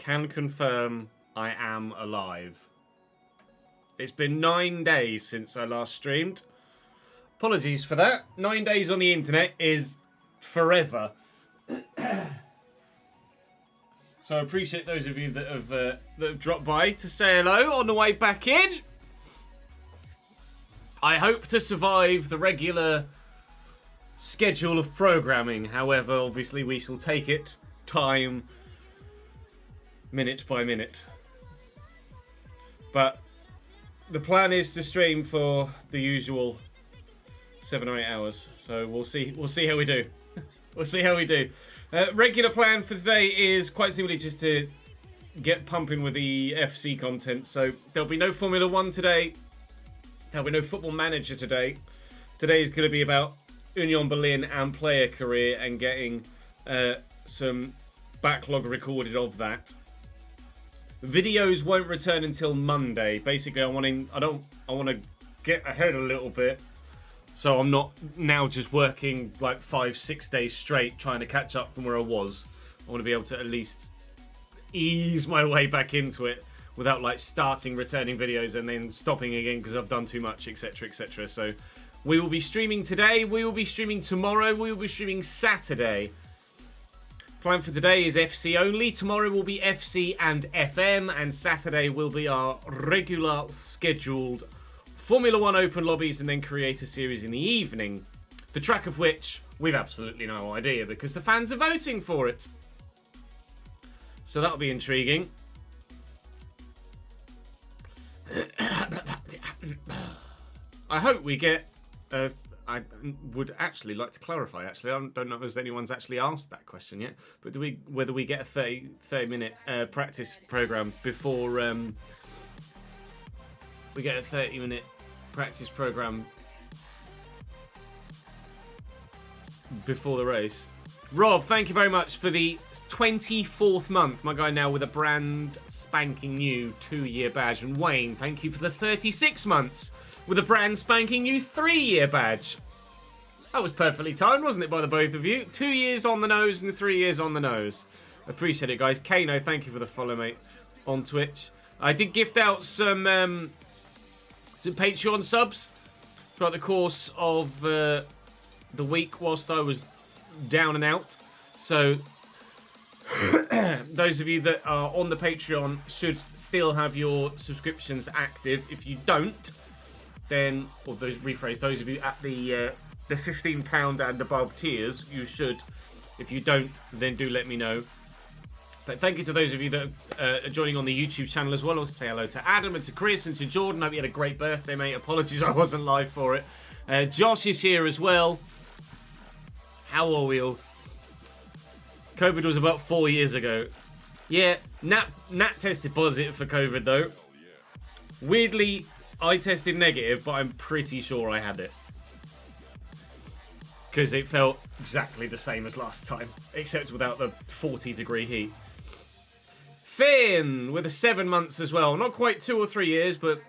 can confirm I am alive. It's been 9 days since I last streamed. Apologies for that. 9 days on the internet is forever. So I appreciate those of you that have dropped by to say hello on the way back in. I hope to survive the regular schedule of programming. However, obviously we shall take it time, minute by minute. But the plan is to stream for the usual 7 or 8 hours. So we'll see how we do. We'll see how we do. Regular plan for today is quite simply just to get pumping with the FC content. So there'll be no Formula 1 today. There'll be no Football Manager today. Today is going to be about Union Berlin and player career and getting some backlog recorded of that. Videos won't return until Monday. Basically, I want to get ahead a little bit. So I'm not now just working like 5-6 days straight trying to catch up from where I was. I want to be able to at least ease my way back into it without like returning videos and then stopping again because I've done too much, etc, etc. So we will be streaming today, we will be streaming tomorrow, we will be streaming Saturday. Plan for today is FC only. Tomorrow will be FC and FM, and Saturday will be our regular scheduled Formula 1 open lobbies and then creator series in the evening. The track of which we've absolutely no idea because the fans are voting for it. So that'll be intriguing. I hope we get... I would actually like to clarify, actually. I don't know if anyone's actually asked that question yet. But whether we get a 30-minute practice program before... we get a 30-minute practice program before the race. Rob, thank you very much for the 24th month. My guy now with a brand spanking new 2-year badge. And Wayne, thank you for the 36 months with a brand spanking new 3-year badge. That was perfectly timed, wasn't it, by the both of you? 2 years on the nose and 3 years on the nose. Appreciate it, guys. Kano, thank you for the follow, mate, on Twitch. I did gift out some Patreon subs throughout the course of the week whilst I was down and out. So those of you that are on the Patreon should still have your subscriptions active. If you don't, then, or those of you at the £15 and above tiers, you should. If you don't, then do let me know. But thank you to those of you that are joining on the YouTube channel as well. I'll say hello to Adam and to Chris and to Jordan. Hope you had a great birthday, mate. Apologies I wasn't live for it. Josh is here as well. How are we all? COVID was about 4 years ago. Yeah, Nat tested positive for COVID though. Weirdly, I tested negative, but I'm pretty sure I had it. Because it felt exactly the same as last time, except without the 40-degree heat. Finn, with a 7 months as well. Not quite 2 or 3 years, but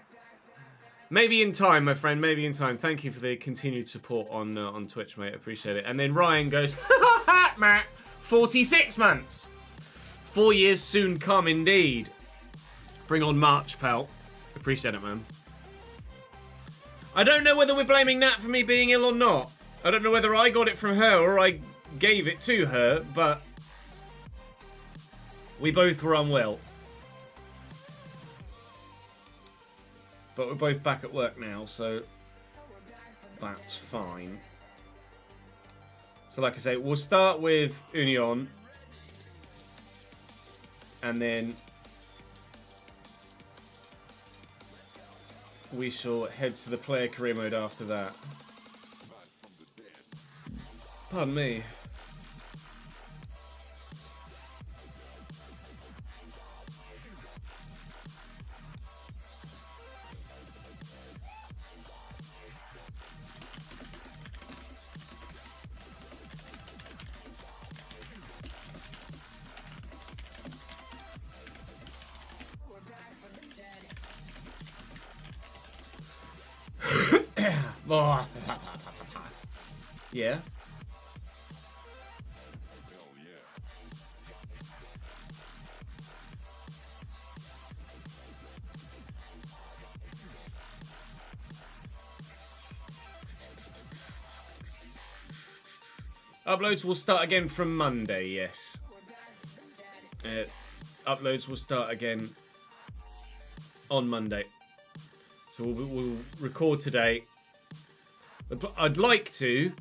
maybe in time, my friend. Maybe in time. Thank you for the continued support on Twitch, mate. Appreciate it. And then Ryan goes, Matt, 46 months. 4 years soon come, indeed. Bring on March, pal. Appreciate it, man. I don't know whether we're blaming Nat for me being ill or not. I don't know whether I got it from her or I gave it to her, but we both were unwell. But we're both back at work now, so that's fine. So like I say, we'll start with Union. And then we shall head to the player career mode after that. Pardon me. Yeah. Uploads will start again from Monday, yes. Uploads will start again on Monday. So we'll record today. I'd like to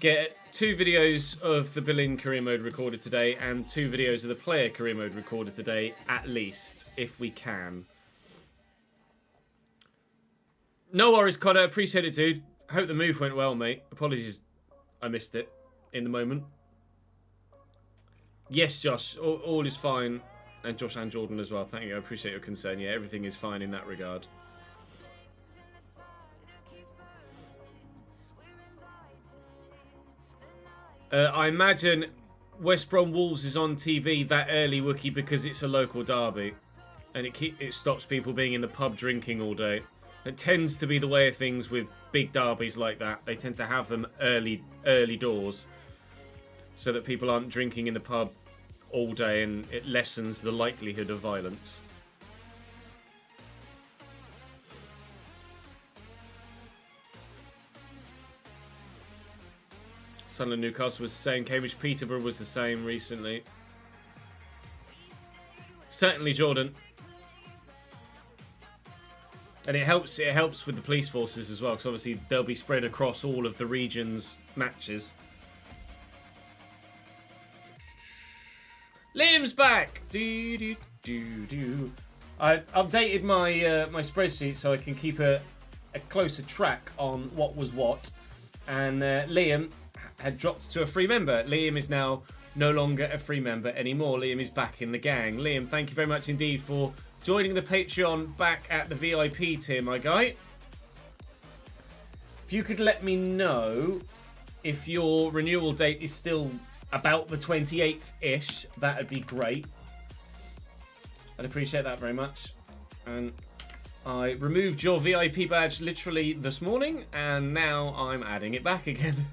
get 2 videos of the Berlin career mode recorded today and 2 videos of the player career mode recorded today, at least, if we can. No worries, Connor. Appreciate it, dude. Hope the move went well, mate. Apologies I missed it in the moment. Yes, Josh. All is fine. And Josh and Jordan as well. Thank you. I appreciate your concern. Yeah, everything is fine in that regard. I imagine West Brom Wolves is on TV that early, Wookie, because it's a local derby. And it stops people being in the pub drinking all day. It tends to be the way of things with big derbies like that. They tend to have them early doors, so that people aren't drinking in the pub all day, and it lessens the likelihood of violence. Sunderland Newcastle was the same. Cambridge Peterborough was the same recently. Certainly, Jordan. And it helps with the police forces as well, because obviously they'll be spread across all of the region's matches. Liam's back! I updated my my spreadsheet so I can keep a closer track on what was what. And Liam had dropped to a free member. Liam is now no longer a free member anymore. Liam is back in the gang. Liam, thank you very much indeed for joining the Patreon back at the VIP tier, my guy. If you could let me know if your renewal date is still about the 28th-ish, that would be great. I'd appreciate that very much. And I removed your VIP badge literally this morning, and now I'm adding it back again.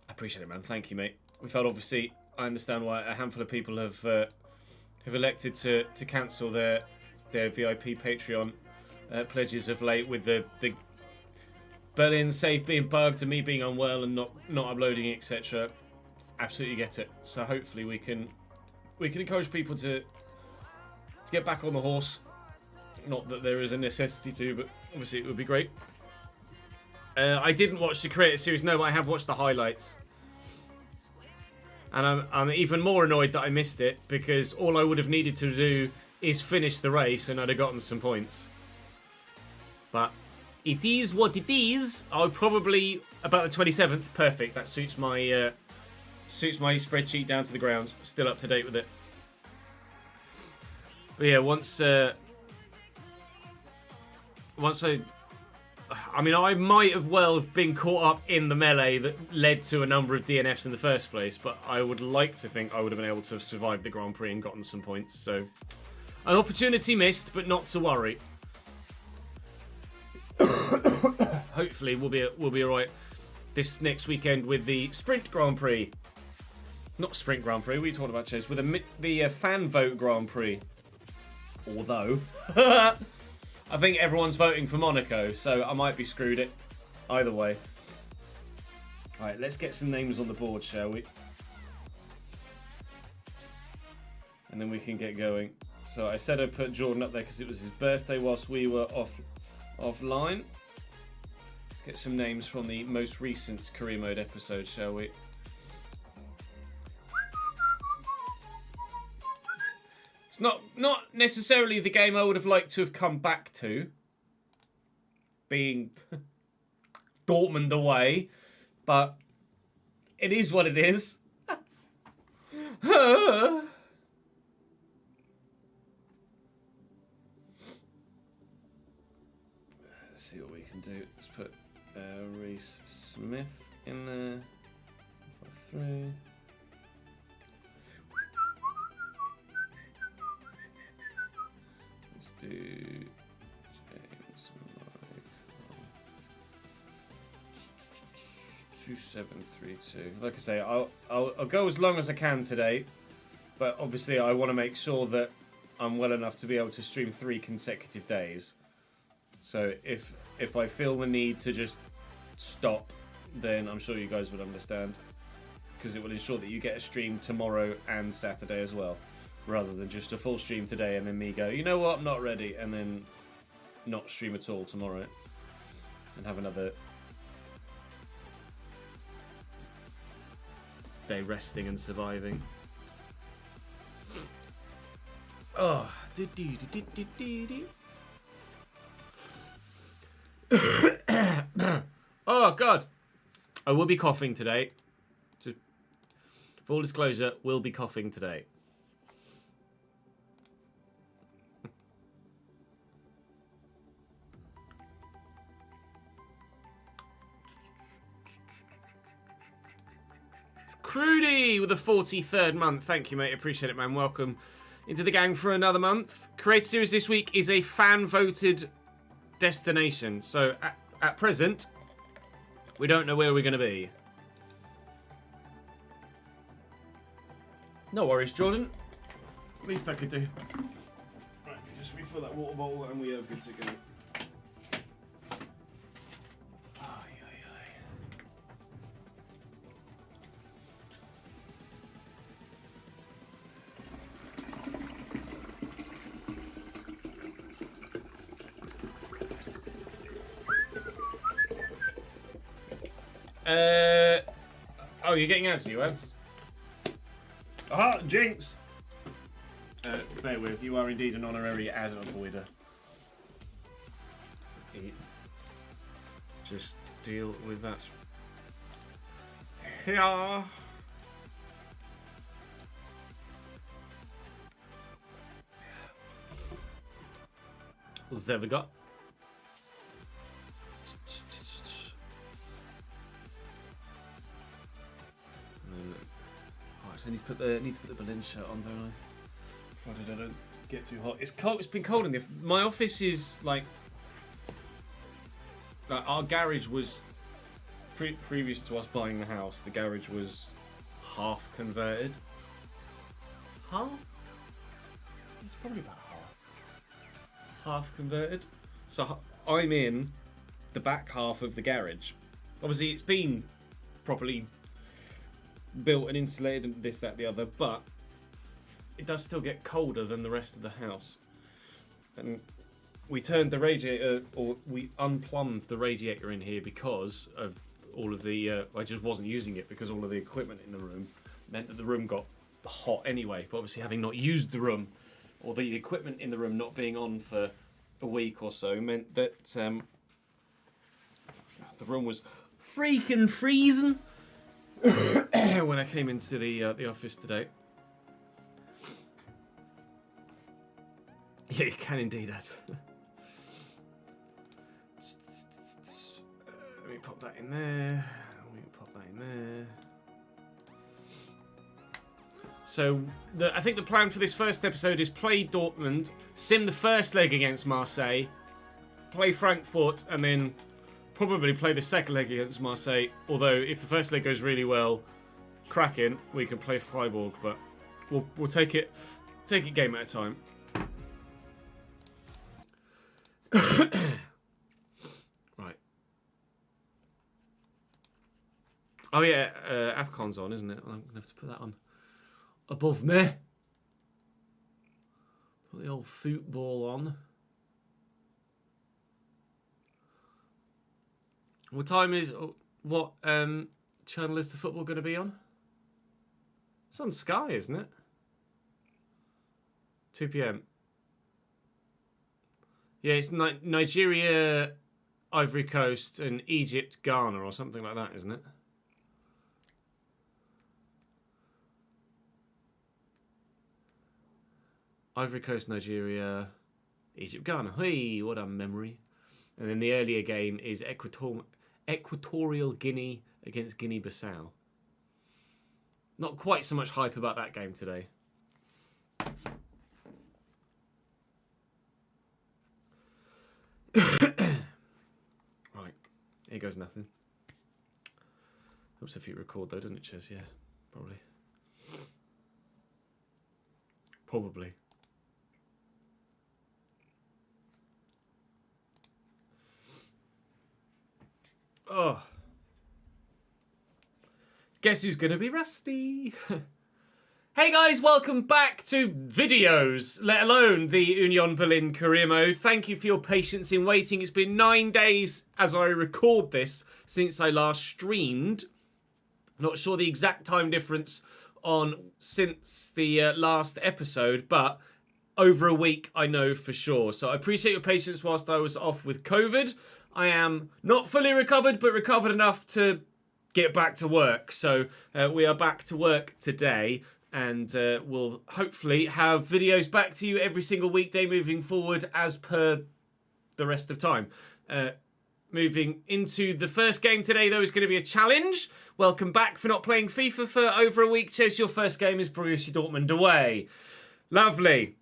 Appreciate it, man. Thank you, mate. We felt, obviously, I understand why a handful of people have elected to cancel their VIP Patreon pledges of late, with the Berlin safe being bugged and me being unwell and not uploading, etc. Absolutely get it. So hopefully we can encourage people to get back on the horse. Not that there is a necessity to, but obviously it would be great. I didn't watch the creator series, no, but I have watched the highlights. And I'm even more annoyed that I missed it, because all I would have needed to do is finish the race and I'd have gotten some points. But it is what it is. I'll probably, about the 27th, perfect. That suits my spreadsheet down to the ground. Still up to date with it. But yeah, once I mean, I might have well been caught up in the melee that led to a number of DNFs in the first place, but I would like to think I would have been able to have survived the Grand Prix and gotten some points. So, an opportunity missed, but not to worry. Hopefully, we'll be alright this next weekend with the Sprint Grand Prix. Not Sprint Grand Prix. What are you talking about, Ches? With the fan vote Grand Prix. Although, I think everyone's voting for Monaco, so I might be screwed it either way. Alright, let's get some names on the board, shall we? And then we can get going. So I said I'd put Jordan up there because it was his birthday whilst we were offline. Let's get some names from the most recent career mode episode, shall we? It's not necessarily the game I would have liked to have come back to, being Dortmund away, but it is what it is. Let's see what we can do. Let's put Reece Smith in there. 5-3. Do James Michael 2732. Like I say, I'll go as long as I can today, but obviously I want to make sure that I'm well enough to be able to stream 3 consecutive days. So if I feel the need to just stop, then I'm sure you guys would understand, because it will ensure that you get a stream tomorrow and Saturday as well, rather than just a full stream today and then me go, you know what, I'm not ready, and then not stream at all tomorrow and have another day resting and surviving. Oh, oh God, I will be coughing today. Just full disclosure, will be coughing today. Crudy with a 43rd month. Thank you, mate. Appreciate it, man. Welcome into the gang for another month. Creator Series this week is a fan-voted destination. So, at present, we don't know where we're going to be. No worries, Jordan. Least I could do. Right, just refill that water bottle and we are good to go. Oh, you're getting ads, you ads? Ah, jinx! Bear with, you are indeed an honorary ad avoider. Just deal with that. Yeah. What's there we got? I need to put the Berlin shirt on, don't I? Provided I don't get too hot. It's cold. It's been cold in the. My office is like our garage was previous to us buying the house. The garage was half converted. Half? It's probably about half converted. So I'm in the back half of the garage. Obviously, it's been properly built and insulated and this, that, the other, but it does still get colder than the rest of the house. And we turned the radiator, or we unplumbed the radiator in here because of all of the, I just wasn't using it because all of the equipment in the room meant that the room got hot anyway. But obviously having not used the room, or the equipment in the room not being on for a week or so, meant that the room was freaking freezing when I came into the office today. Yeah, you can indeed, Ed. Let me pop that in there. Let me pop that in there. So, I think the plan for this first episode is play Dortmund, sim the first leg against Marseille, play Frankfurt, and then probably play the second leg against Marseille. Although, if the first leg goes really well, cracking, we can play Freiburg. But we'll take it game at a time. Right. Oh yeah, AFCON's on, isn't it? I'm gonna have to put that on above me. Put the old football on. What time is... What channel is the football going to be on? It's on Sky, isn't it? 2 PM. Yeah, it's Nigeria, Ivory Coast, and Egypt, Ghana, or something like that, isn't it? Ivory Coast, Nigeria, Egypt, Ghana. Hey, what a memory. And then the earlier game is Equatorial Guinea against Guinea-Bissau. Not quite so much hype about that game today. Right, here goes nothing. Helps if you record though, doesn't it, Ches? Yeah, probably. Probably. Oh. Guess who's gonna be rusty? Hey guys, welcome back to videos, let alone the Union Berlin career mode. Thank you for your patience in waiting. It's been 9 days as I record this since I last streamed. Not sure the exact time difference since the last episode, but over a week I know for sure. So I appreciate your patience whilst I was off with COVID. I am not fully recovered, but recovered enough to get back to work. So we are back to work today. And we'll hopefully have videos back to you every single weekday moving forward as per the rest of time. Moving into the first game today, though, is going to be a challenge. Welcome back for not playing FIFA for over a week. Ches, your first game is Borussia Dortmund away. Lovely.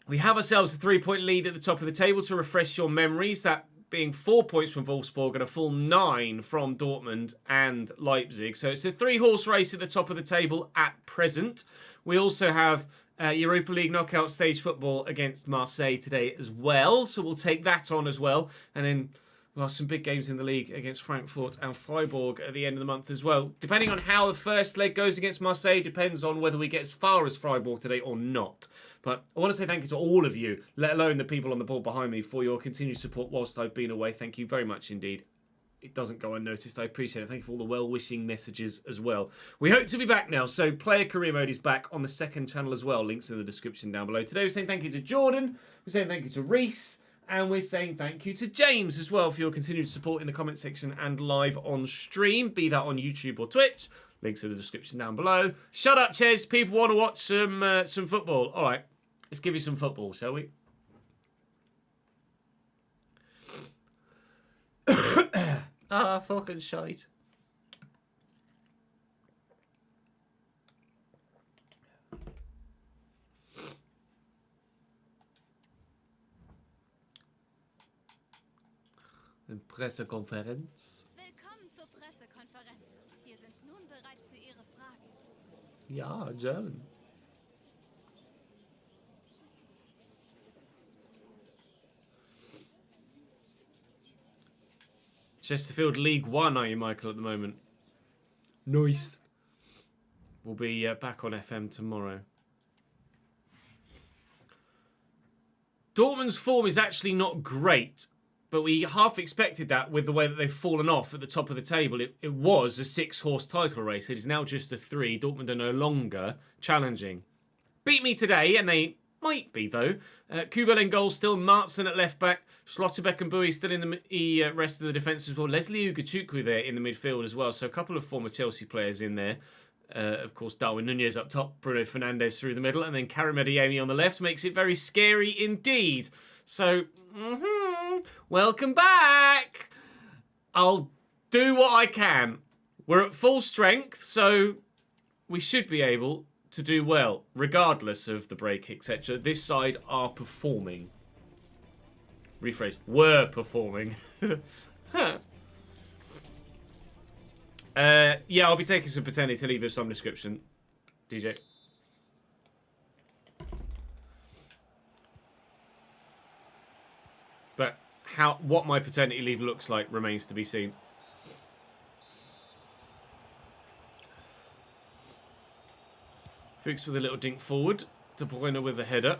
We have ourselves a 3-point lead at the top of the table to refresh your memories. That being 4 points from Wolfsburg and a full 9 from Dortmund and Leipzig. So it's a 3-horse race at the top of the table at present. We also have Europa League knockout stage football against Marseille today as well. So we'll take that on as well. And then we'll have some big games in the league against Frankfurt and Freiburg at the end of the month as well. Depending on how the first leg goes against Marseille, depends on whether we get as far as Freiburg today or not. But I want to say thank you to all of you, let alone the people on the board behind me, for your continued support whilst I've been away. Thank you very much indeed. It doesn't go unnoticed. I appreciate it. Thank you for all the well-wishing messages as well. We hope to be back now. So Player Career Mode is back on the second channel as well. Links in the description down below. Today we're saying thank you to Jordan. We're saying thank you to Reese. And we're saying thank you to James as well for your continued support in the comment section and live on stream, be that on YouTube or Twitch. Links in the description down below. Shut up, Ches. People want to watch some football. All right. Let's give you some football, shall we? Fucking shite. Eine Pressekonferenz. Willkommen zur Pressekonferenz. Wir sind nun bereit für Ihre Fragen. Ja, German. Chesterfield League One, are you, Michael, at the moment? Nice. We'll be back on FM tomorrow. Dortmund's form is actually not great, but we half expected that with the way that they've fallen off at the top of the table. It was a 6-horse title race. It is now just a 3. Dortmund are no longer challenging. Beat me today, and they might be, though. Kubel in goal still. Martsen at left-back. Schlotterbeck and Bowie still in the rest of the defence as well. Leslie Ugachukwu there in the midfield as well. So a couple of former Chelsea players in there. Of course, Darwin Nunez up top. Bruno Fernandes through the middle. And then Karim Adeyemi on the left. Makes it very scary indeed. So, welcome back. I'll do what I can. We're at full strength, so we should be able to do well, regardless of the break, etc. This side are performing. Rephrase, were performing. Yeah, I'll be taking some paternity leave of some description, DJ. But what my paternity leave looks like remains to be seen. Fuchs with a little dink forward. De Bruyne with the header.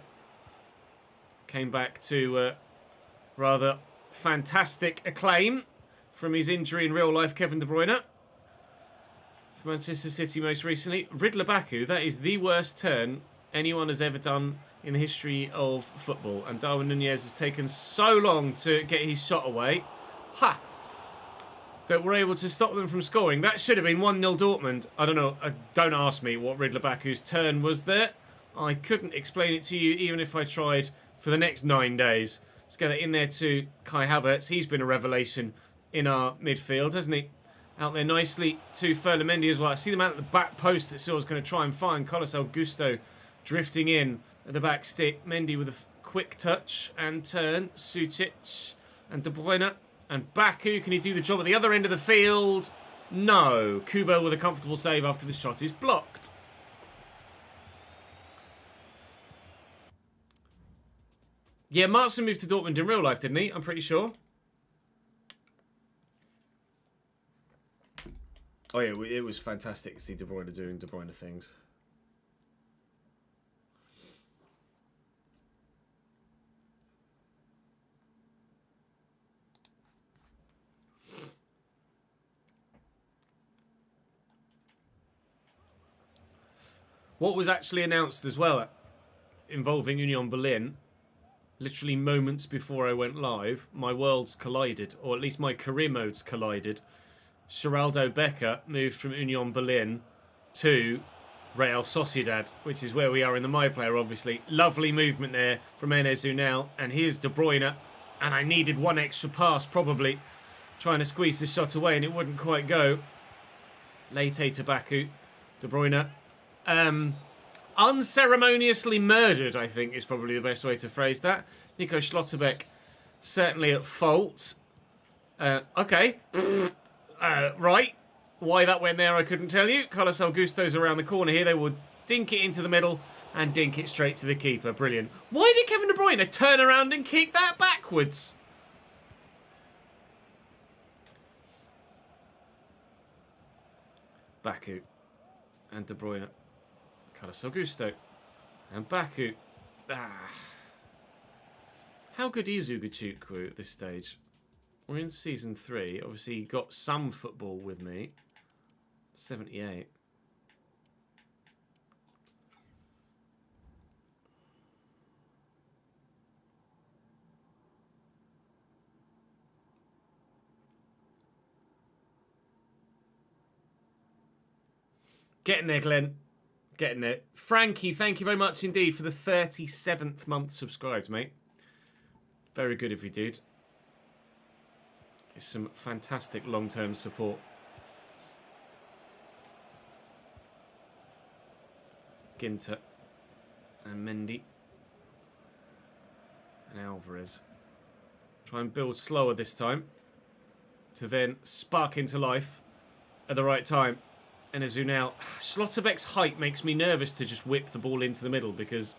Came back to rather fantastic acclaim from his injury in real life, Kevin De Bruyne. For Manchester City most recently. Riddler Baku, that is the worst turn anyone has ever done in the history of football. And Darwin Nunez has taken so long to get his shot away. Ha! That we're able to stop them from scoring. That should have been 1-0 Dortmund. I don't know. Don't ask me what Riddler Baku's turn was there. I couldn't explain it to you even if I tried for the next 9 days. Let's get it in there to Kai Havertz. He's been a revelation in our midfield, hasn't he? Out there nicely to Ferland Mendy as well. I see the man at the back post that Silva's going to try and find. Carlos Augusto drifting in at the back stick. Mendy with a quick touch and turn. Sucic and De Bruyne. And Baku, can he do the job at the other end of the field? No. Kubo with a comfortable save after the shot is blocked. Yeah, Martsen moved to Dortmund in real life, didn't he? I'm pretty sure. Oh yeah, it was fantastic to see De Bruyne doing De Bruyne things. What was actually announced as well, involving Union Berlin, literally moments before I went live, my worlds collided, or at least my career modes collided. Geraldo Becker moved from Union Berlin to Real Sociedad, which is where we are in the My Player, obviously. Lovely movement there from Enes Unal, and here's De Bruyne, and I needed one extra pass, probably, trying to squeeze the shot away, and it wouldn't quite go. Leite to Baku, De Bruyne. Unceremoniously murdered, I think, is probably the best way to phrase that. Nico Schlotterbeck certainly at fault. Okay. Right. Why that went there, I couldn't tell you. Carlos Augusto's around the corner here. They will dink it into the middle and dink it straight to the keeper. Brilliant. Why did Kevin De Bruyne turn around and kick that backwards? Baku and De Bruyne. Carlos Augusto and Baku. How good is Ugachukwu at this stage? We're in season 3. Obviously, he got some football with me. 78. Getting there, Glenn. Getting there. Frankie, thank you very much indeed for the 37th month subscribed, mate. Very good of you, dude. It's some fantastic long-term support. Ginter and Mendy and Alvarez. Try and build slower this time to then spark into life at the right time. And as Unal, Schlotterbeck's height makes me nervous to just whip the ball into the middle because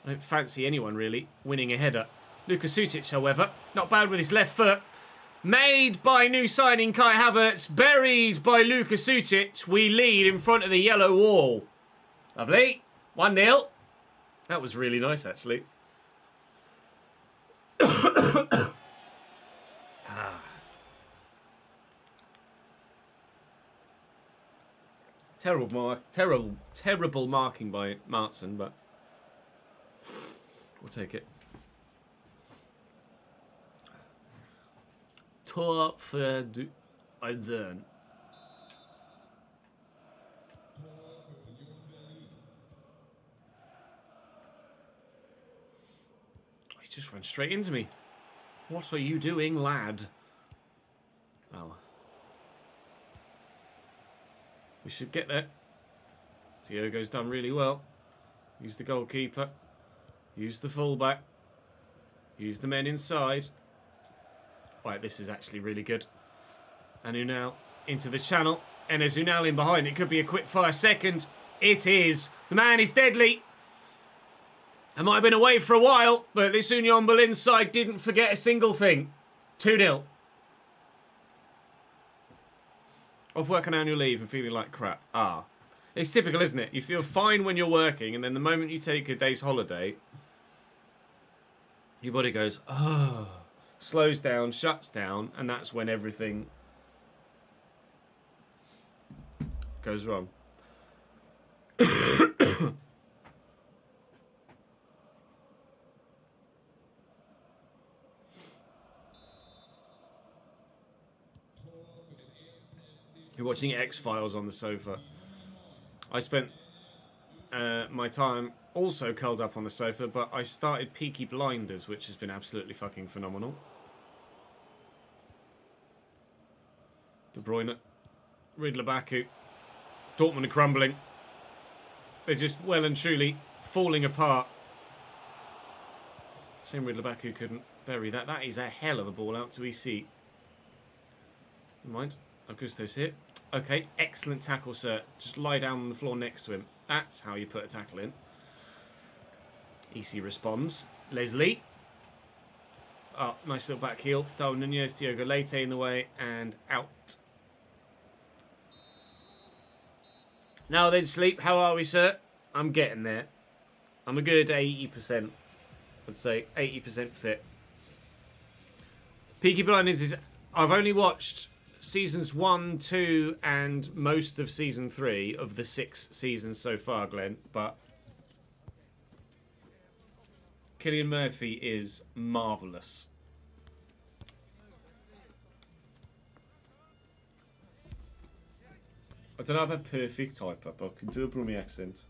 I don't fancy anyone really winning a header. Luka Sucic, however, not bad with his left foot. Made by new signing Kai Havertz, buried by Luka Sucic. We lead in front of the yellow wall. Lovely. 1-0. That was really nice, actually. Terrible marking by Martson, but we'll take it. Tor für die Eisern. He just ran straight into me. What are you doing, lad? Oh. We should get there. Diogo's done really well. Use the goalkeeper. Use the fullback. Use the men inside. Right, this is actually really good. And Unal into the channel. And there's Unal in behind. It could be a quick fire second. It is. The man is deadly. I might have been away for a while, but this Union Berlin side didn't forget a single thing. 2-0. Off work on annual leave and feeling like crap. It's typical, isn't it? You feel fine when you're working, and then the moment you take a day's holiday, your body goes, slows down, shuts down, and that's when everything goes wrong. You're watching X-Files on the sofa. I spent my time also curled up on the sofa, but I started Peaky Blinders, which has been absolutely fucking phenomenal. De Bruyne. Riedler Baku. Dortmund are crumbling. They're just well and truly falling apart. Shame Riedler Baku couldn't bury that. That is a hell of a ball out to EC. Never mind. Augusto's here. Okay, excellent tackle, sir. Just lie down on the floor next to him. That's how you put a tackle in. EC responds. Leslie. Oh, nice little back heel. Darwin Nunez, Diogo Leite in the way, and out. Now then, sleep. How are we, sir? I'm getting there. I'm a good 80%. I'd say 80% fit. Peaky Blinders is... I've only watched seasons 1, 2, and most of season 3 of the 6 seasons so far, Glenn. But Cillian Murphy is marvellous. I don't know about perfect type up, I can do a Brummie accent.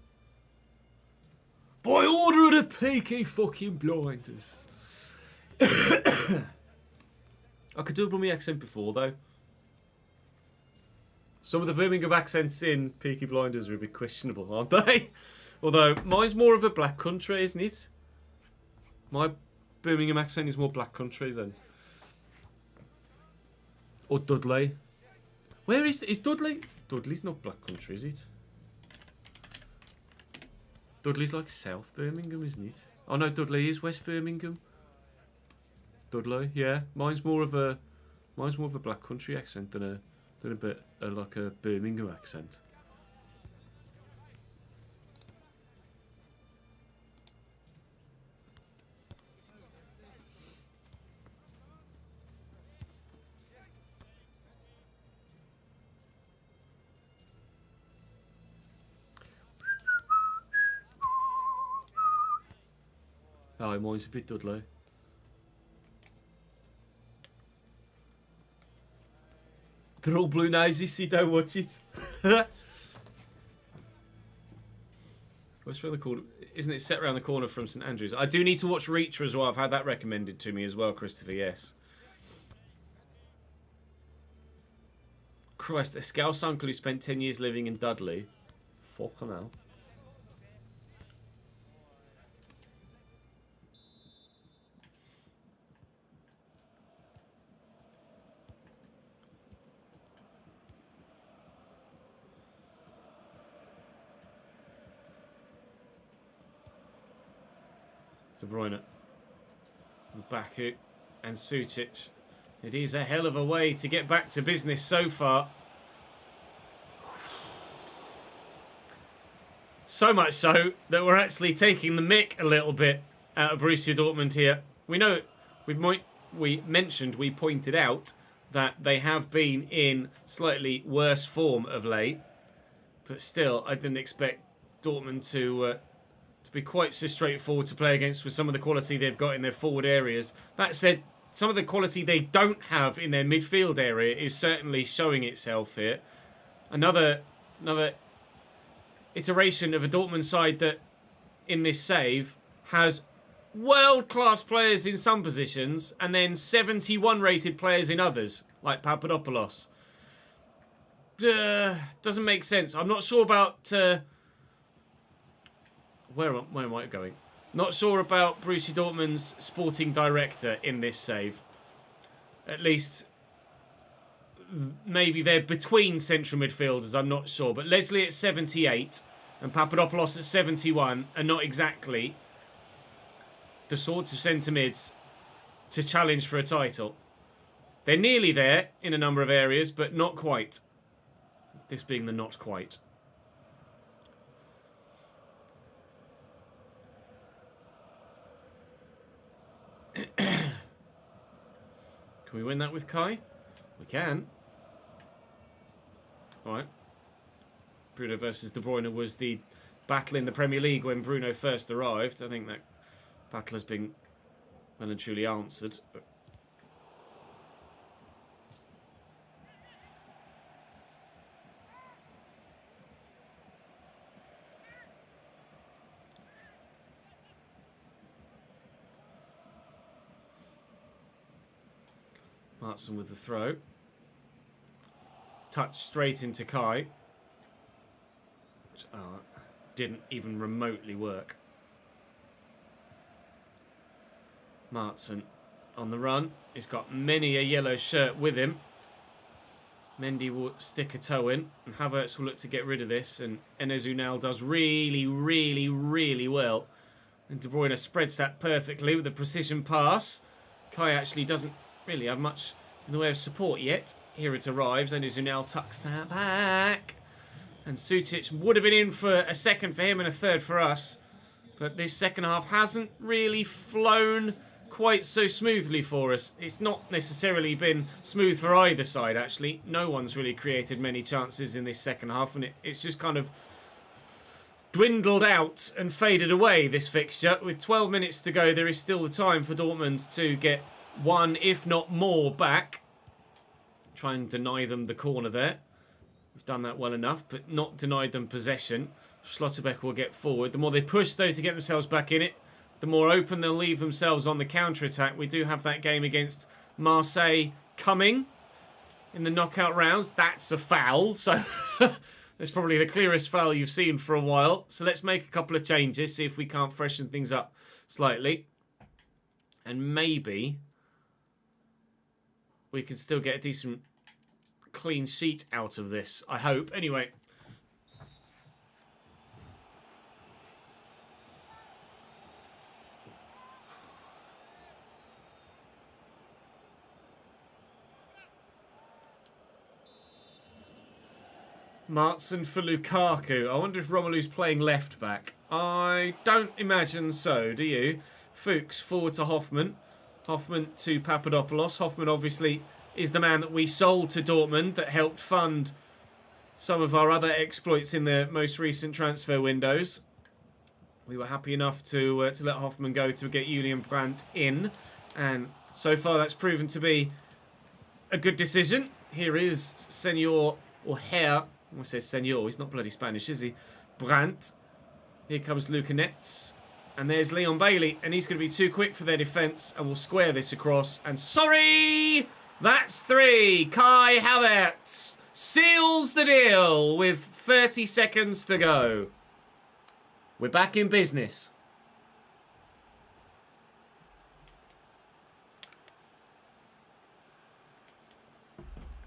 By order of the Peaky fucking Blinders. I could do a Brummie accent before, though. Some of the Birmingham accents in Peaky Blinders are a bit questionable, aren't they? Although, mine's more of a black country, isn't it? My Birmingham accent is more black country than... Or Dudley. Where is Dudley? Dudley's not black country, is it? Dudley's like South Birmingham, isn't it? Oh no, Dudley is West Birmingham. Dudley, yeah. Mine's more of a black country accent than a bit like a Birmingham accent. Oh, mine's a bit Dudley. They're all blue noses, so you don't watch it. What's around the corner? Isn't it set around the corner from St Andrews? I do need to watch Reacher as well. I've had that recommended to me as well, Christopher, yes. Christ, a Scouse uncle who spent 10 years living in Dudley. Fucking hell. De Bruyne, Baku and Sutic. It is a hell of a way to get back to business so far. So much so that we're actually taking the mick a little bit out of Borussia Dortmund here. We know, we pointed out that they have been in slightly worse form of late, but still, I didn't expect Dortmund to be quite so straightforward to play against with some of the quality they've got in their forward areas. That said, some of the quality they don't have in their midfield area is certainly showing itself here. Another iteration of a Dortmund side that, in this save, has world-class players in some positions and then 71 rated players in others, like Papadopoulos. Doesn't make sense. I'm not sure about... Where am I going? Not sure about Borussia Dortmund's sporting director in this save. At least, maybe they're between central midfielders, I'm not sure. But Leslie at 78 and Papadopoulos at 71 are not exactly the sorts of centre mids to challenge for a title. They're nearly there in a number of areas, but not quite. This being the not quite. Can we win that with Kai? We can. Alright. Bruno versus De Bruyne was the battle in the Premier League when Bruno first arrived. I think that battle has been well and truly answered. Martson with the throw. Touch straight into Kai. Which didn't even remotely work. Martson on the run. He's got many a yellow shirt with him. Mendy will stick a toe in. And Havertz will look to get rid of this. And Enes Unal does really, really, really well. And De Bruyne spreads that perfectly with a precision pass. Kai actually doesn't really have much in the way of support yet. Here it arrives, and Unal tucks that back. And Sutic would have been in for a second for him and a third for us. But this second half hasn't really flown quite so smoothly for us. It's not necessarily been smooth for either side, actually. No one's really created many chances in this second half, and it's just kind of dwindled out and faded away, this fixture. With 12 minutes to go, there is still the time for Dortmund to get one, if not more, back. Try and deny them the corner there. We've done that well enough, but not denied them possession. Schlotterbeck will get forward. The more they push, though, to get themselves back in it, the more open they'll leave themselves on the counter-attack. We do have that game against Marseille coming in the knockout rounds. That's a foul, so it's probably the clearest foul you've seen for a while. So let's make a couple of changes, see if we can't freshen things up slightly. And maybe we can still get a decent clean sheet out of this, I hope. Anyway. Martson for Lukaku. I wonder if Romelu's playing left back. I don't imagine so, do you? Fuchs forward to Hoffman. Hoffman to Papadopoulos. Hoffman obviously is the man that we sold to Dortmund that helped fund some of our other exploits in the most recent transfer windows. We were happy enough to let Hoffman go to get Julian Brandt in. And so far that's proven to be a good decision. Here is Senor, or Herr. I said Senor, he's not bloody Spanish, is he? Brandt. Here comes Luca Netz. And there's Leon Bailey. And he's going to be too quick for their defence. And we'll square this across. And sorry! That's 3. Kai Havertz seals the deal with 30 seconds to go. We're back in business.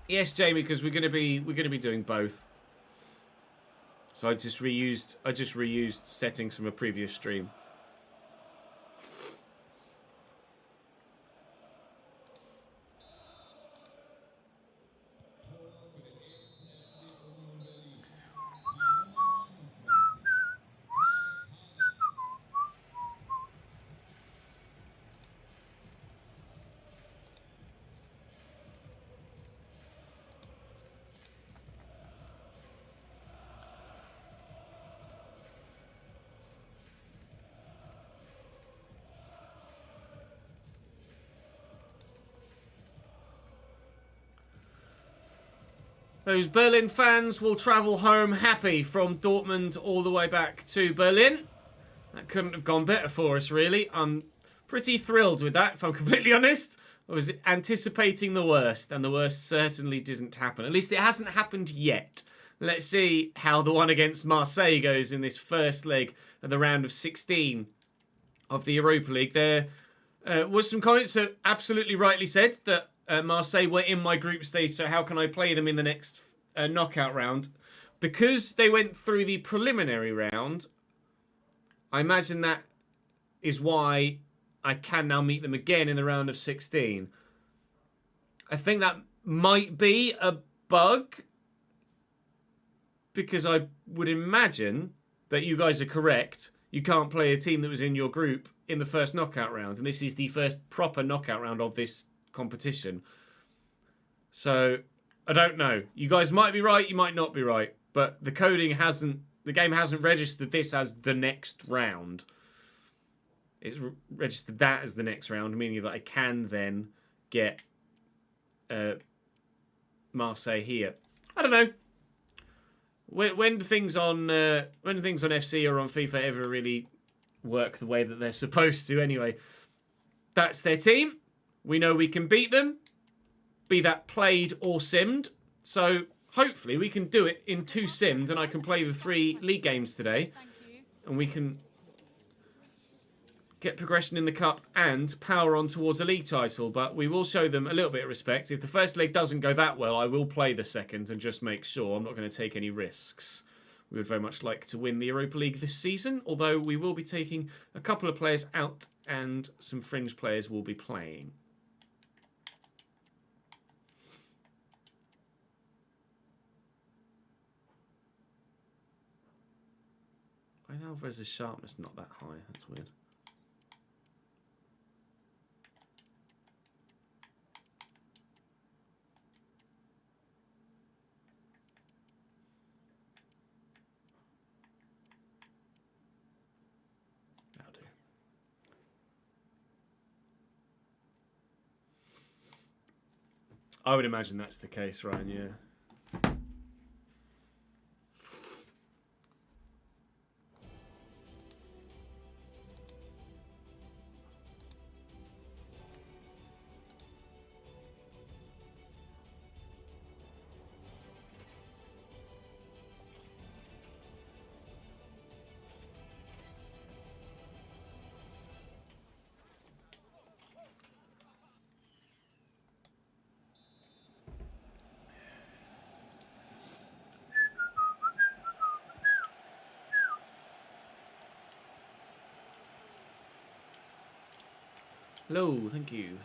Yes, Jamie, because we're gonna be doing both. So I just reused settings from a previous stream. Those Berlin fans will travel home happy from Dortmund all the way back to Berlin. That couldn't have gone better for us, really. I'm pretty thrilled with that, if I'm completely honest. I was anticipating the worst, and the worst certainly didn't happen. At least it hasn't happened yet. Let's see how the one against Marseille goes in this first leg of the round of 16 of the Europa League. There was some comments that absolutely rightly said that Marseille were in my group stage, so how can I play them in the next knockout round? Because they went through the preliminary round, I imagine that is why I can now meet them again in the round of 16. I think that might be a bug, because I would imagine that you guys are correct. You can't play a team that was in your group in the first knockout round, and this is the first proper knockout round of this competition. So I don't know. You guys might be right, you might not be right, but the game hasn't registered this as the next round. It's registered that as the next round, meaning that I can then get Marseille here. I don't know. When things on FC or on FIFA ever really work the way that they're supposed to anyway. That's their team. We know we can beat them, be that played or simmed. So hopefully we can do it in 2 simmed, and I can play the 3 league games today, and we can get progression in the cup and power on towards a league title. But we will show them a little bit of respect. If the first leg doesn't go that well, I will play the second and just make sure. I'm not going to take any risks. We would very much like to win the Europa League this season, although we will be taking a couple of players out and some fringe players will be playing. is Alvarez's sharpness not that high? That's weird. That'll do. I would imagine that's the case, Ryan, yeah. Hello, thank you.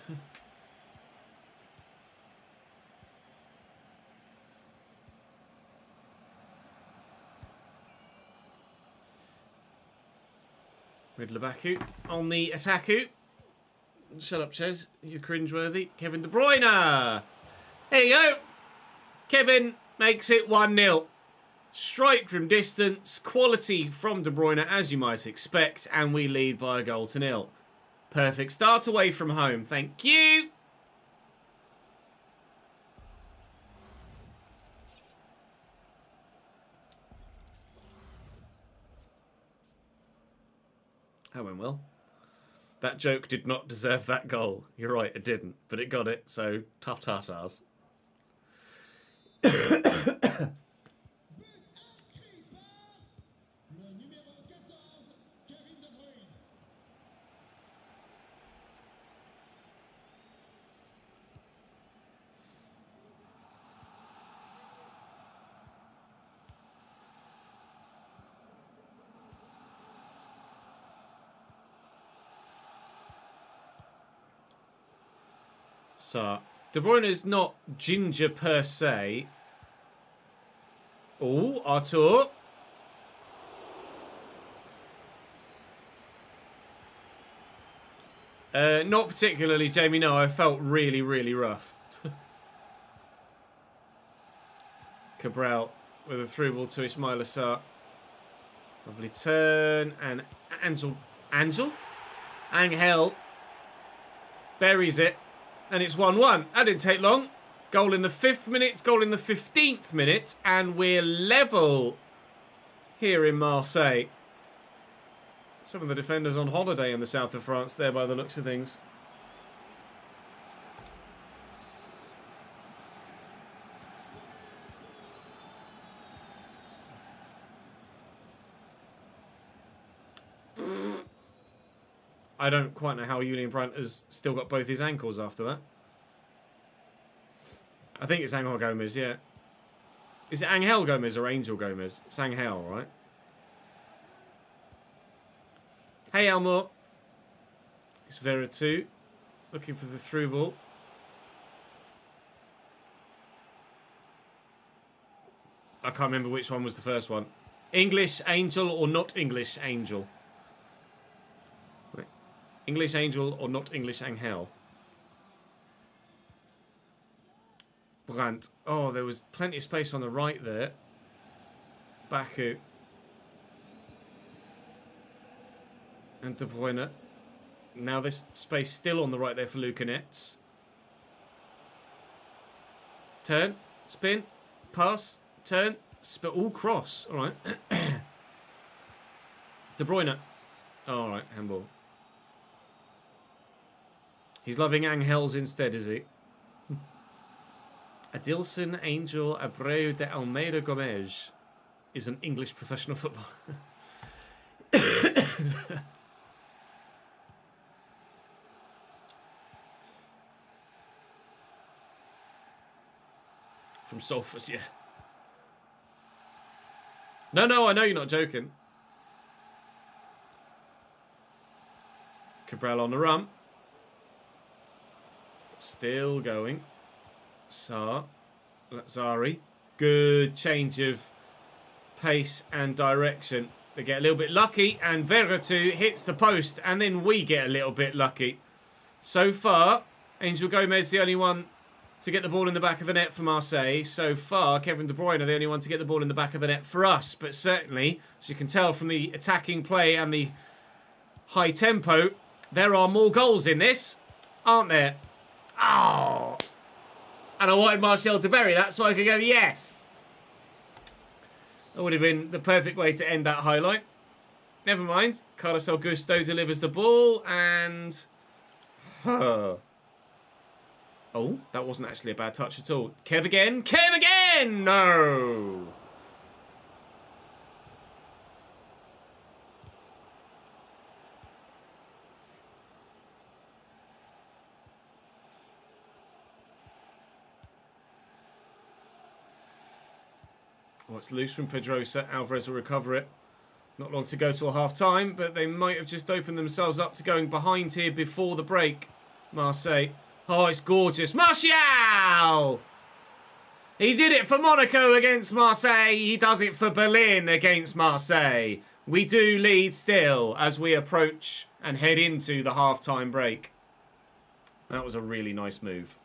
Riddler Baku on the attack-oo. Shut up, Ches. You're cringeworthy. Kevin De Bruyne. There you go. Kevin makes it 1-0. Strike from distance. Quality from De Bruyne, as you might expect. And we lead by a goal to 0. Perfect start away from home. Thank you. That went well. That joke did not deserve that goal. You're right, it didn't. But it got it, so tough tartars. So, De Bruyne is not ginger per se. Oh, Artur. Not particularly, Jamie. No, I felt really, really rough. Cabral with a through ball to Ismail Assar. Lovely turn. And Angel buries it. And it's 1-1. That didn't take long. Goal in the 5th minute, goal in the 15th minute, and we're level here in Marseille. Some of the defenders on holiday in the south of France there by the looks of things. I don't quite know how Julian Brandt has still got both his ankles after that. I think it's Angel Gomez, yeah. Is it Angel Gomez or Angel Gomez? It's Angel, right? Hey, Elmore. It's Veretout. Looking for the through ball. I can't remember which one was the first one. English Angel or not English Angel? English Angel or not English Angel? Brandt. Oh, there was plenty of space on the right there. Baku. And De Bruyne. Now this space still on the right there for Lucanets. Turn. Spin. Pass. Turn. Spin. All cross. All right. De Bruyne. All right. Handball. He's loving Angels instead, is he? Adilson Angel Abreu de Almeida Gomes is an English professional footballer. From Salford, yeah. No, I know you're not joking. Cabral on the run. Still going. Lazari. Good change of pace and direction. They get a little bit lucky, and Veratu hits the post, and then we get a little bit lucky. So far, Angel Gomez the only one to get the ball in the back of the net for Marseille. So far, Kevin De Bruyne are the only one to get the ball in the back of the net for us. But certainly, as you can tell from the attacking play and the high tempo, there are more goals in this, aren't there? Oh! And I wanted Martial to bury that so I could go, yes! That would have been the perfect way to end that highlight. Never mind. Carlos Augusto delivers the ball and... Oh, that wasn't actually a bad touch at all. Kev again. Kev again! No! Well, it's loose from Pedrosa. Alvarez will recover it. Not long to go till half-time, but they might have just opened themselves up to going behind here before the break. Marseille. Oh, it's gorgeous. Martial! He did it for Monaco against Marseille. He does it for Berlin against Marseille. We do lead still as we approach and head into the half-time break. That was a really nice move.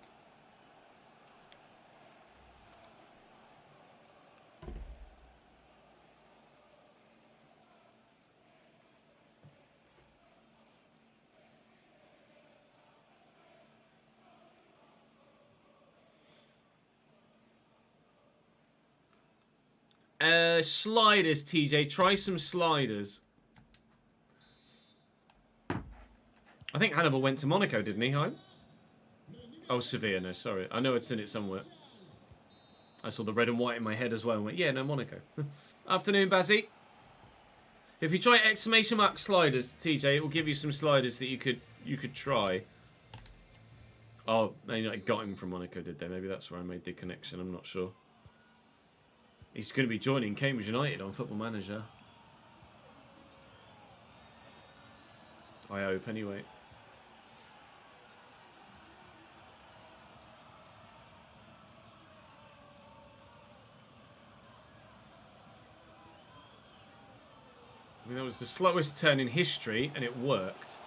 Sliders, TJ. Try some sliders. I think Hannibal went to Monaco, didn't he, Hein? Oh, Sevilla, no, sorry. I know I'd seen it somewhere. I saw the red and white in my head as well and went, yeah, no, Monaco. Afternoon, Bazzy. If you try exclamation mark sliders, TJ, it will give you some sliders that you could try. Oh, they got him from Monaco, did they? Maybe that's where I made the connection. I'm not sure. He's going to be joining Cambridge United on Football Manager. I hope, anyway. I mean, that was the slowest turn in history, and it worked.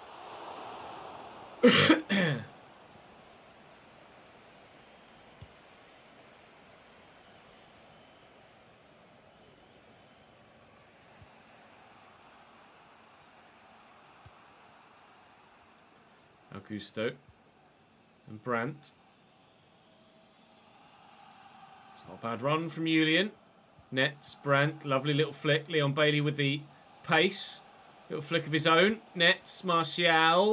Augusto and Brandt. It's not a bad run from Julian. Nets, Brandt, lovely little flick. Leon Bailey with the pace. Little flick of his own. Nets, Martial.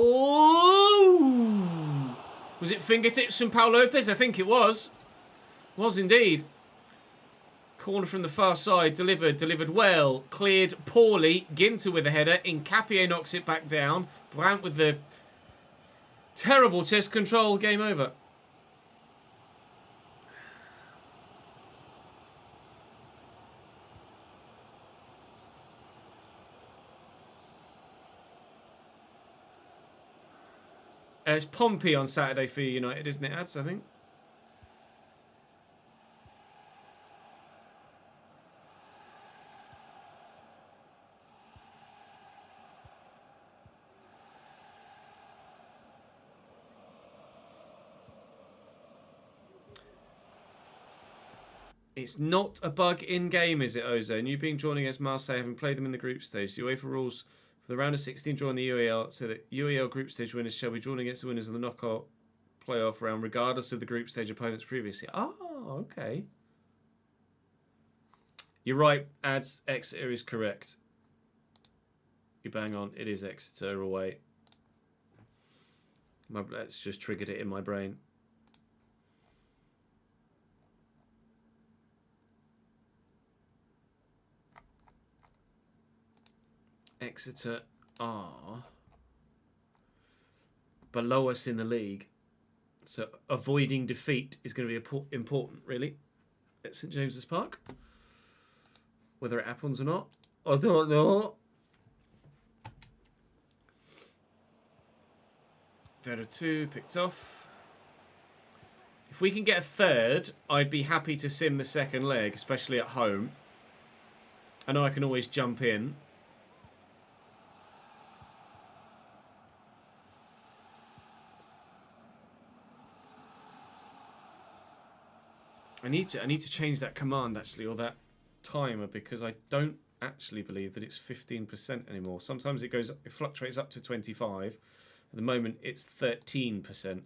Was it fingertips from Paul Lopez? I think it was. Was indeed. Corner from the far side, delivered well. Cleared poorly. Ginter with a header. Incapie knocks it back down. Brandt with the terrible chest control. Game over. It's Pompey on Saturday for United, isn't it, Ads, I think? It's not a bug in-game, is it, Ozone? You being drawn against Marseille, having played them in the group stage. The UEFA rules for the round of 16 drawing the UEL, so that UEL group stage winners shall be drawn against the winners of the knockout playoff round, regardless of the group stage opponents previously. Oh, okay. You're right, Ads. Exeter is correct. You bang on. It is Exeter away. That's just triggered it in my brain. Exeter are below us in the league, so avoiding defeat is going to be important, really, at St James's Park. Whether it happens or not, I don't know. Veratu picked off. If we can get a third, I'd be happy to sim the second leg, especially at home. I know I can always jump in. I need to change that command actually, or that timer, because I don't actually believe that it's 15% anymore. Sometimes it fluctuates up to 25. At the moment it's 13%.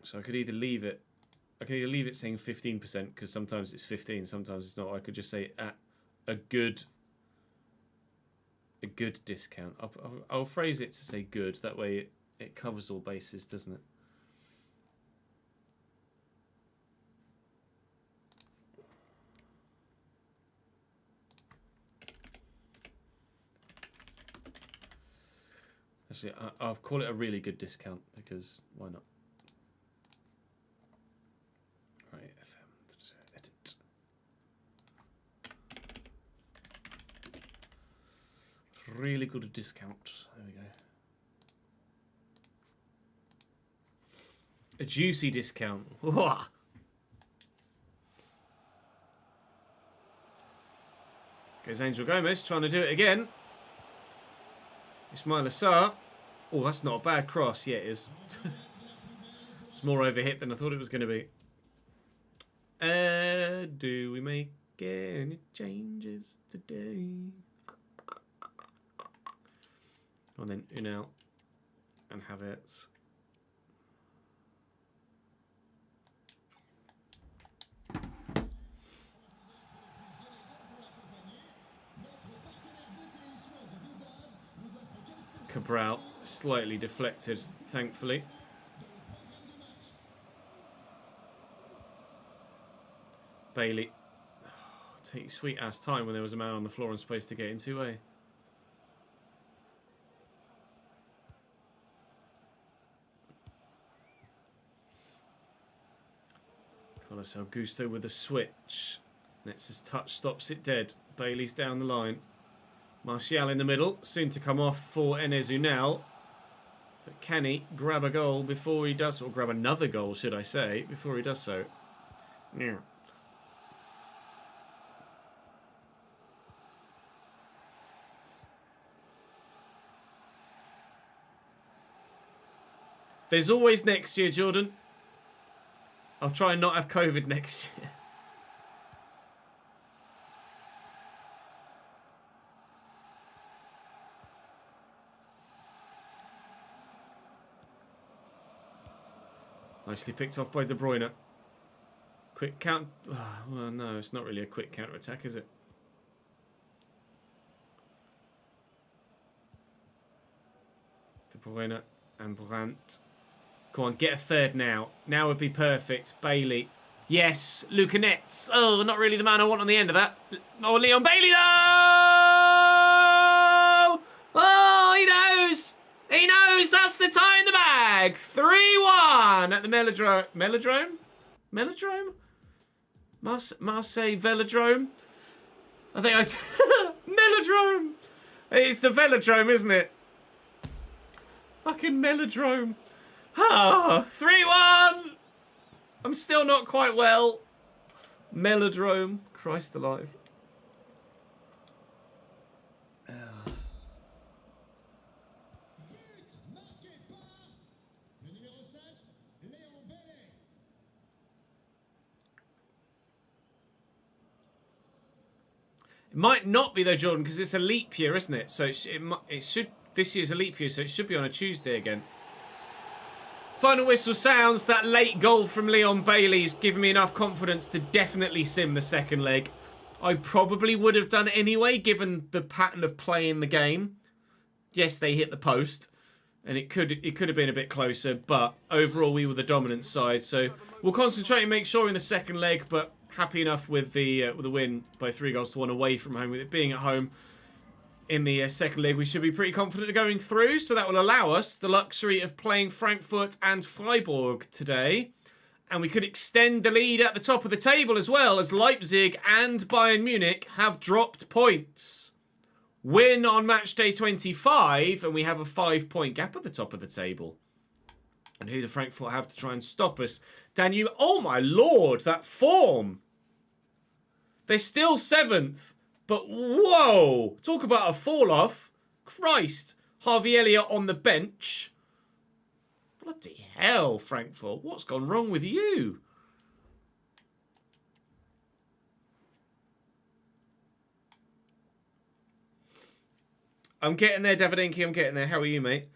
So I could either leave it saying 15%, because sometimes it's 15, sometimes it's not. I could just say at a good discount. I'll phrase it to say good. That way it covers all bases, doesn't it? Actually, I'll call it a really good discount, because why not? Right, FM, edit. Really good discount. There we go. A juicy discount. Goes Angel Gomez, trying to do it again. Ismail Assar. Oh, that's not a bad cross. Yeah, it is. It's more overhit than I thought it was going to be. Do we make any changes today? And then Unal and Havertz. Cabral slightly deflected, thankfully. Bailey. Oh, take your sweet ass time when there was a man on the floor and space to get into, eh? Carlos Augusto with a switch. Nets' touch stops it dead. Bailey's down the line. Martial in the middle, soon to come off for Enes Unal. But can he grab a goal before he does, or grab another goal, should I say, before he does so? Yeah. There's always next year, Jordan. I'll try and not have COVID next year. Nicely picked off by De Bruyne. Quick count. Oh, well, no, it's not really a quick counter-attack, is it? De Bruyne and Brandt. Come on, get a third now. Now would be perfect. Bailey. Yes, Luca Netz. Oh, not really the man I want on the end of that. Oh, Leon Bailey, though! Oh, he knows! He knows that's the tie in the bag. 3-1 at the Velodrome. Marseille Velodrome. I think Velodrome. It's the Velodrome, isn't it? Fucking Velodrome. Ah, 3-1. I'm still not quite well. Velodrome. Christ alive. It might not be though, Jordan, because it's a leap year, isn't it? So it should. This year's a leap year, so it should be on a Tuesday again. Final whistle sounds. That late goal from Leon Bailey's given me enough confidence to definitely sim the second leg. I probably would have done anyway, given the pattern of play in the game. Yes, they hit the post, and it could have been a bit closer, but overall we were the dominant side. So we'll concentrate and make sure in the second leg, but happy enough with the win by 3-1 away from home. With it being at home in the second leg, we should be pretty confident of going through. So that will allow us the luxury of playing Frankfurt and Freiburg today. And we could extend the lead at the top of the table as well, as Leipzig and Bayern Munich have dropped points. Win on match day 25, and we have a 5-point gap at the top of the table. And who do Frankfurt have to try and stop us? Danube. Oh my lord, that form. They're still 7th. But whoa. Talk about a fall off. Christ. Harvey Elliott on the bench. Bloody hell, Frankfurt. What's gone wrong with you? I'm getting there, Davidinky. I'm getting there. How are you, mate?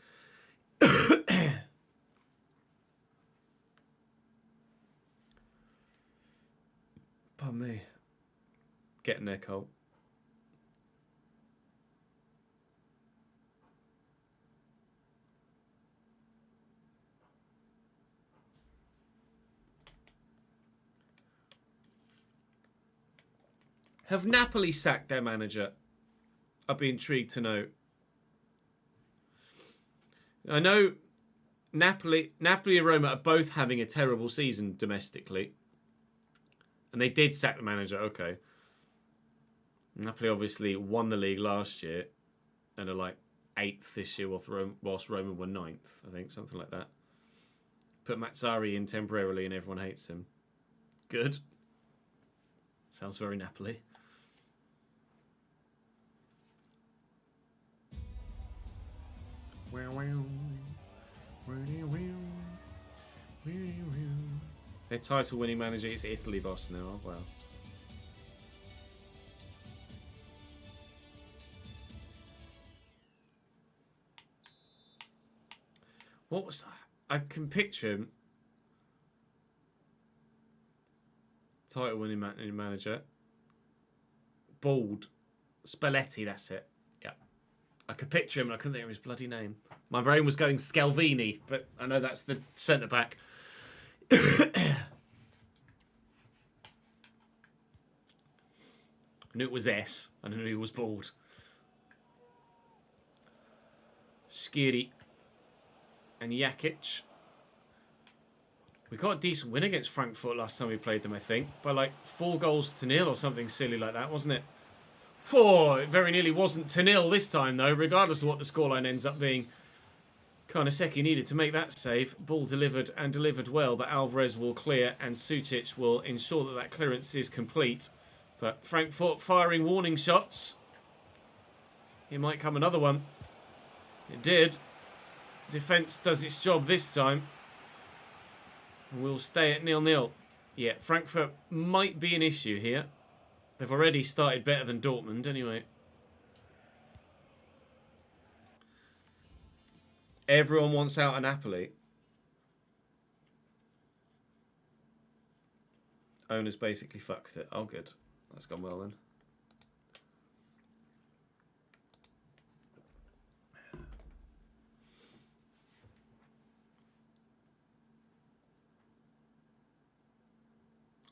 Pardon me. Getting there, Cole. Have Napoli sacked their manager? I'd be intrigued to know. I know Napoli and Roma are both having a terrible season domestically. And they did sack the manager, okay. Napoli obviously won the league last year and are like 8th this year whilst Roma were 9th, I think, something like that. Put Mazzari in temporarily and everyone hates him. Good. Sounds very Napoli. Their title-winning manager is Italy boss now. Oh, wow. What was that? I can picture him. Title-winning manager. Bald. Spalletti, that's it. Yeah. I could picture him and I couldn't think of his bloody name. My brain was going Scalvini, but I know that's the centre-back. I knew it was S. I knew he was bald. Skiri and Jakic. We got a decent win against Frankfurt last time we played them, I think. By like 4-0 or something silly like that, wasn't it? It very nearly wasn't 2-0 this time, though, regardless of what the scoreline ends up being. Karnaseki needed to make that save. Ball delivered and delivered well, but Alvarez will clear and Sutic will ensure that that clearance is complete. But Frankfurt firing warning shots. Here might come another one. It did. Defence does its job this time. We'll stay at 0-0. Yeah, Frankfurt might be an issue here. They've already started better than Dortmund anyway. Everyone wants out of Napoli. Owners basically fucked it. Oh, good. That's gone well then.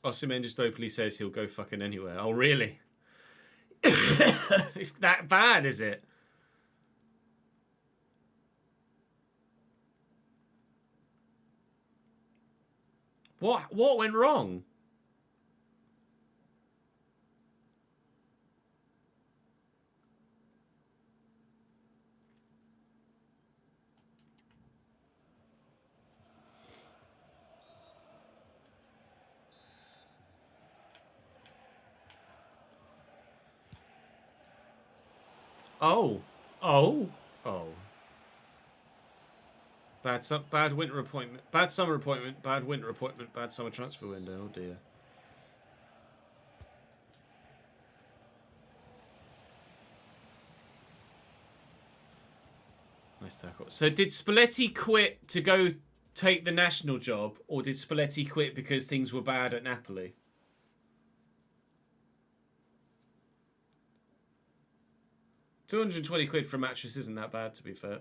Osimhen just openly says he'll go fucking anywhere. Oh, really? It's that bad, is it? What went wrong? Oh. Bad winter appointment. Bad summer appointment. Bad winter appointment. Bad summer transfer window. Oh dear. Nice tackle. So did Spalletti quit to go take the national job, or did Spalletti quit because things were bad at Napoli? £220 for a mattress isn't that bad, to be fair.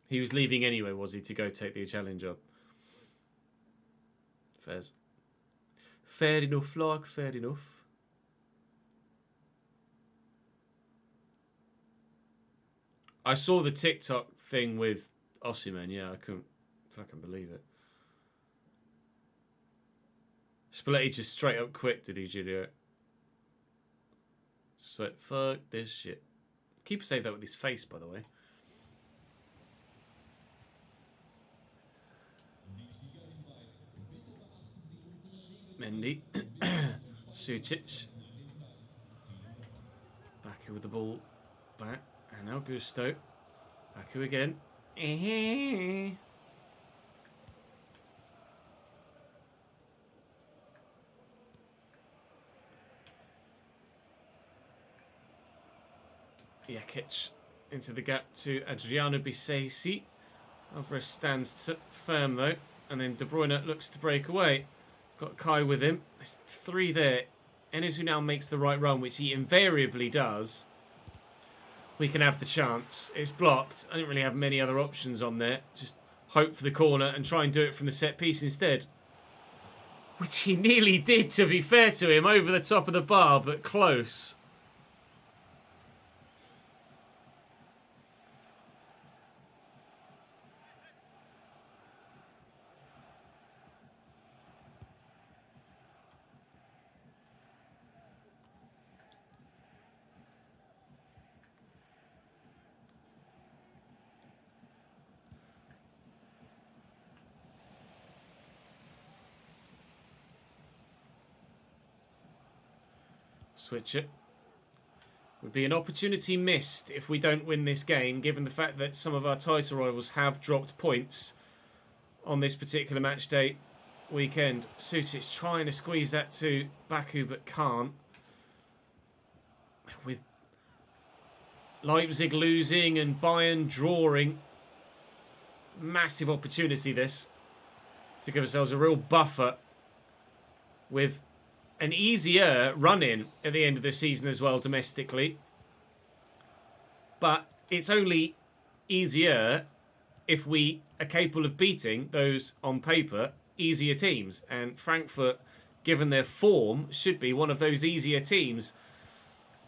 He was leaving anyway, was he, to go take the Italian job? Fairs. Fair enough, like, fair enough. I saw the TikTok thing with Osimhen, yeah, I couldn't fucking believe it. Spalletti just straight up quit, did he, Julio? Just like, fuck this shit. Keeper saved that with his face, by the way. Mendy. Sutic. Baku with the ball back. And now Gusto. Baku again. Jakic into the gap to Adriano Bisesi. Alvarez stands firm though, and then De Bruyne looks to break away. Got Kai with him. There's 3 there. Enes who now makes the right run, which he invariably does. We can have the chance. It's blocked. I didn't really have many other options on there. Just hope for the corner and try and do it from the set piece instead. Which he nearly did, to be fair to him, over the top of the bar, but close. Switch it. Would be an opportunity missed if we don't win this game, given the fact that some of our title rivals have dropped points on this particular match day weekend. Sutic trying to squeeze that to Baku, but can't. With Leipzig losing and Bayern drawing, massive opportunity this to give ourselves a real buffer with an easier run-in at the end of the season as well domestically. But it's only easier if we are capable of beating those, on paper, easier teams. And Frankfurt, given their form, should be one of those easier teams.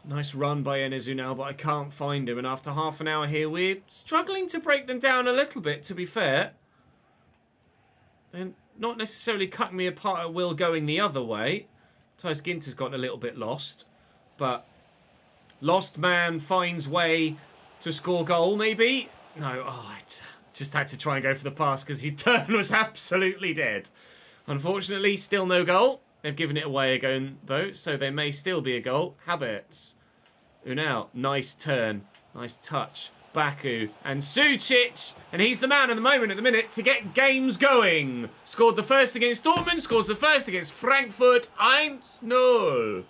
Nice run by Enes Ünal, but I can't find him. And after half an hour here, we're struggling to break them down a little bit, to be fair. They're not necessarily cutting me apart at will going the other way. Thijs Ginter's gotten a little bit lost, but lost man finds way to score goal, maybe? No, I just had to try and go for the pass because his turn was absolutely dead. Unfortunately, still no goal. They've given it away again, though, so there may still be a goal. Havertz. Ünal, nice turn, nice touch. Baku and Sucic, and he's the man at the minute to get games going. Scored the first against Dortmund, scores the first against Frankfurt. 1-0.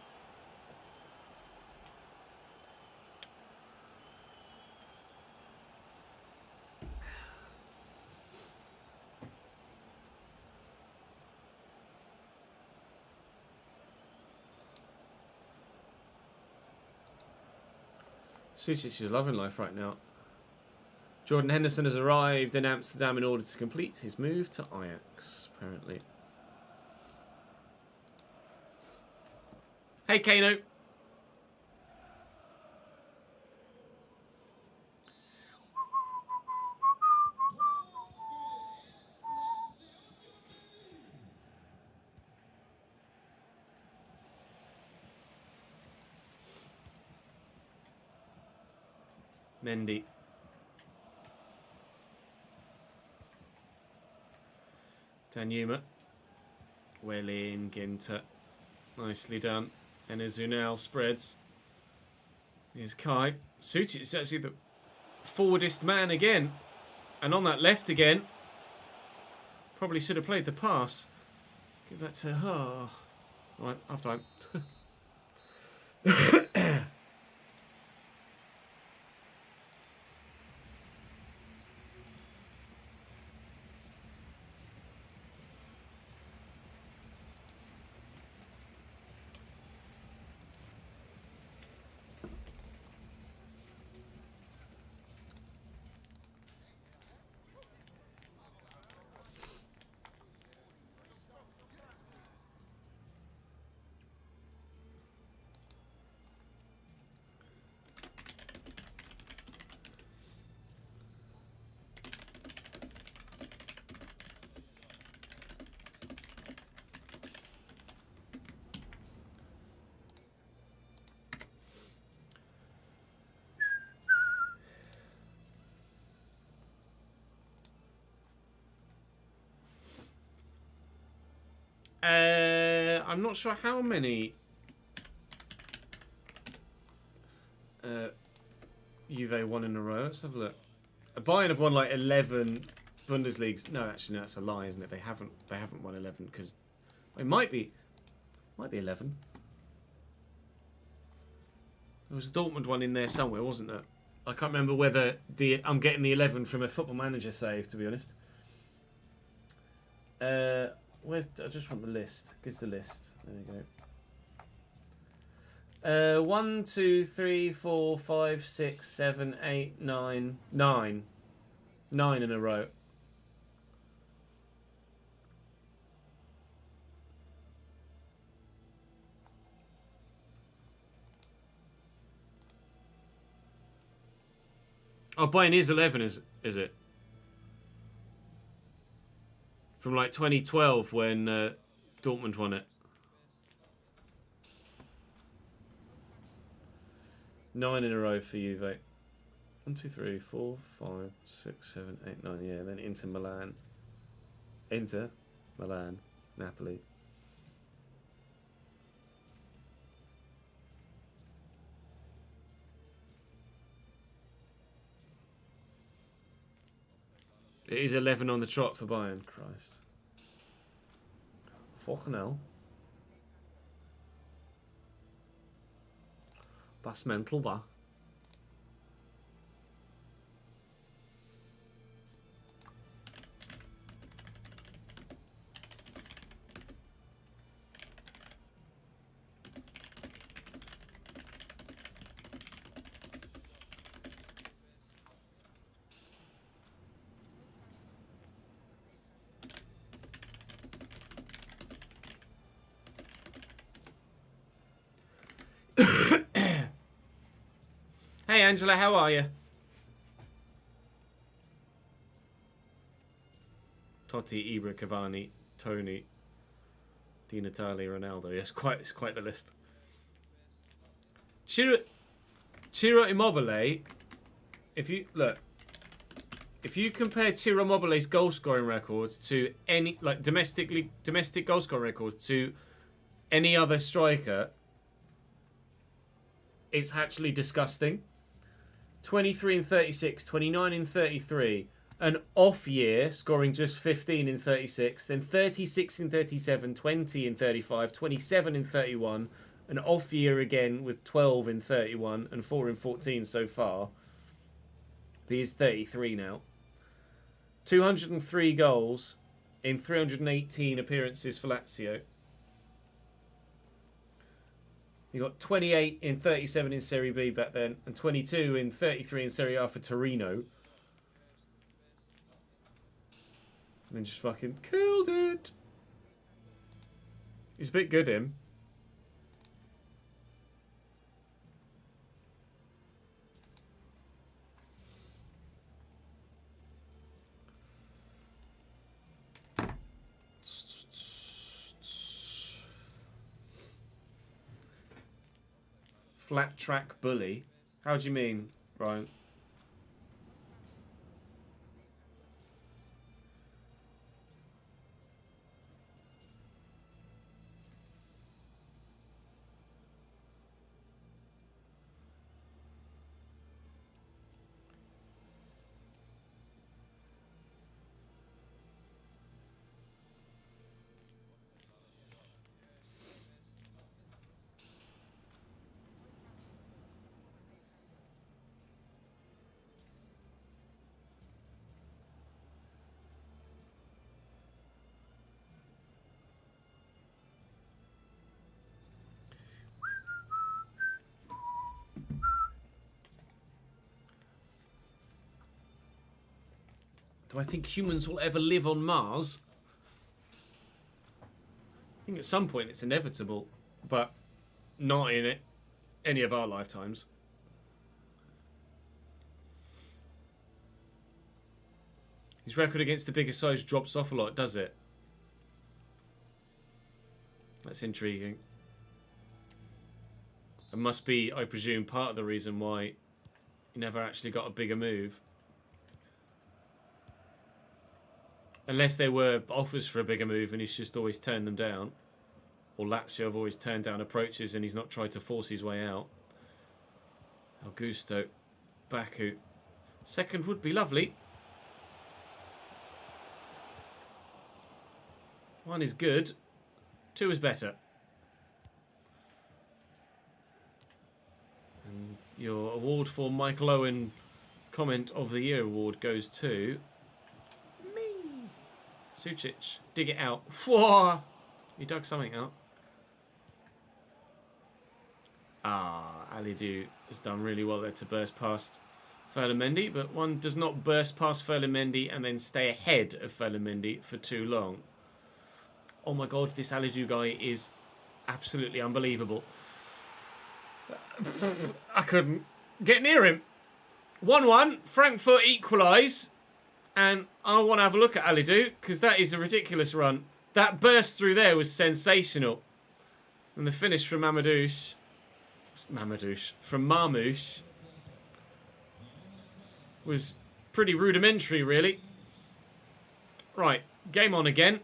Sucic is loving life right now. Jordan Henderson has arrived in Amsterdam in order to complete his move to Ajax, apparently. Hey, Kano. Mendy. Danjuma. Well in, Ginter. Nicely done. Enes Ünal spreads. Here's Kai. Sucic is actually the forwardest man again. And on that left again. Probably should have played the pass. Give that to her. Right, half time. I'm not sure how many Juve won in a row. Let's have a look. Bayern have won like 11 Bundesligas. No, actually, no, that's a lie, isn't it? They haven't won 11 because it might be 11. There was a Dortmund one in there somewhere, wasn't there? I can't remember whether I'm getting the 11 from a Football Manager save, to be honest. I just want the list. Gives the list. There we go. 1, 2, 3, 4, 5, 6, 7, 8, 9. 9 in a row. Oh, Bayern is 11, is it? From like 2012 when Dortmund won it. 9 in a row for Juve. 1, 2, 3, 4, 5, 6, 7, 8, 9. Yeah, then Inter Milan. Inter Milan. Napoli. It is 11 on the trot for Bayern. Christ. Fucking hell. That's mental, that. Hey Angela, how are you? Totti, Ibra, Cavani, Tony, Di Natale, Ronaldo. Yes, it's quite the list. Ciro Immobile. If you compare Ciro Immobile's goal scoring records to any domestic goal scoring records to any other striker, it's actually disgusting. 23 in 36, 29 in 33. An off year, scoring just 15 in 36. Then 36 in 37, 20 in 35, 27 in 31. An off year again with 12 in 31 and 4 in 14 so far. He is 33 now. 203 goals in 318 appearances for Lazio. You got 28 in 37 in Serie B back then, and 22 in 33 in Serie A for Torino. And then just fucking killed it. He's a bit good, him. Flat track bully? How do you mean, Ryan? Do I think humans will ever live on Mars? I think at some point it's inevitable, but not in any of our lifetimes. His record against the bigger size drops off a lot, does it? That's intriguing. It must be, I presume, part of the reason why he never actually got a bigger move. Unless there were offers for a bigger move and he's just always turned them down. Or Lazio have always turned down approaches and he's not tried to force his way out. Augusto. Baku. Second would be lovely. 1 is good. 2 is better. And your award for Michael Owen Comment of the Year award goes to me. Sucic, dig it out. Whoa! He dug something out. Alidu has done really well there to burst past Ferland-Mendy, but one does not burst past Ferland-Mendy and then stay ahead of Ferland-Mendy for too long. Oh my god, this Alidu guy is absolutely unbelievable. I couldn't get near him. 1-1, Frankfurt equalise, and I want to have a look at Alidu because that is a ridiculous run. That burst through there was sensational. And the finish from Marmoush was pretty rudimentary, really. Right, game on again.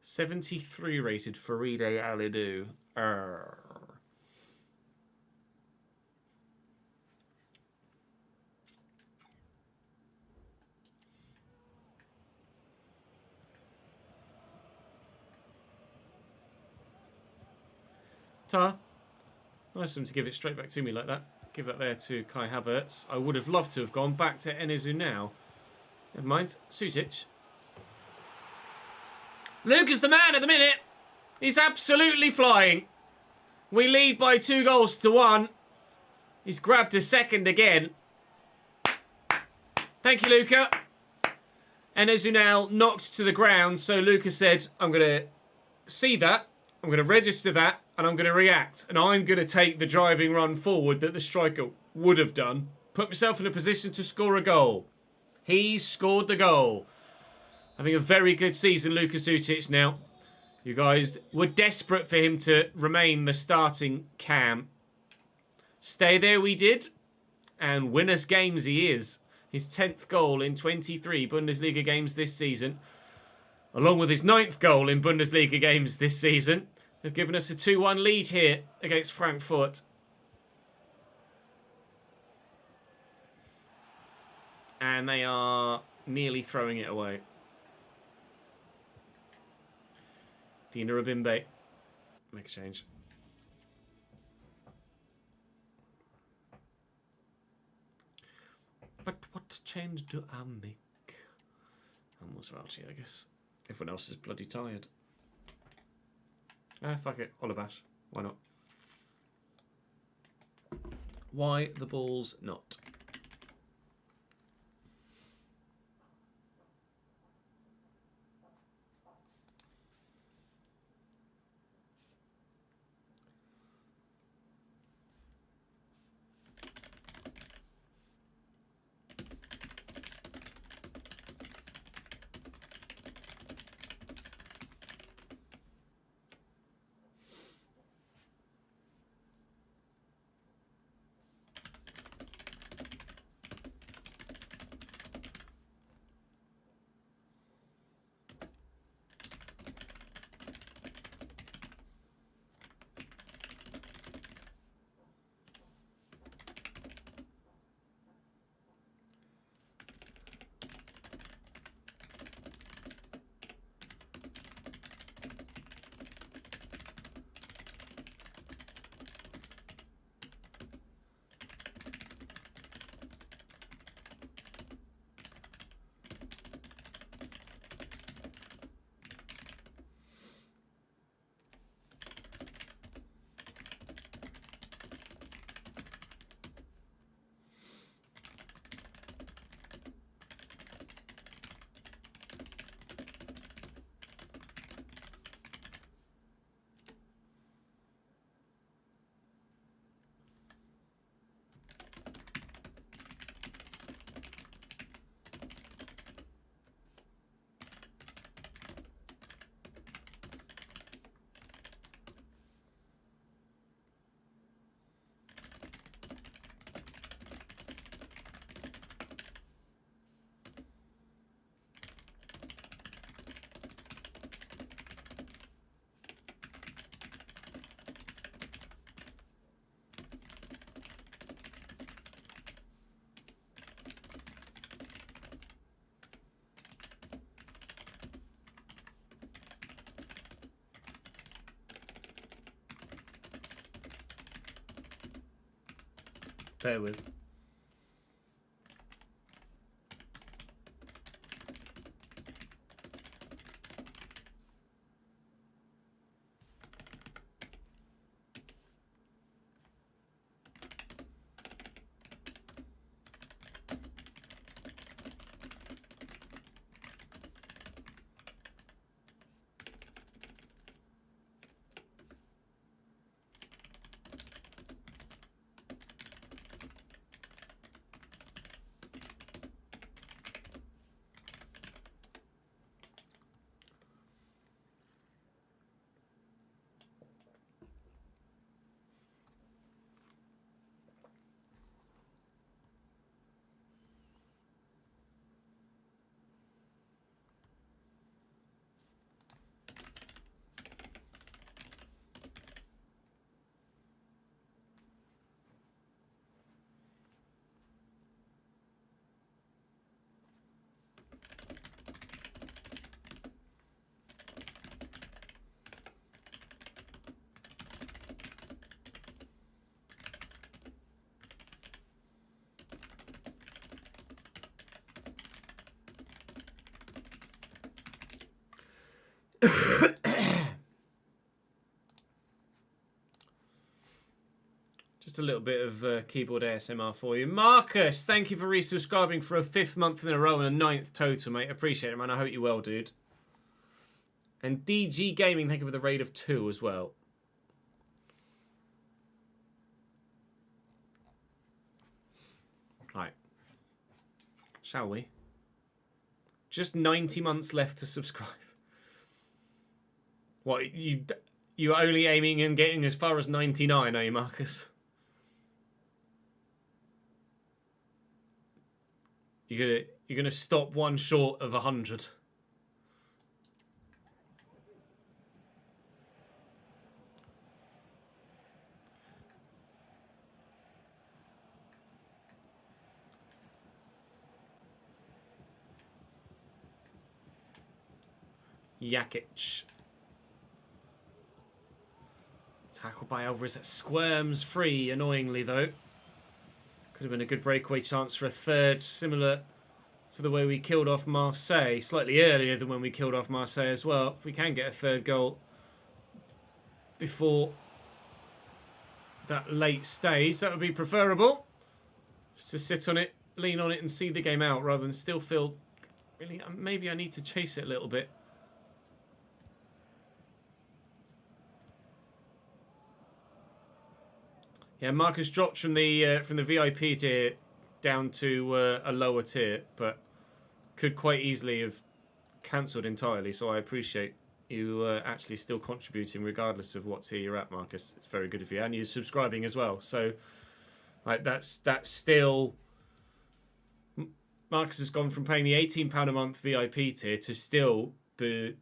.73 rated Faride Alidu. Ta. Nice of him to give it straight back to me like that. Give that there to Kai Havertz. I would have loved to have gone back to Enezu now. Never mind. Sucic. Luke is the man at the minute. He's absolutely flying. We lead by 2-1. He's grabbed a second again. Thank you, Luca. Enezu now knocked to the ground. So Luca said, I'm going to see that. I'm going to register that. And I'm going to react. And I'm going to take the driving run forward that the striker would have done. Put myself in a position to score a goal. He scored the goal. Having a very good season, Luka Sucic now. You guys were desperate for him to remain the starting cam. Stay there we did. And win us games he is. His 10th goal in 23 Bundesliga games this season. Along with his 9th goal in Bundesliga games this season. They've given us a 2-1 lead here against Frankfurt. And they are nearly throwing it away. Dina Rabimbe. Make a change. But what change do I make? Almost Rauti, I guess. Everyone else is bloody tired. Fuck it. Olabash. Why not? Why the balls not? Bear with. Just a little bit of keyboard ASMR for you. Marcus, thank you for resubscribing for a 5th month in a row and a 9th total, mate. Appreciate it, man. I hope you're well, dude. And DG Gaming, thank you for the raid of 2 as well. Right. Shall we? Just 90 months left to subscribe. What, you're only aiming and getting as far as 99, are you, Marcus? You're gonna stop one short of 100. Jakic. Tackled by Alvarez, that squirms free, annoyingly though. Could have been a good breakaway chance for a third, similar to the way we killed off Marseille. Slightly earlier than when we killed off Marseille as well. If we can get a third goal before that late stage, that would be preferable. Just to sit on it, lean on it and see the game out rather than still feel, really, maybe I need to chase it a little bit. Yeah, Marcus dropped from the VIP tier down to a lower tier, but could quite easily have cancelled entirely. So I appreciate you actually still contributing regardless of what tier you're at, Marcus. It's very good of you, and you're subscribing as well. So like that's still. Marcus has gone from paying the £18 a month VIP tier to still the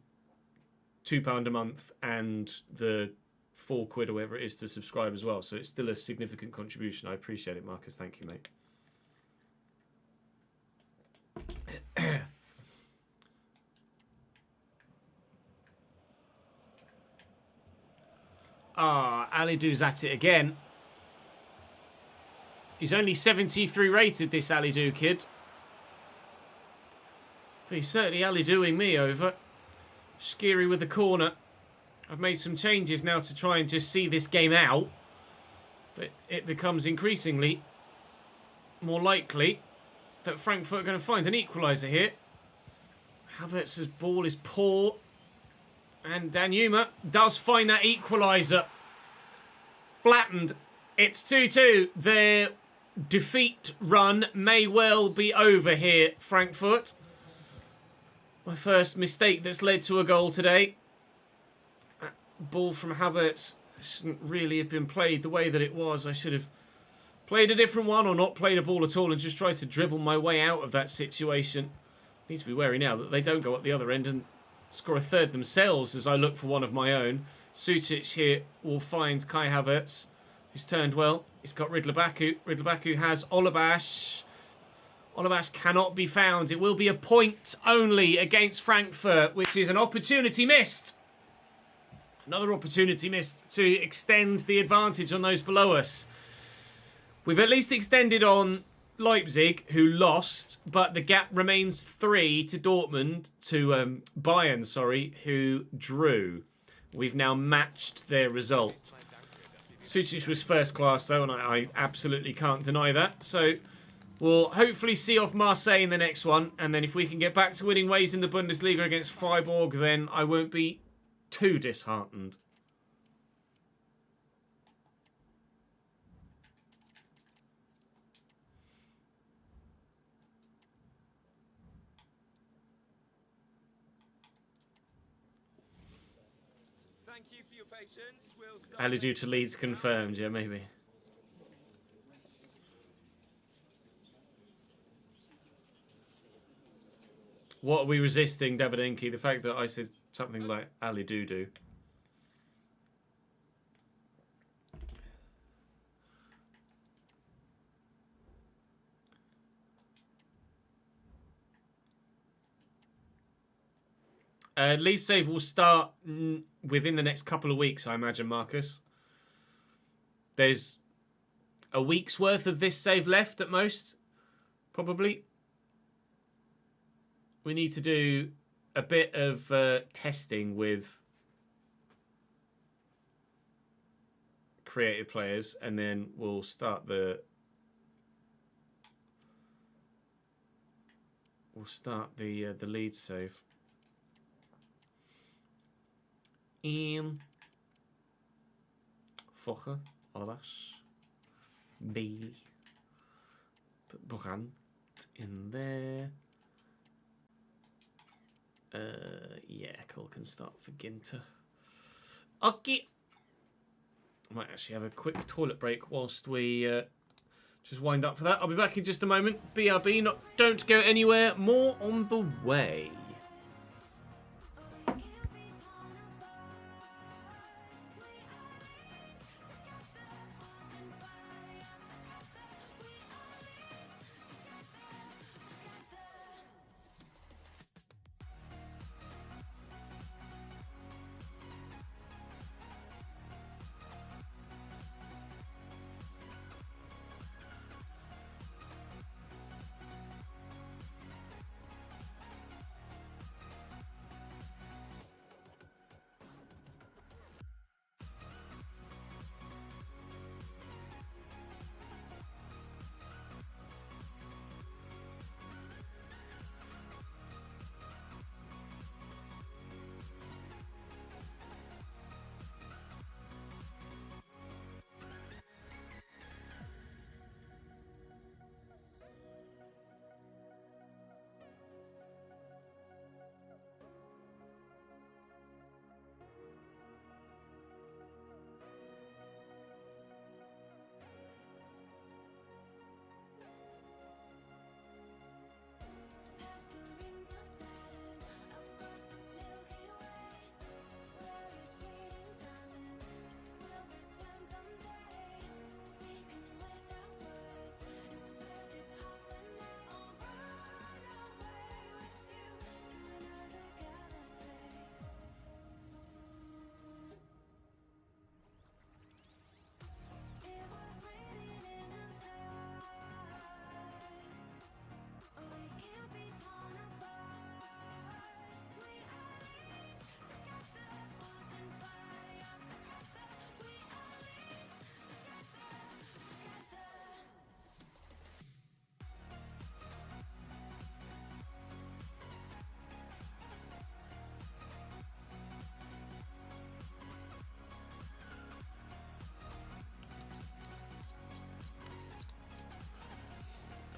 £2 a month and the £4 or whatever it is to subscribe as well. So it's still a significant contribution. I appreciate it, Marcus. Thank you, mate. Alidou's at it again. He's only 73 rated, this Alidou kid. But he's certainly Alidouing me over. Skiri with the corner. I've made some changes now to try and just see this game out. But it becomes increasingly more likely that Frankfurt are going to find an equaliser here. Havertz's ball is poor. And Danjuma does find that equaliser. Flattened. It's 2-2. Their defeat run may well be over here, Frankfurt. My first mistake that's led to a goal today. Ball from Havertz shouldn't really have been played the way that it was. I should have played a different one or not played a ball at all and just tried to dribble my way out of that situation. Need to be wary now that they don't go up the other end and score a third themselves as I look for one of my own. Sucic here will find Kai Havertz, who's turned well. He's got Ridler-Baku. Ridler-Baku has Olabash. Olabash cannot be found. It will be a point only against Frankfurt, which is an opportunity missed. Another opportunity missed to extend the advantage on those below us. We've at least extended on Leipzig, who lost, but the gap remains 3 to Dortmund, to Bayern, sorry, who drew. We've now matched their result. Sucic was first class, though, and I absolutely can't deny that. So we'll hopefully see off Marseille in the next one, and then if we can get back to winning ways in the Bundesliga against Freiburg, then I won't be too disheartened. Thank you for your patience. We'll start. Alidou to Leeds confirmed, yeah, maybe. What are we resisting, Davidenki? The fact that I said something like Alidou. Leeds save will start within the next couple of weeks, I imagine, Marcus. There's a week's worth of this save left at most, probably. We need to do a bit of testing with creative players, and then we'll start the Leeds save. Focher, Alabas, Bailey, put Brandt in there. Yeah, Cole can start for Ginter. Okay. I might actually have a quick toilet break whilst we just wind up for that. I'll be back in just a moment. BRB, don't go anywhere. More on the way.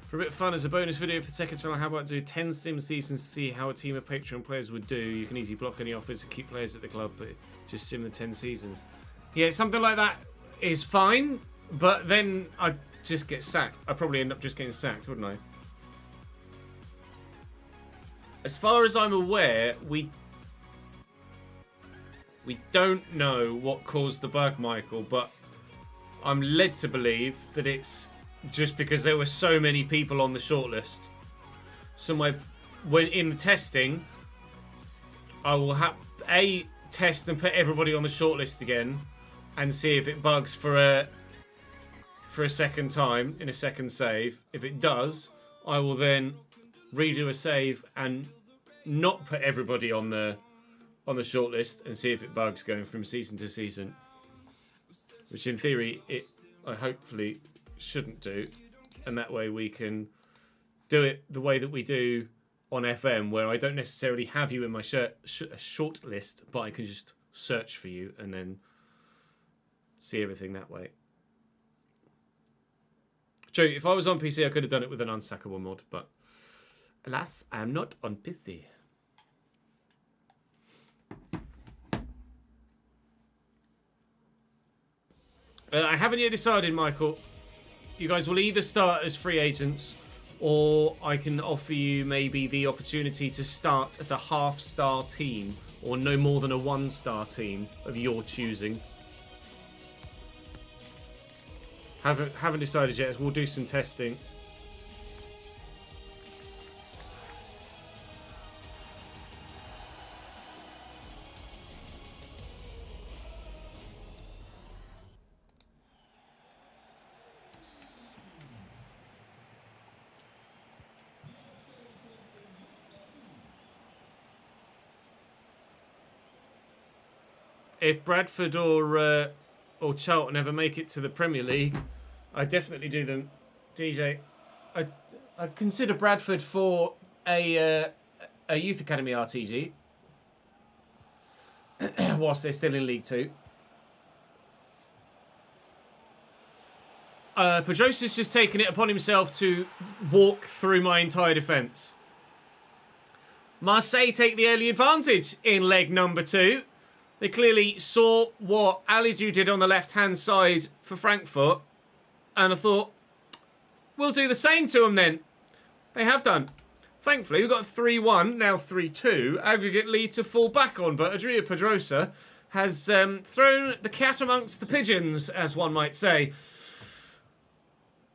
For a bit of fun, as a bonus video for the second channel, how about do 10 sim seasons to see how a team of Patreon players would do? You can easily block any offers to keep players at the club, but just sim the 10 seasons. Yeah, something like that is fine, but then I'd just get sacked. I'd probably end up just getting sacked, wouldn't I? As far as I'm aware, we don't know what caused the bug, Michael, but I'm led to believe that it's just because there were so many people on the shortlist. So when in the testing, I will have test and put everybody on the shortlist again, and see if it bugs for for a second time in a second save. If it does, I will then redo a save and not put everybody on the shortlist and see if it bugs going from season to season. Which in theory I hopefully shouldn't do, and that way we can do it the way that we do on FM, where I don't necessarily have you in my short list, but I can just search for you and then see everything that way. True, if I was on PC, I could have done it with an unstackable mod, but alas, I am not on PC. I haven't yet decided, Michael. You guys will either start as free agents, or I can offer you maybe the opportunity to start at a half-star team, or no more than a one-star team of your choosing. Haven't decided yet. We'll do some testing. If Bradford or Charlton ever make it to the Premier League, I definitely do them, DJ. I consider Bradford for a youth academy RTG whilst they're still in League 2. Pedrosa's just taken it upon himself to walk through my entire defence. Marseille take the early advantage in leg number 2. They clearly saw what Alidu did on the left-hand side for Frankfurt, and I thought, we'll do the same to them then. They have done. Thankfully, we've got 3-1, now 3-2. Aggregate lead to fall back on, but Adria Pedrosa has thrown the cat amongst the pigeons, as one might say.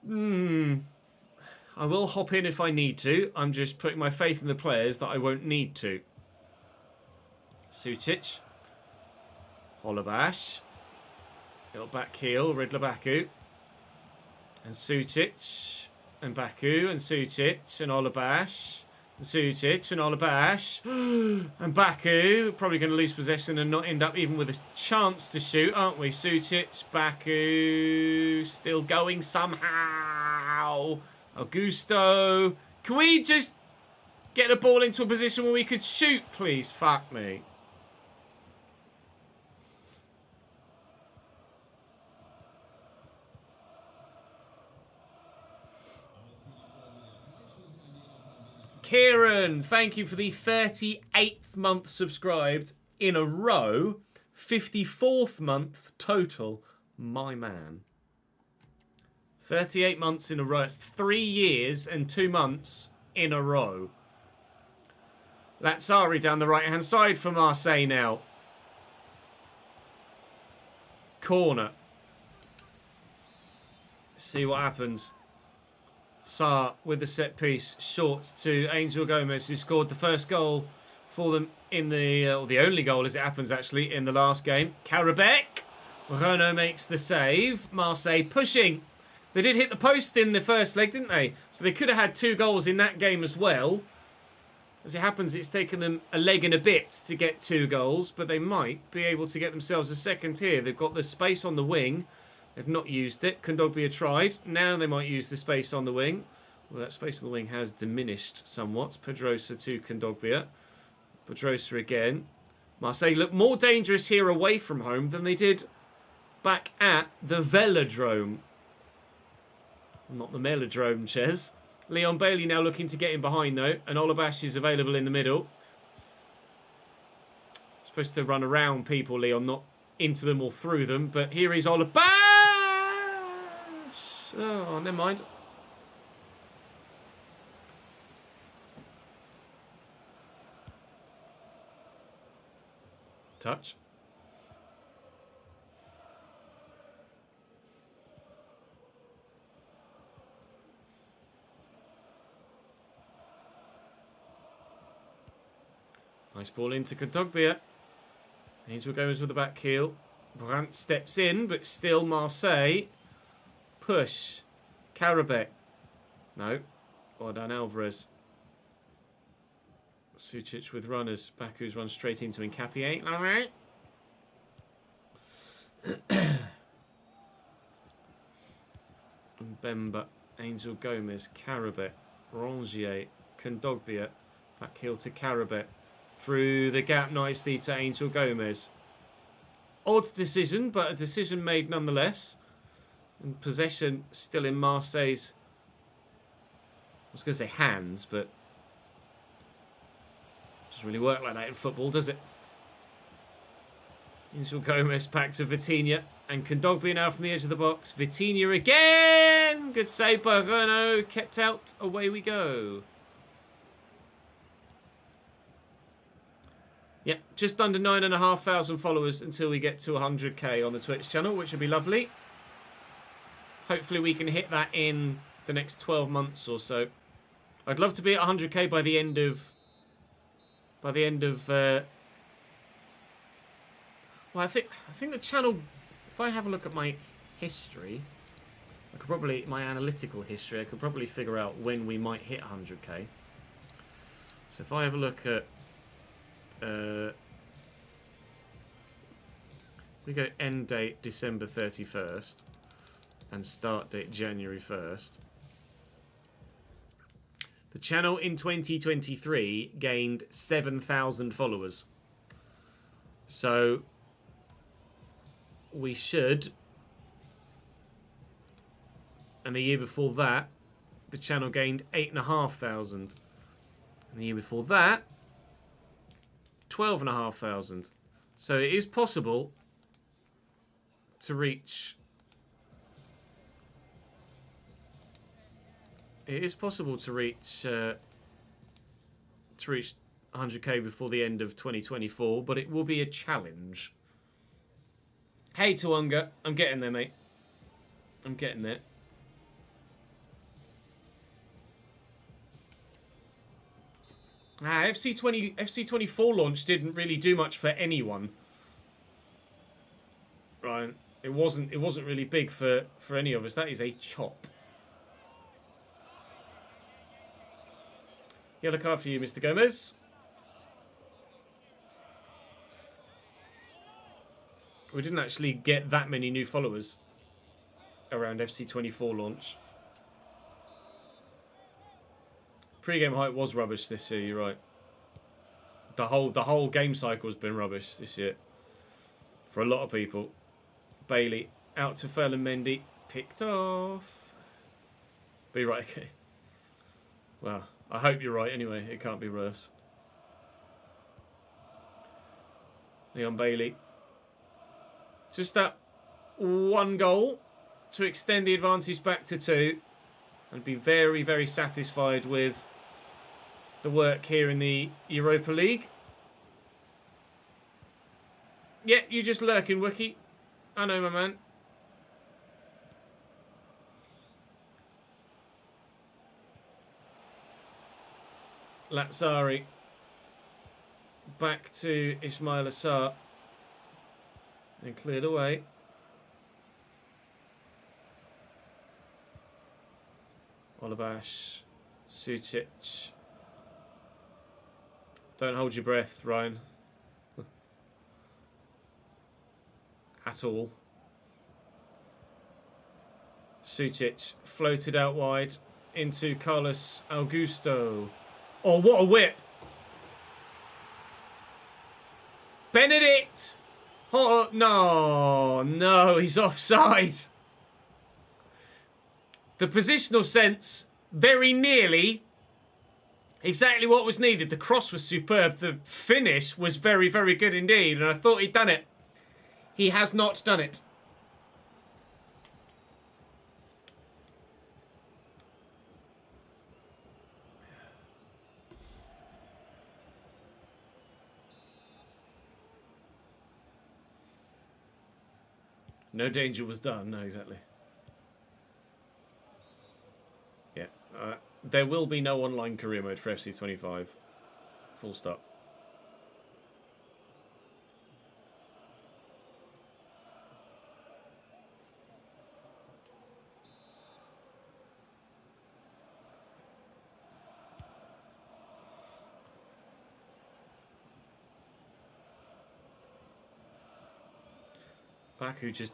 I will hop in if I need to. I'm just putting my faith in the players that I won't need to. Sucic. Olabash. Little back heel, Riddler Baku. And Sucic. And Baku. And Sucic. And Olabash. And Sucic. And Olabash. And Baku. Probably going to lose possession and not end up even with a chance to shoot, aren't we? Sucic. Baku. Still going somehow. Augusto. Can we just get the ball into a position where we could shoot, please? Fuck me. Kieran, thank you for the 38th month subscribed in a row. 54th month total. My man. 38 months in a row. It's 3 years and 2 months in a row. Lazzari down the right-hand side for Marseille now. Corner. See what happens. Sarr with the set piece, short to Angel Gomez, who scored the first goal for them in the, or the only goal as it happens actually, in the last game. Karabek. Renault makes the save. Marseille pushing. They did hit the post in the first leg, didn't they? So they could have had 2 goals in that game as well. As it happens, it's taken them a leg and a bit to get 2 goals, but they might be able to get themselves a second here. They've got the space on the wing. They've not used it. Kondogbia tried. Now they might use the space on the wing. Well, that space on the wing has diminished somewhat. Pedrosa to Kondogbia. Pedrosa again. Marseille look more dangerous here away from home than they did back at the Velodrome. Not the Melodrome, Ches. Leon Bailey now looking to get in behind, though. And Olabash is available in the middle. Supposed to run around people, Leon, not into them or through them. But here is Olabash. Oh, never mind. Touch. Nice ball into Kondogbia. Angel goes with the back heel. Brandt steps in, but still Marseille push. Karabek. No. Well done, Alvarez. Sucic with runners. Baku's run straight into Nkapie. All right. Mbemba. Angel Gomez. Karabek. Rongier. Kondogbia. Back heel to Karabek. Through the gap nicely to Angel Gomez. Odd decision, but a decision made nonetheless. And possession still in Marseille's... I was going to say hands, but... doesn't really work like that in football, does it? Angel Gomez back to Vitinha. And Kondogbia now from the edge of the box. Vitinha again! Good save by Renault. Kept out. Away we go. Yeah, just under 9,500 followers until we get to 100k on the Twitch channel, which would be lovely. Hopefully we can hit that in the next 12 months or so. I'd love to be at 100k by the end of... well, I think the channel... if I have a look at my history, I could probably... my analytical history, I could probably figure out when we might hit 100k. So if I have a look at... we go end date December 31st and start date January 1st. The channel in 2023 gained 7,000 followers. So we should, and the year before that the channel gained 8,500, and the year before that 12,500. So it is possible to reach... it is possible to reach 100k before the end of 2024, but it will be a challenge. Hey Tuanga, I'm getting there, mate. I'm getting there. FC24 launch didn't really do much for anyone. Right. It wasn't really big for any of us. That is a chop. Yellow card for you, Mr. Gomez. We didn't actually get that many new followers around FC24 launch. Pre-game hype was rubbish this year, you're right. The whole game cycle has been rubbish this year. For a lot of people. Bailey out to Ferland Mendy. Picked off. Be right, okay. Well, I hope you're right anyway. It can't be worse. Leon Bailey. Just that one goal to extend the advantage back to 2. And be very, very satisfied with the work here in the Europa League. Yeah, you're just lurking, Wookie. I know, my man. Lazzari. Back to Ismail Assar. And cleared away. Olabash. Sucic. Don't hold your breath, Ryan. At all. Sucic floated out wide into Carlos Augusto. Oh, what a whip! Benedict! Oh, no, he's offside. The positional sense, very nearly exactly what was needed. The cross was superb. The finish was very, very good indeed. And I thought he'd done it. He has not done it. No danger was done. No, exactly. Yeah. There will be no online career mode for FC25. Full stop. Baku just...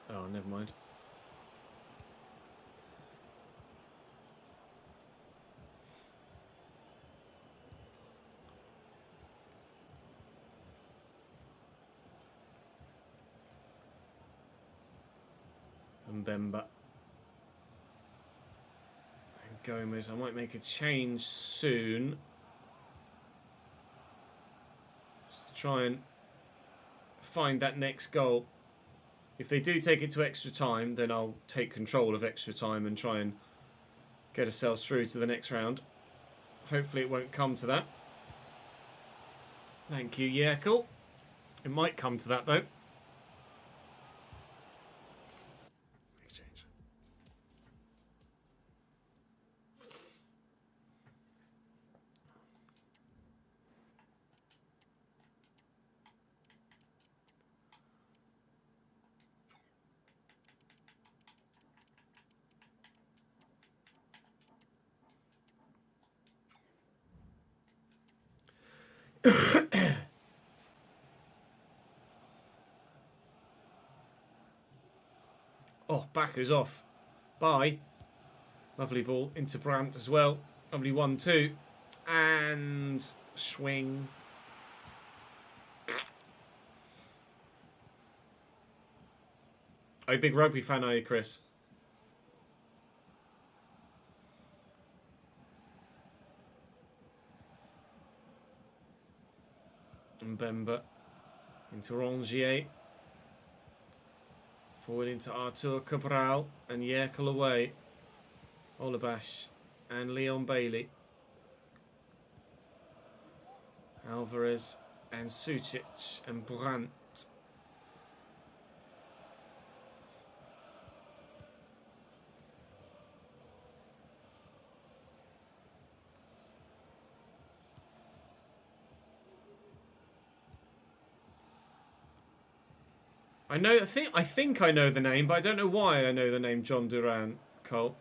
Oh, never mind. Mbemba. And Gomez. I might make a change soon. Just to try and find that next goal. If they do take it to extra time, then I'll take control of extra time and try and get ourselves through to the next round. Hopefully it won't come to that. Thank you, Yerkel. It might come to that, though. Oh, Baku's off. Bye. Lovely ball into Brandt as well. Lovely 1-2. And swing. Oh, big rugby fan are you, Chris? Mbemba into Rongier. Forward into Artur Cabral and Yerkel away. Olabash and Leon Bailey. Alvarez and Sucic and Brandt. I think I know the name, but I don't know why I know the name John Duran. Cole.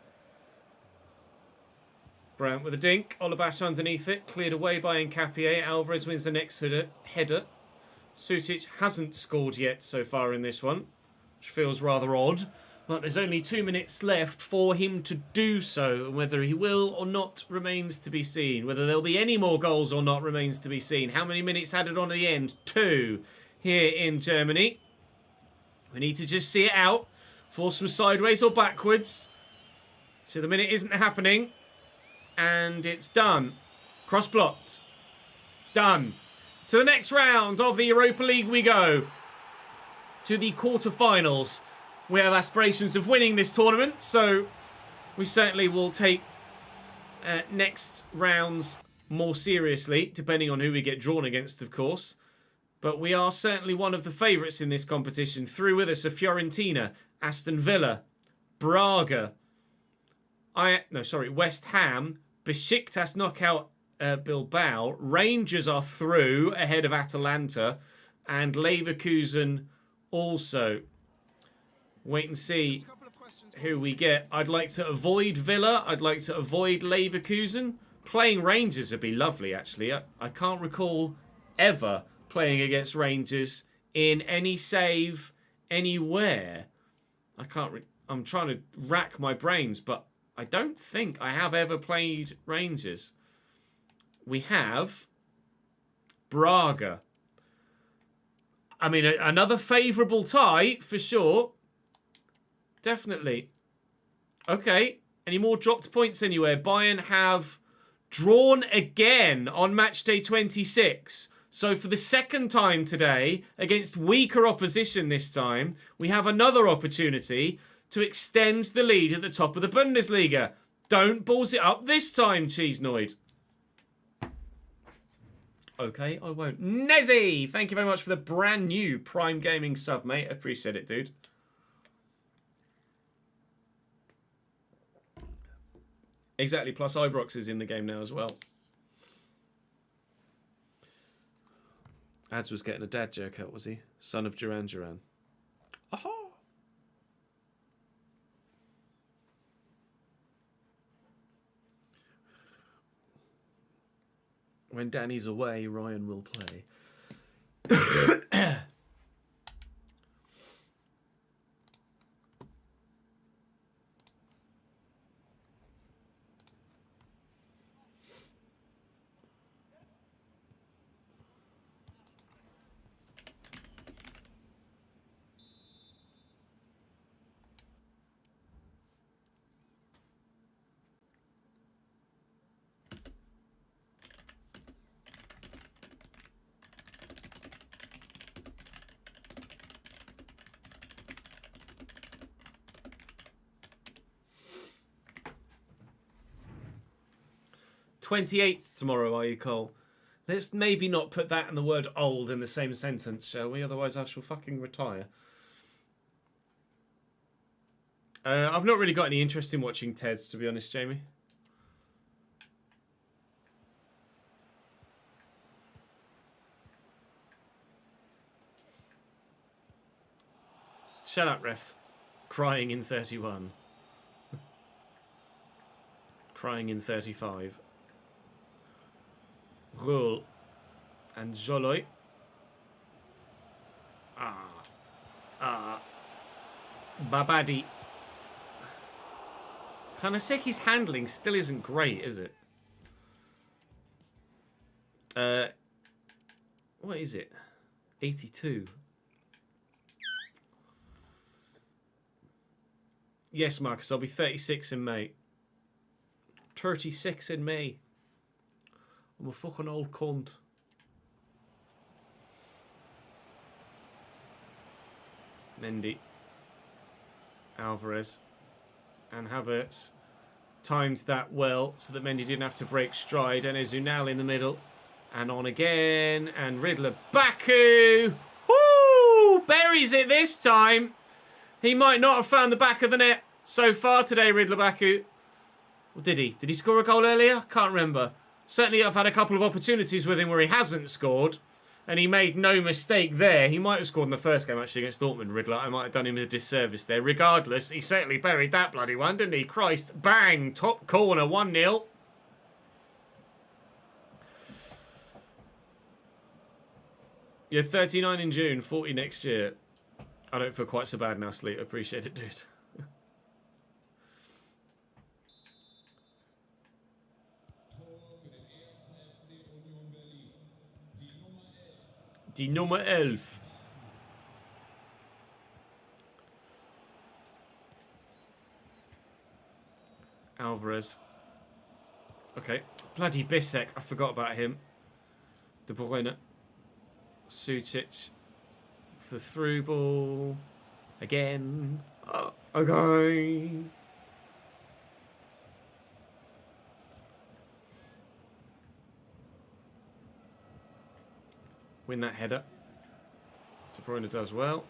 Brandt with a dink. Olabash underneath it. Cleared away by Nkapié. Alvarez wins the next header. Sucic hasn't scored yet so far in this one, which feels rather odd. But there's only 2 minutes left for him to do so. And whether he will or not remains to be seen. Whether there'll be any more goals or not remains to be seen. How many minutes added on at the end? 2 here in Germany. We need to just see it out. Force some sideways or backwards. So the minute isn't happening. And it's done. Cross blocked. Done. To the next round of the Europa League we go. To the quarterfinals. We have aspirations of winning this tournament. So we certainly will take next rounds more seriously. Depending on who we get drawn against, of course. But we are certainly one of the favourites in this competition. Through with us are Fiorentina, Aston Villa, Braga, West Ham, Besiktas knockout Bilbao. Rangers are through ahead of Atalanta, and Leverkusen also. Wait and see who we get. I'd like to avoid Villa. I'd like to avoid Leverkusen. Playing Rangers would be lovely, actually. I can't recall ever playing against Rangers in any save anywhere. I'm trying to rack my brains, but I don't think I have ever played Rangers. We have Braga. I mean, another favourable tie for sure. Definitely. Okay. Any more dropped points anywhere? Bayern have drawn again on match day 26. So for the second time today, against weaker opposition this time, we have another opportunity to extend the lead at the top of the Bundesliga. Don't balls it up this time, Chesnoid. Okay, I won't. Nezzy! Thank you very much for the brand new Prime Gaming sub, mate. Appreciate it, dude. Exactly, plus Ibrox is in the game now as well. Ads was getting a dad joke out, was he? Son of Duran Duran. Aha! When Danny's away, Ryan will play. 28 tomorrow, are you, Cole? Let's maybe not put that and the word old in the same sentence, shall we? Otherwise I shall fucking retire. I've not really got any interest in watching Ted, to be honest, Jamie. Shut up, ref. Crying in 31. Crying in 35. Rule. And Joloy. Babadi. Kanaseki's handling still isn't great, is it? What is it? 82. Yes, Marcus, I'll be 36 in May. 36 in May. I'm a fucking old cunt. Mendy. Alvarez. And Havertz timed that well so that Mendy didn't have to break stride. And Ezunal in the middle. And on again. And Riddler Baku. Woo! Buries it this time. He might not have found the back of the net so far today, Riddler Baku. Or did he? Did he score a goal earlier? Can't remember. Certainly I've had a couple of opportunities with him where he hasn't scored. And he made no mistake there. He might have scored in the first game, actually, against Dortmund, Riddler. I might have done him a disservice there. Regardless, he certainly buried that bloody one, didn't he? Christ. Bang. Top corner. 1-0. You're 39 in June, 40 next year. I don't feel quite so bad now, Sleep. I appreciate it, dude. Die Nummer 11. Alvarez. Okay. Bloody Bissek. I forgot about him. De Bruyne. Sucic. For the through ball. Again. Again. Win that header. De Bruyne does well.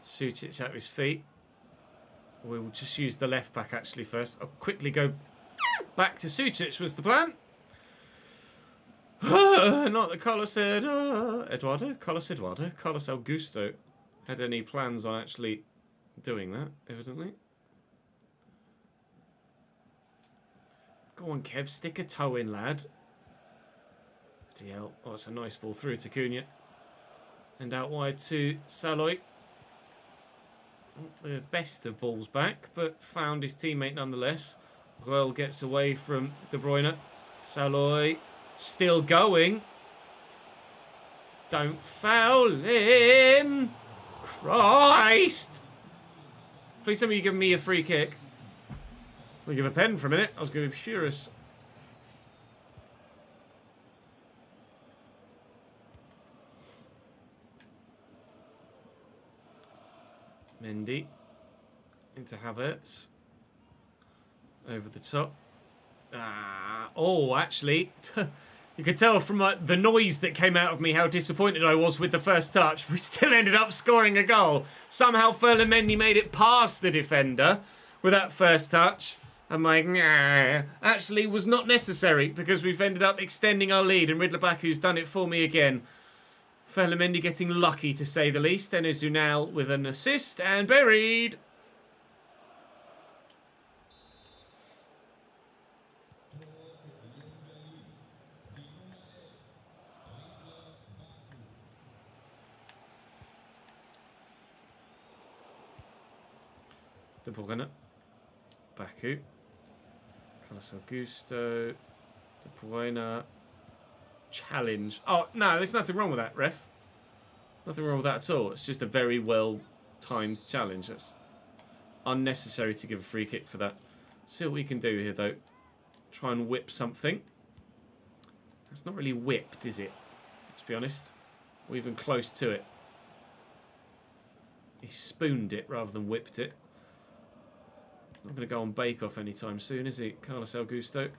Sucic at his feet. We'll just use the left back actually first. I'll quickly go back to Sucic was the plan. Not that Carlos Augusto had any plans on actually doing that, evidently. Go on, Kev, stick a toe in, lad. DL. Oh, it's a nice ball through to Cunha. And out wide to Saloy. The best of balls back, but found his teammate nonetheless. Royal gets away from De Bruyne. Saloy still going. Don't foul him. Christ. Please tell me you give me a free kick. We'll give a pen for a minute. I was going to be furious. Mendy into Havertz. Over the top. Oh, actually, you could tell from the noise that came out of me how disappointed I was with the first touch. We still ended up scoring a goal. Somehow Ferland Mendy made it past the defender with that first touch. I'm like, nah. Actually, was not necessary because we've ended up extending our lead and Riddler Baku's done it for me again. Ferland Mendy getting lucky, to say the least. Then Ezunal with an assist and buried. De Bruyne. Baku. Carlos Augusto. De Bruyne. Challenge. Oh, no, there's nothing wrong with that, ref. Nothing wrong with that at all. It's just a very well-timed challenge. That's unnecessary to give a free kick for that. See what we can do here, though. Try and whip something. That's not really whipped, is it? Let's be honest. We're even close to it. He spooned it rather than whipped it. Not going to go on bake-off anytime soon, is he? Carlos Augusto.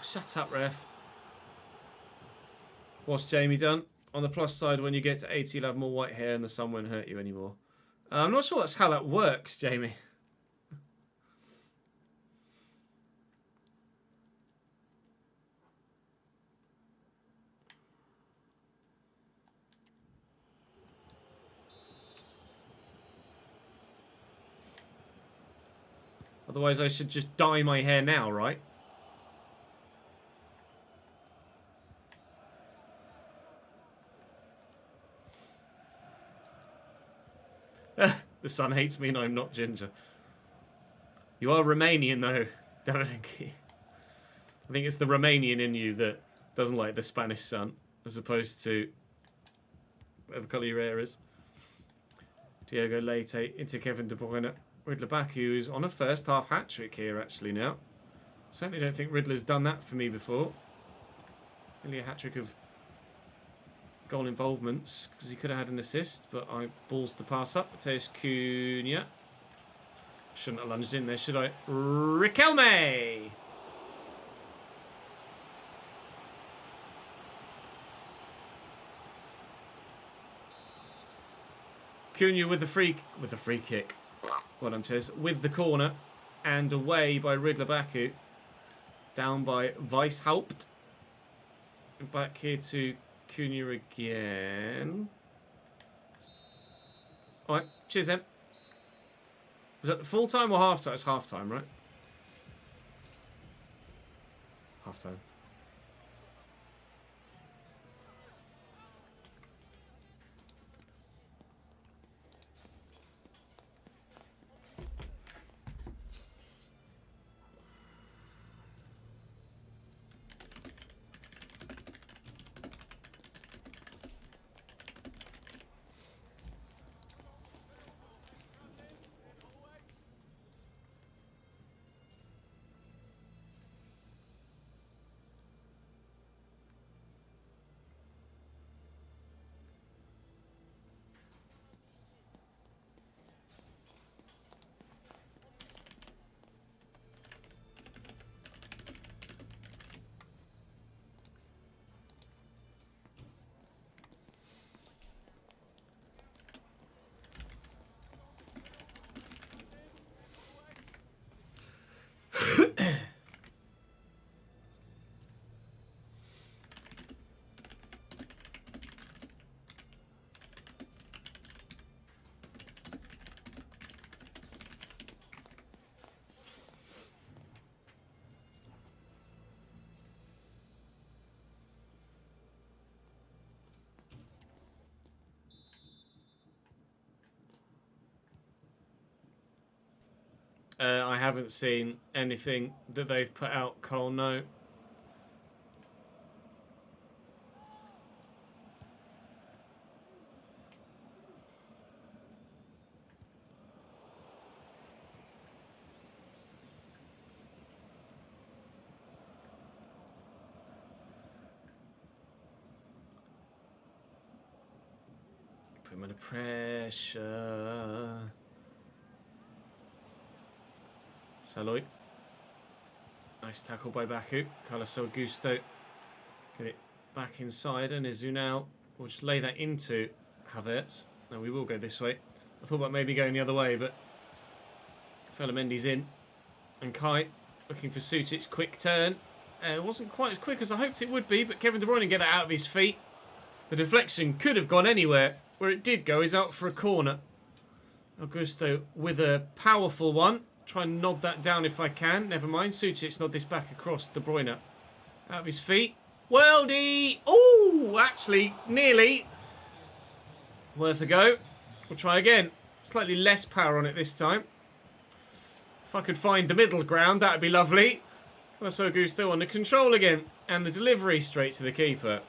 shut up, ref. What's Jamie done? On the plus side, when you get to 80, you'll have more white hair and the sun won't hurt you anymore. I'm not sure that's how that works, Jamie. Otherwise, I should just dye my hair now, right? The sun hates me and I'm not ginger. You are Romanian, though, Davidenki. I think it's the Romanian in you that doesn't like the Spanish sun, as opposed to whatever colour your hair is. Diogo Leite into Kevin De Bruyne. Riddler Baku is on a first half hat-trick here, actually, now. Certainly don't think Riddler's done that for me before. Only a hat-trick of goal involvements, because he could have had an assist, but I balls the pass up. Mateus Cunha. Shouldn't have lunged in there, should I? Riquelme! Cunha with the free kick. Well done, Ches. With the corner. And away by Riddler Baku. Down by Weishaupt. Back here to Cunha again. Alright, cheers then. Was that the full time or half time? It's half time, right? Half time. I haven't seen anything that they've put out, Cole, no. Put him under pressure. Saloy. Nice tackle by Baku. Carlos Augusto. Get it back inside, and Izunal will just lay that into Havertz. No, we will go this way. I thought about maybe going the other way, but Felamendi's in. And Kai looking for Sutic's quick turn. It wasn't quite as quick as I hoped it would be, but Kevin De Bruyne get that out of his feet. The deflection could have gone anywhere. Where it did go is out for a corner. Augusto with a powerful one. Try and nod that down if I can. Never mind. Sucic nod this back across De Bruyne. Out of his feet. Worldy! Oh, actually, nearly. Worth a go. We'll try again. Slightly less power on it this time. If I could find the middle ground, that would be lovely. Carlos Augusto on the control again. And the delivery straight to the keeper.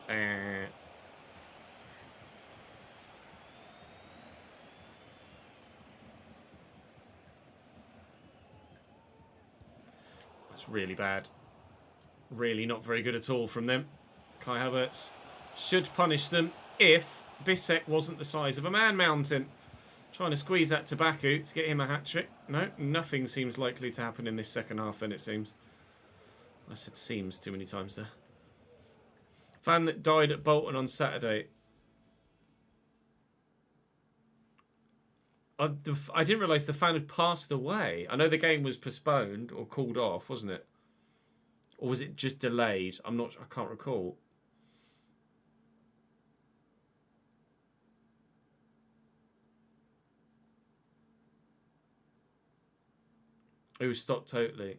That's really bad. Really not very good at all from them. Kai Havertz should punish them if Bissek wasn't the size of a man mountain. Trying to squeeze that to Baku to get him a hat-trick. No, nothing seems likely to happen in this second half then, it seems. I said seems too many times there. Fan that died at Bolton on Saturday. I didn't realise the fan had passed away. I know the game was postponed or called off, wasn't it? Or was it just delayed? I can't recall. It was stopped totally.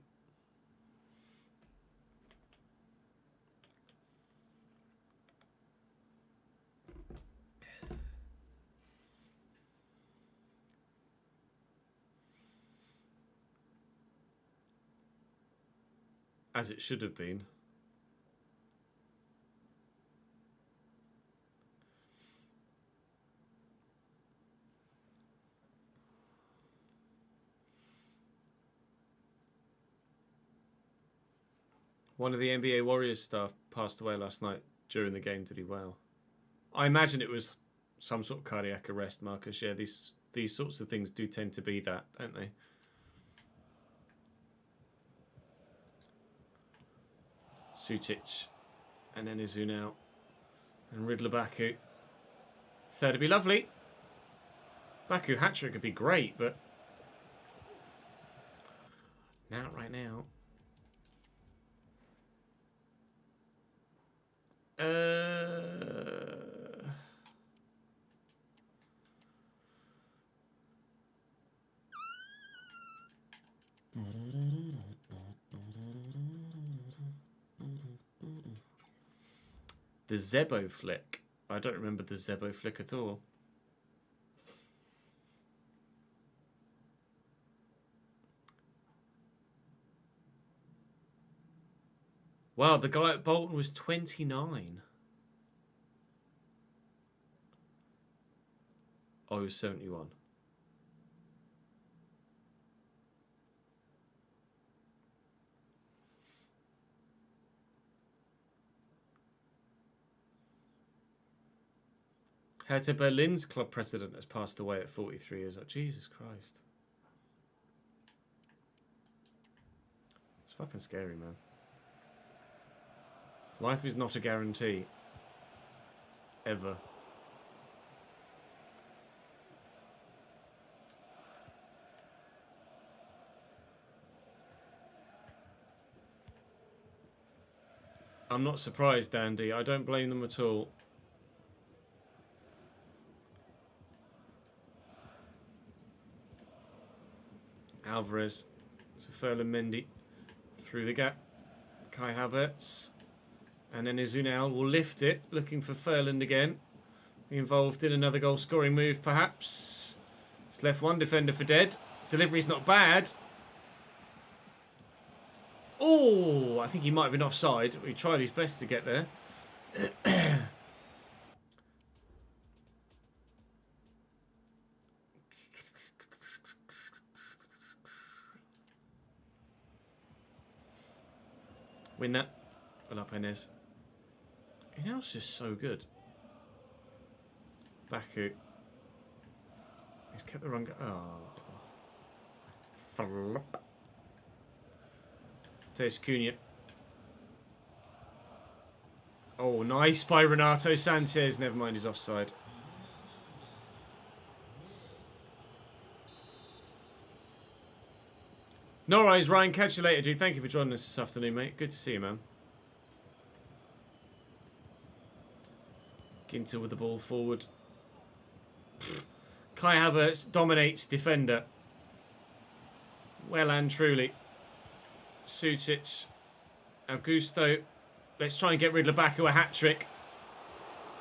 As it should have been. One of the NBA Warriors staff passed away last night during the game. Did he well? I imagine it was some sort of cardiac arrest, Marcus. Yeah, these sorts of things do tend to be that, don't they? Sucic, and then Izu now, and Riddler Baku. Third would be lovely. Baku hat-trick would be great, but not right now. The Zebo flick. I don't remember the Zebo flick at all. Wow, the guy at Bolton was 29. Oh, he was 71. Hertha Berlin's club president has passed away at 43 years old. Jesus Christ. It's fucking scary, man. Life is not a guarantee. Ever. I'm not surprised, Dandy. I don't blame them at all. Alvarez. So Ferland Mendy through the gap. Kai Havertz. And then Izunal will lift it, looking for Ferland again. Be involved in another goal-scoring move, perhaps. It's left one defender for dead. Delivery's not bad. Oh, I think he might have been offside. He tried his best to get there. Win that. Well up, Enes. Inal's just so good. Baku. He's kept the wrong... Oh. Flop. Teos Cunha. Oh, nice by Renato Sanchez. Never mind, he's offside. No worries, Ryan. Catch you later, dude. Thank you for joining us this afternoon, mate. Good to see you, man. Ginter with the ball forward. Kai Havertz dominates defender. Well and truly. Sucic. Augusto. Let's try and get Riddler back to a hat-trick.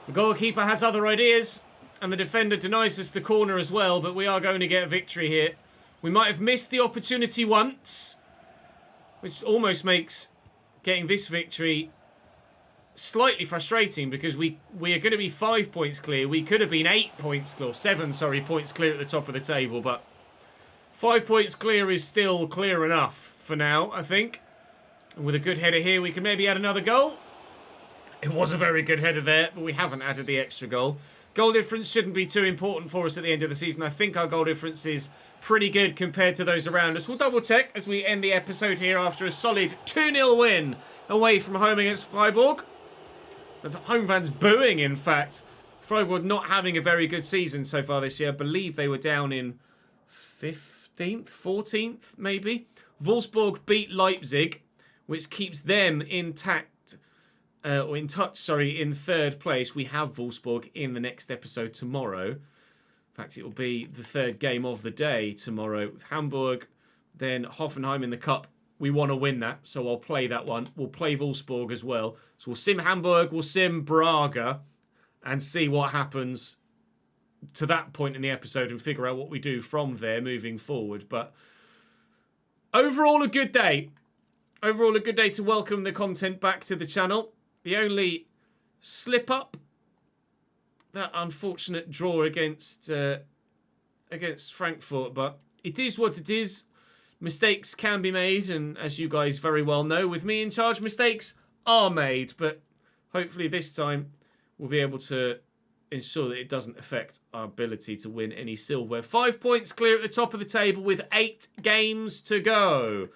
The goalkeeper has other ideas. And the defender denies us the corner as well. But we are going to get a victory here. We might have missed the opportunity once. Which almost makes getting this victory slightly frustrating. Because we are going to be 5 points clear. We could have been 8 points clear. 7, sorry, points clear at the top of the table. But 5 points clear is still clear enough for now, I think. And with a good header here, we can maybe add another goal. It was a very good header there, but we haven't added the extra goal. Goal difference shouldn't be too important for us at the end of the season. I think our goal difference is pretty good compared to those around us. We'll double check as we end the episode here after a solid 2-0 win away from home against Freiburg. The home fans booing, in fact. Freiburg not having a very good season so far this year. I believe they were down in 15th, 14th, maybe. Wolfsburg beat Leipzig, which keeps them intact, or in touch, sorry, in third place. We have Wolfsburg in the next episode tomorrow. In fact, it will be the third game of the day tomorrow. Hamburg, then Hoffenheim in the Cup. We want to win that, so I'll play that one. We'll play Wolfsburg as well. So we'll sim Hamburg, we'll sim Braga, and see what happens to that point in the episode and figure out what we do from there moving forward. But overall, a good day. Overall, a good day to welcome the content back to the channel. The only slip up, that unfortunate draw against Frankfurt, but it is what it is. Mistakes can be made, and as you guys very well know, with me in charge, mistakes are made. But hopefully this time we'll be able to ensure that it doesn't affect our ability to win any silverware. 5 points clear at the top of the table with 8 games to go.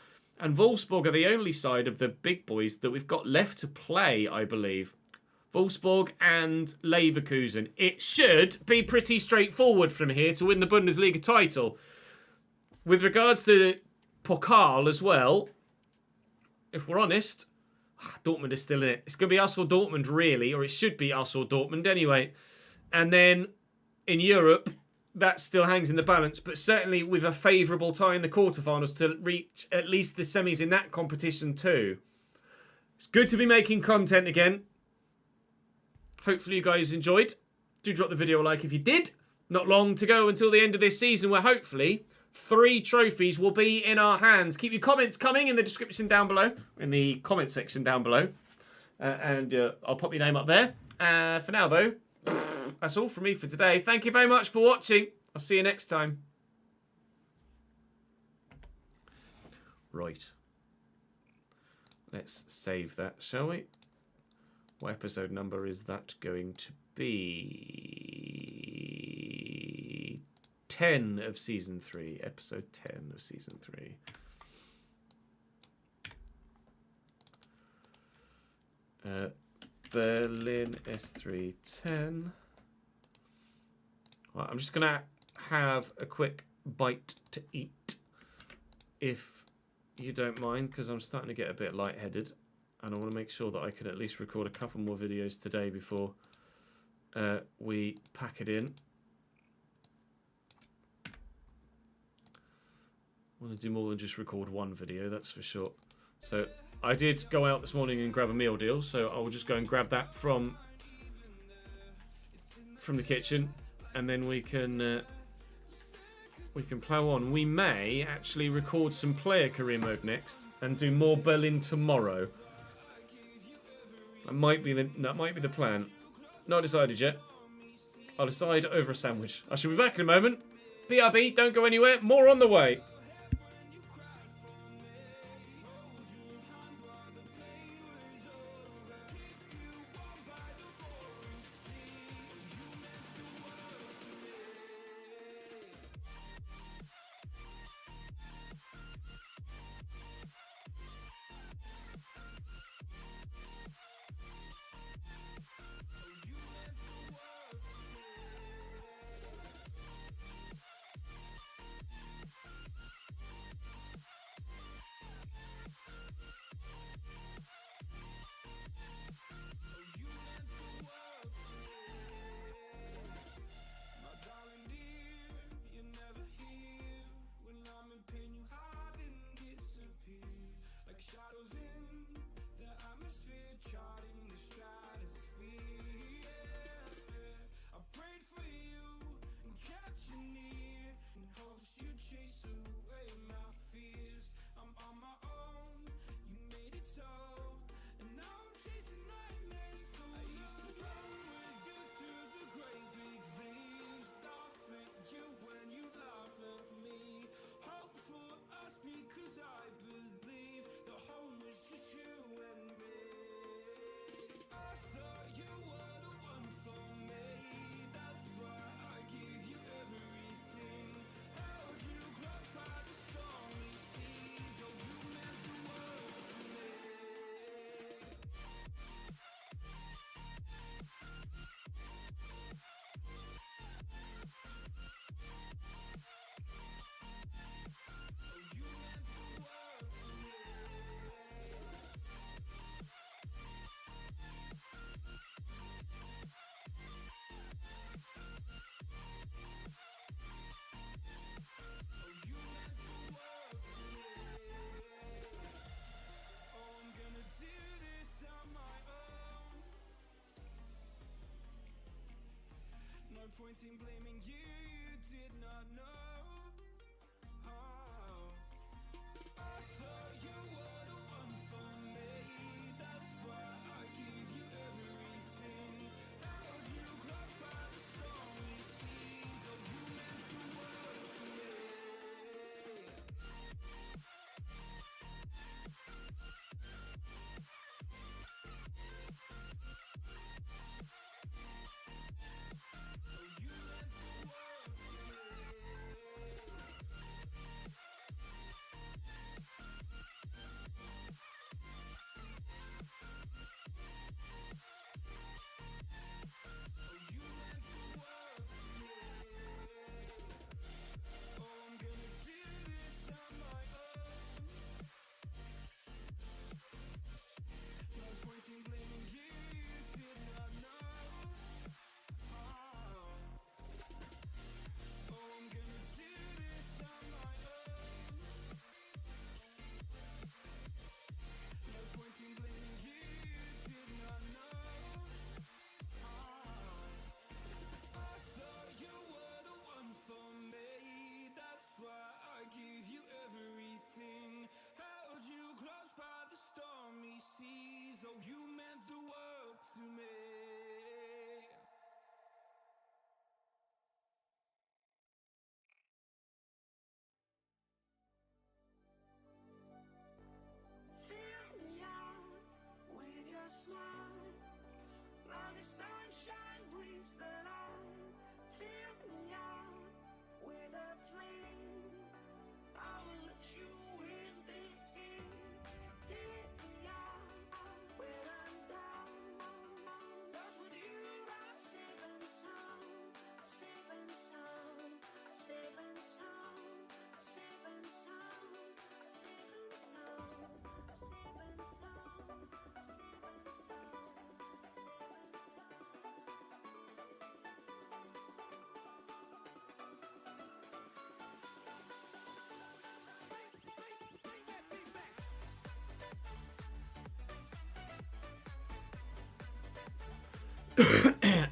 And Wolfsburg are the only side of the big boys that we've got left to play, I believe. Wolfsburg and Leverkusen. It should be pretty straightforward from here to win the Bundesliga title. With regards to Pokal as well, if we're honest, Dortmund is still in it. It's going to be us or Dortmund, really, or it should be us or Dortmund anyway. And then in Europe, that still hangs in the balance, but certainly with a favourable tie in the quarterfinals to reach at least the semis in that competition too. It's good to be making content again. Hopefully you guys enjoyed. Do drop the video a like if you did. Not long to go until the end of this season where hopefully 3 trophies will be in our hands. Keep your comments coming in the description down below, in the comment section down below. And I'll pop your name up there. For now though, that's all from me for today. Thank you very much for watching. I'll see you next time. Right. Let's save that, shall we? What episode number is that going to be? 10 of season 3. Episode 10 of season 3. Berlin S310. Well, I'm just going to have a quick bite to eat, if you don't mind, because I'm starting to get a bit lightheaded. And I want to make sure that I can at least record a couple more videos today before we pack it in. I want to do more than just record one video, that's for sure. So I did go out this morning and grab a meal deal, so I will just go and grab that from the kitchen, and then we can plow on. We may actually record some player career mode next and do more Berlin tomorrow. That might be the plan. Not decided yet. I'll decide over a sandwich. I shall be back in a moment. BRB, don't go anywhere. More on the way.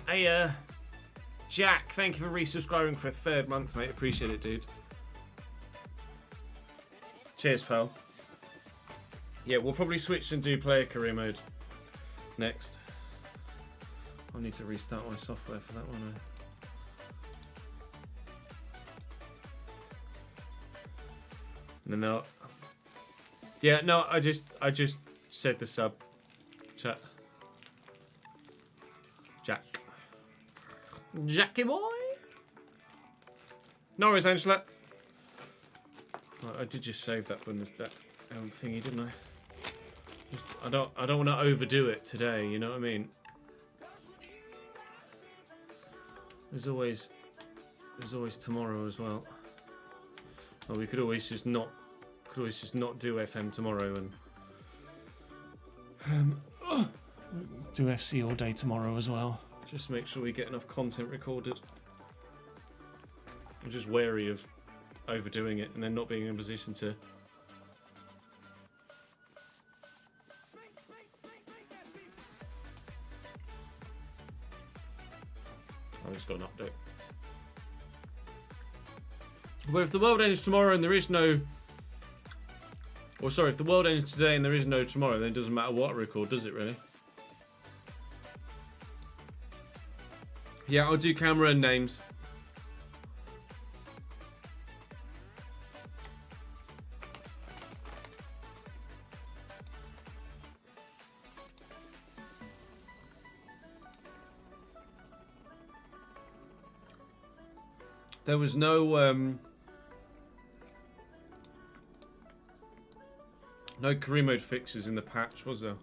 Hey, Jack, thank you for resubscribing for a 3rd month, mate. Appreciate it, dude. Cheers, pal. Yeah, we'll probably switch and do player career mode next. I'll need to restart my software for that one. No. Yeah, no, I just said the sub. Chat. Jack. Jackie boy. No worries, Angela. I did just save that from that thingy, didn't I? I don't want to overdo it today. You know what I mean? There's always tomorrow as well. Well, we could always just not do FM tomorrow and do FC all day tomorrow as well. Just make sure we get enough content recorded. I'm just wary of overdoing it and then not being in a position to. I just got an update. But if the world ends tomorrow and there is no... Or sorry, if the world ends today and there is no tomorrow, then it doesn't matter what I record, does it really? Yeah, I'll do camera and names. There was no no career mode fixes in the patch, was there?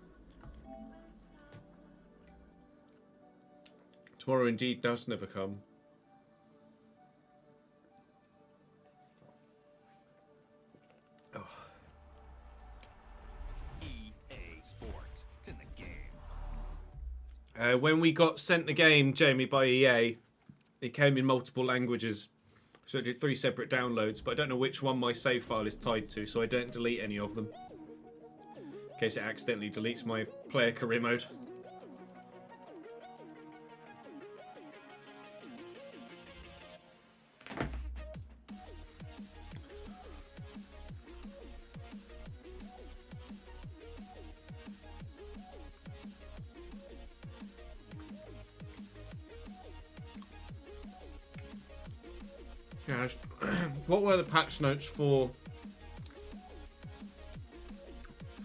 Tomorrow indeed does never come. Oh. EA Sports, it's in the game. When we got sent the game, Jamie, by EA, it came in multiple languages. So I did 3 separate downloads, but I don't know which one my save file is tied to, so I don't delete any of them. In case it accidentally deletes my player career mode. Gosh. What were the patch notes for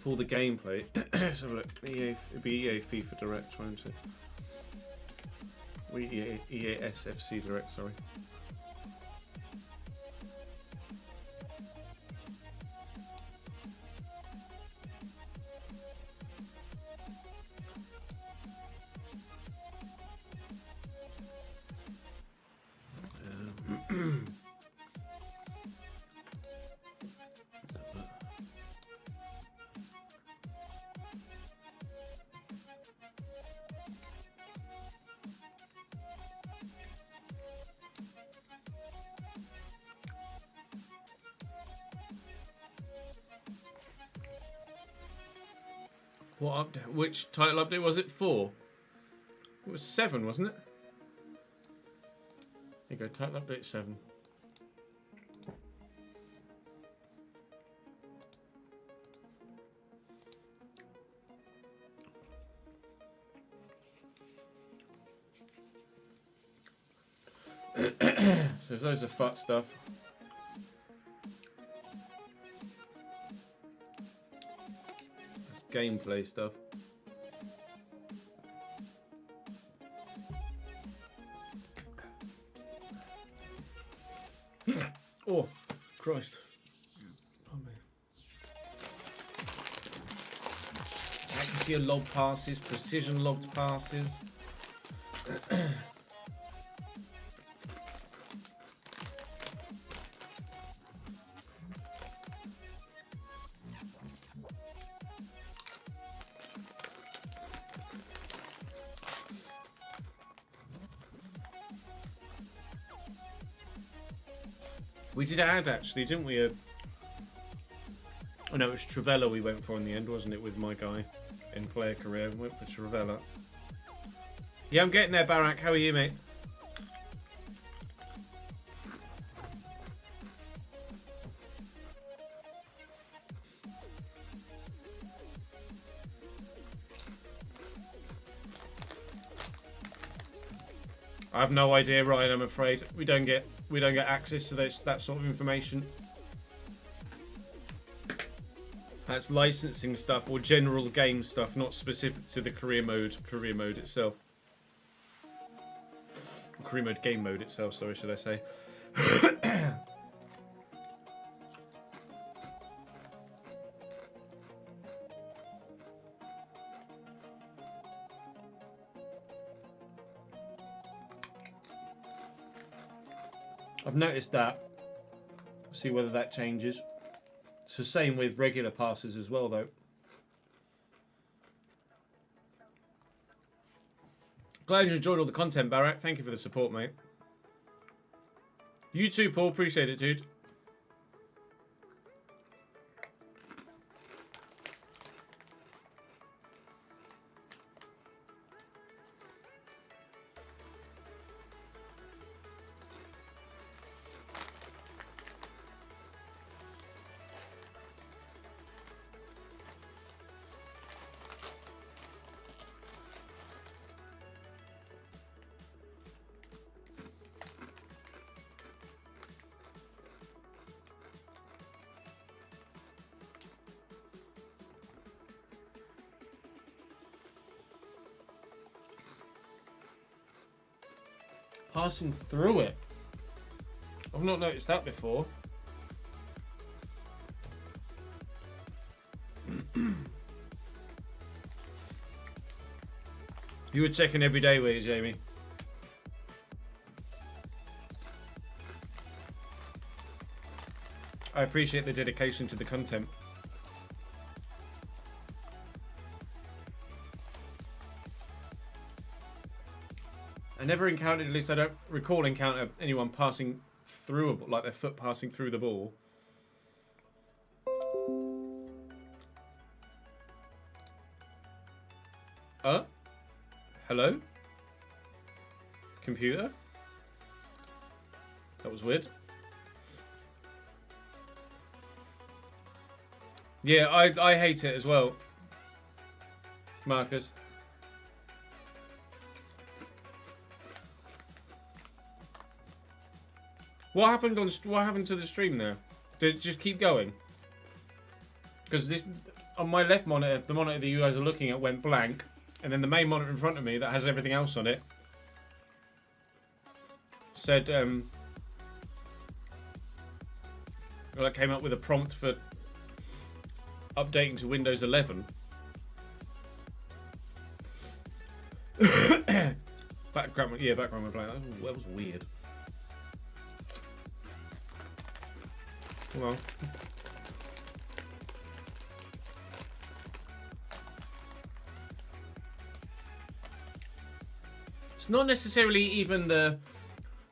the gameplay? Let's have a look. It'd be EA FIFA Direct, won't it? EA SFC Direct, sorry. What update? Which title update was it for? It was 7, wasn't it? There you go, title update 7. So there's loads of FUT stuff. That's gameplay stuff. Oh, Christ. Accuracy of log passes, precision logged passes. We did add, actually, didn't we? Oh no, it was Travella we went for in the end, wasn't it, with my guy in player career? We went for Travella. Yeah, I'm getting there, Barak. How are you, mate? I have no idea, Ryan. I'm afraid we don't get access to that sort of information. That's licensing stuff or general game stuff, not specific to the career mode itself. Career mode game mode itself, sorry, should I say. I've noticed that. See whether that changes. It's the same with regular passes as well, though. Glad you enjoyed all the content, Barak. Thank you for the support, mate. You too, Paul. Appreciate it, dude. Passing through it. I've not noticed that before. You were checking every day, were you, Jamie? I appreciate the dedication to the content. I never encountered, at least I don't recall encounter anyone passing through a ball, like their foot passing through the ball. Hello? Computer? That was weird. Yeah, I hate it as well, Marcus. What happened to the stream there? Did it just keep going? Because this on my left monitor, the monitor that you guys are looking at went blank, and then the main monitor in front of me that has everything else on it said well, it came up with a prompt for updating to Windows 11. Background went blank. That was weird. Well. It's not necessarily even the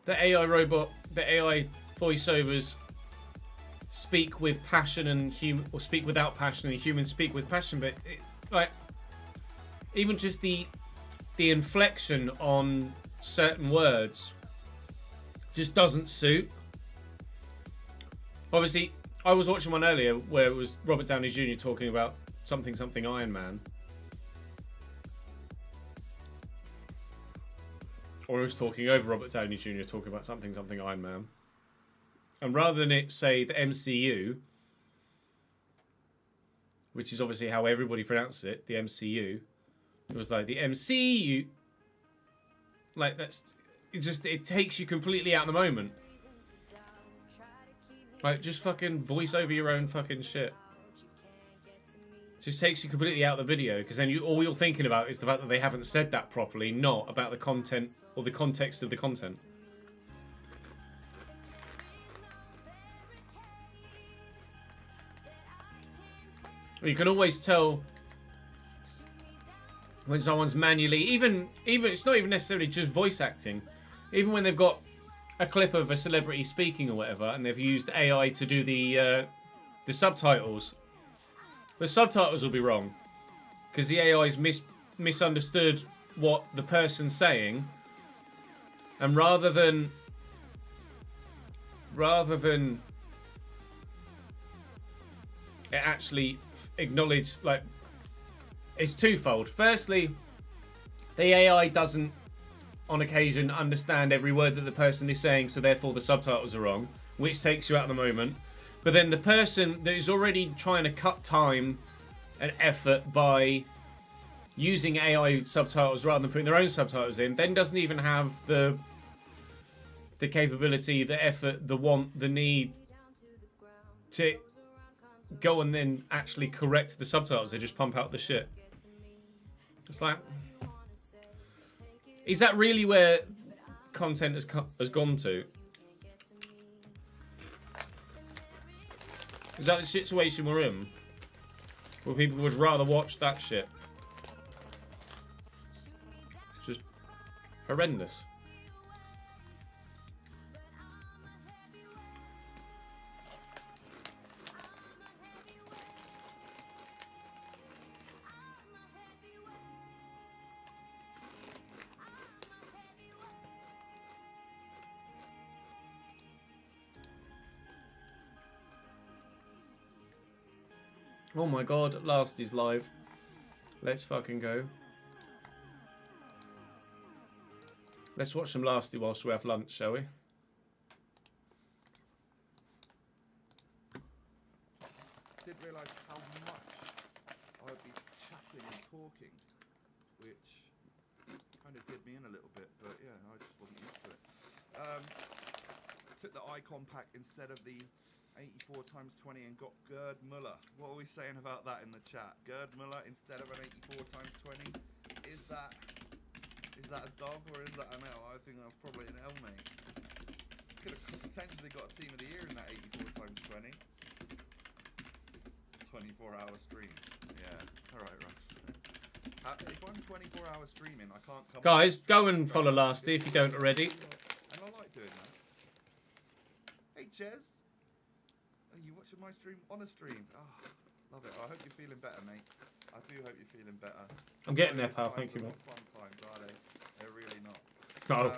AI robot, the AI voiceovers speak with passion and or speak without passion, and humans speak with passion, but like even just the inflection on certain words just doesn't suit. Obviously, I was watching one earlier where it was Robert Downey Jr. talking about something Iron Man. Or he was talking over Robert Downey Jr. talking about something Iron Man. And rather than it say the MCU, which is obviously how everybody pronounces it, the MCU, it was like the MCU. Like that's it takes you completely out of the moment. Like just fucking voice over your own fucking shit. It just takes you completely out of the video, because then all you're thinking about is the fact that they haven't said that properly, not about the content or the context of the content. You can always tell when someone's manually, even it's not even necessarily just voice acting, even when they've got a clip of a celebrity speaking or whatever, and they've used AI to do the subtitles. The subtitles will be wrong because the AI's misunderstood what the person's saying, and rather than it actually acknowledge, like, it's twofold. Firstly, the AI doesn't on occasion understand every word that the person is saying, so therefore the subtitles are wrong, which takes you out of the moment. But then the person that is already trying to cut time and effort by using AI subtitles rather than putting their own subtitles in, then doesn't even have the capability, the effort, the want, the need to go and then actually correct the subtitles. They just pump out the shit. It's like, is that really where content has gone to? Is that the situation we're in? Where people would rather watch that shit? It's just horrendous. Oh my god, Last is live. Let's fucking go. Let's watch some Lasty whilst we have lunch, shall we? Didn't realise how much I would be chatting and talking, which kind of did me in a little bit, but yeah, I just wasn't used to it. Took the icon pack instead of the 84x20 and got Gerd Muller. What are we saying about that in the chat? Gerd Muller instead of an 84x20? Is that a dog or is that an L? I think that's probably an L, mate. Could have potentially got a team of the year in that 84x20. 24-hour stream. Yeah. Alright, Russ. If I'm 24 hours streaming, I can't come. Guys, go and follow Lasty if you don't already. And I like doing that. Hey, Ches. Are you watching my stream on a stream? Oh, love it. I hope you're feeling better, mate. I do hope you're feeling better. I'm getting there, pal. Thank you, mate. Fun times, are they? They're really not. Oh.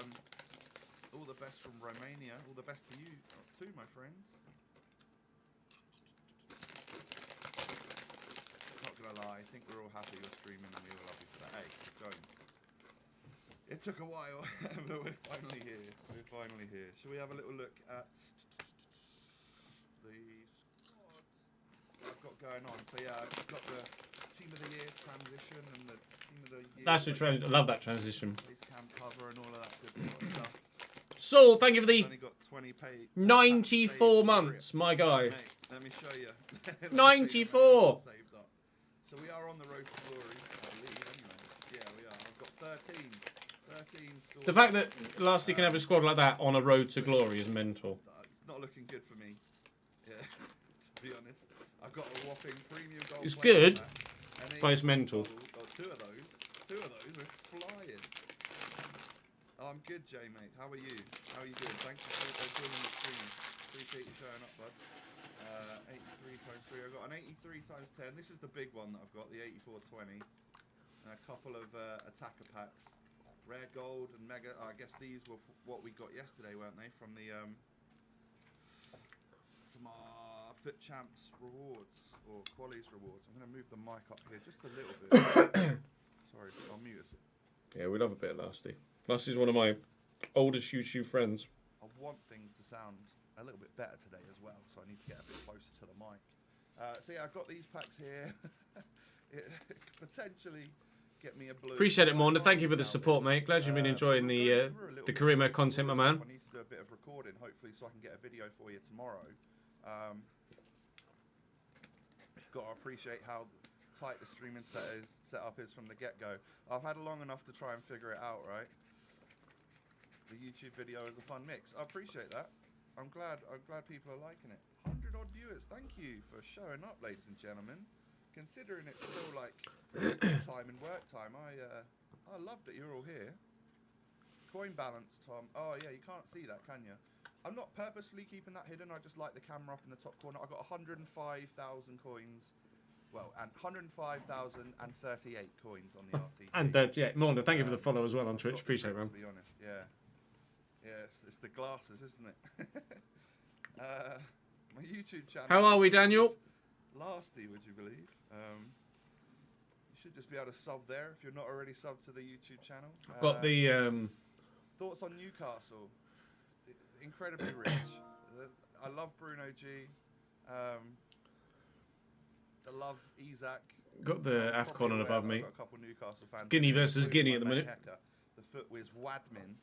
All the best from Romania. All the best to you too, my friend. Not gonna lie, I think we're all happy you're streaming and we all love you for that. Hey, Jones. It took a while, but we're finally here. We're finally here. Shall we have a little look at the squads I've got going on? So yeah, I've got the Team of the Year transition and the Team of the Year. That's the trend. I love that transition. Face cam cover and all of that good sort of stuff. Saul, thank you for the Only got 20 paid, 94 months, my guy. Mate, let me show you. Let me 94. see how many I've saved up. So we are on the road to glory, I believe, anyway. Yeah, we are. I've got 13 stores. The fact that Lasty can have a squad like that on a road to glory is mental. It's not looking good for me. Yeah, to be honest. I've got a whopping premium gold. It's player good, and but it's mental. Two of those. We're flying. Oh, I'm good, Jay, mate. How are you? How are you doing? Thank you for joining the stream. Appreciate you showing up, bud. 83 times 3. I've got an 83 times 10. This is the big one that I've got, the 8420. And a couple of attacker packs. Rare gold and mega. I guess these were what we got yesterday, weren't they? From the from our Foot Champs rewards or Qualies rewards. I'm going to move the mic up here just a little bit. Sorry, I'll mute us. Yeah, we love a bit of Lasty. Lasty's one of my oldest YouTube friends. I want things to sound a little bit better today as well, so I need to get a bit closer to the mic. So yeah, I've got these packs here. It could potentially get me a blue. Appreciate it, Morna. Thank you for the support, mate. Glad you've been enjoying the career mode content, my man. I need to do a bit of recording, hopefully, so I can get a video for you tomorrow. Got to appreciate how tight the streaming setup is from the get-go. I've had long enough to try and figure it out, right? The YouTube video is a fun mix. I appreciate that. I'm glad people are liking it. 100 odd viewers. Thank you for showing up, ladies and gentlemen. Considering it's still like time and work time, I love that you're all here. Coin balance, Tom. Oh yeah, you can't see that, can you? I'm not purposefully keeping that hidden. I just like the camera up in the top corner. I've got 105,000 coins. Well, and 105,038 coins on the RT. And yeah, Morna, thank you for the follow as well on Twitch. Appreciate it, man. To be honest, yeah. Yeah, it's the glasses, isn't it? My YouTube channel. How are we, Daniel? Lasty, would you believe? You should just be able to sub there if you're not already subbed to the YouTube channel. I've got the thoughts on Newcastle. Incredibly rich. I love Bruno G. I love Isaac. got the AFCON on above me. I've got a couple Newcastle fans. Guinea versus Guinea at the minute. The FootWiz Wadmin.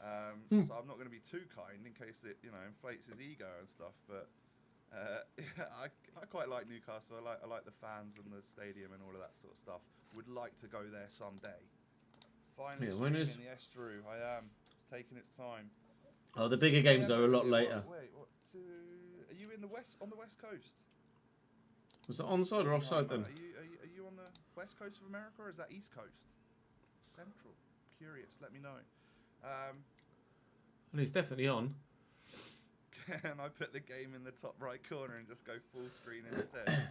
So I'm not going to be too kind in case it, inflates his ego and stuff. But I quite like Newcastle. I like the fans and the stadium and all of that sort of stuff. Would like to go there someday. Finally, when is in the Estrue. I am. It's taking its time. Oh, the bigger games are a lot later. Wait, are you in the on the west coast? Was it onside or offside then? Are you on the west coast of America or is that east coast? Central. Curious. Let me know. Well, he's definitely on. Can I put the game in the top right corner and just go full screen instead?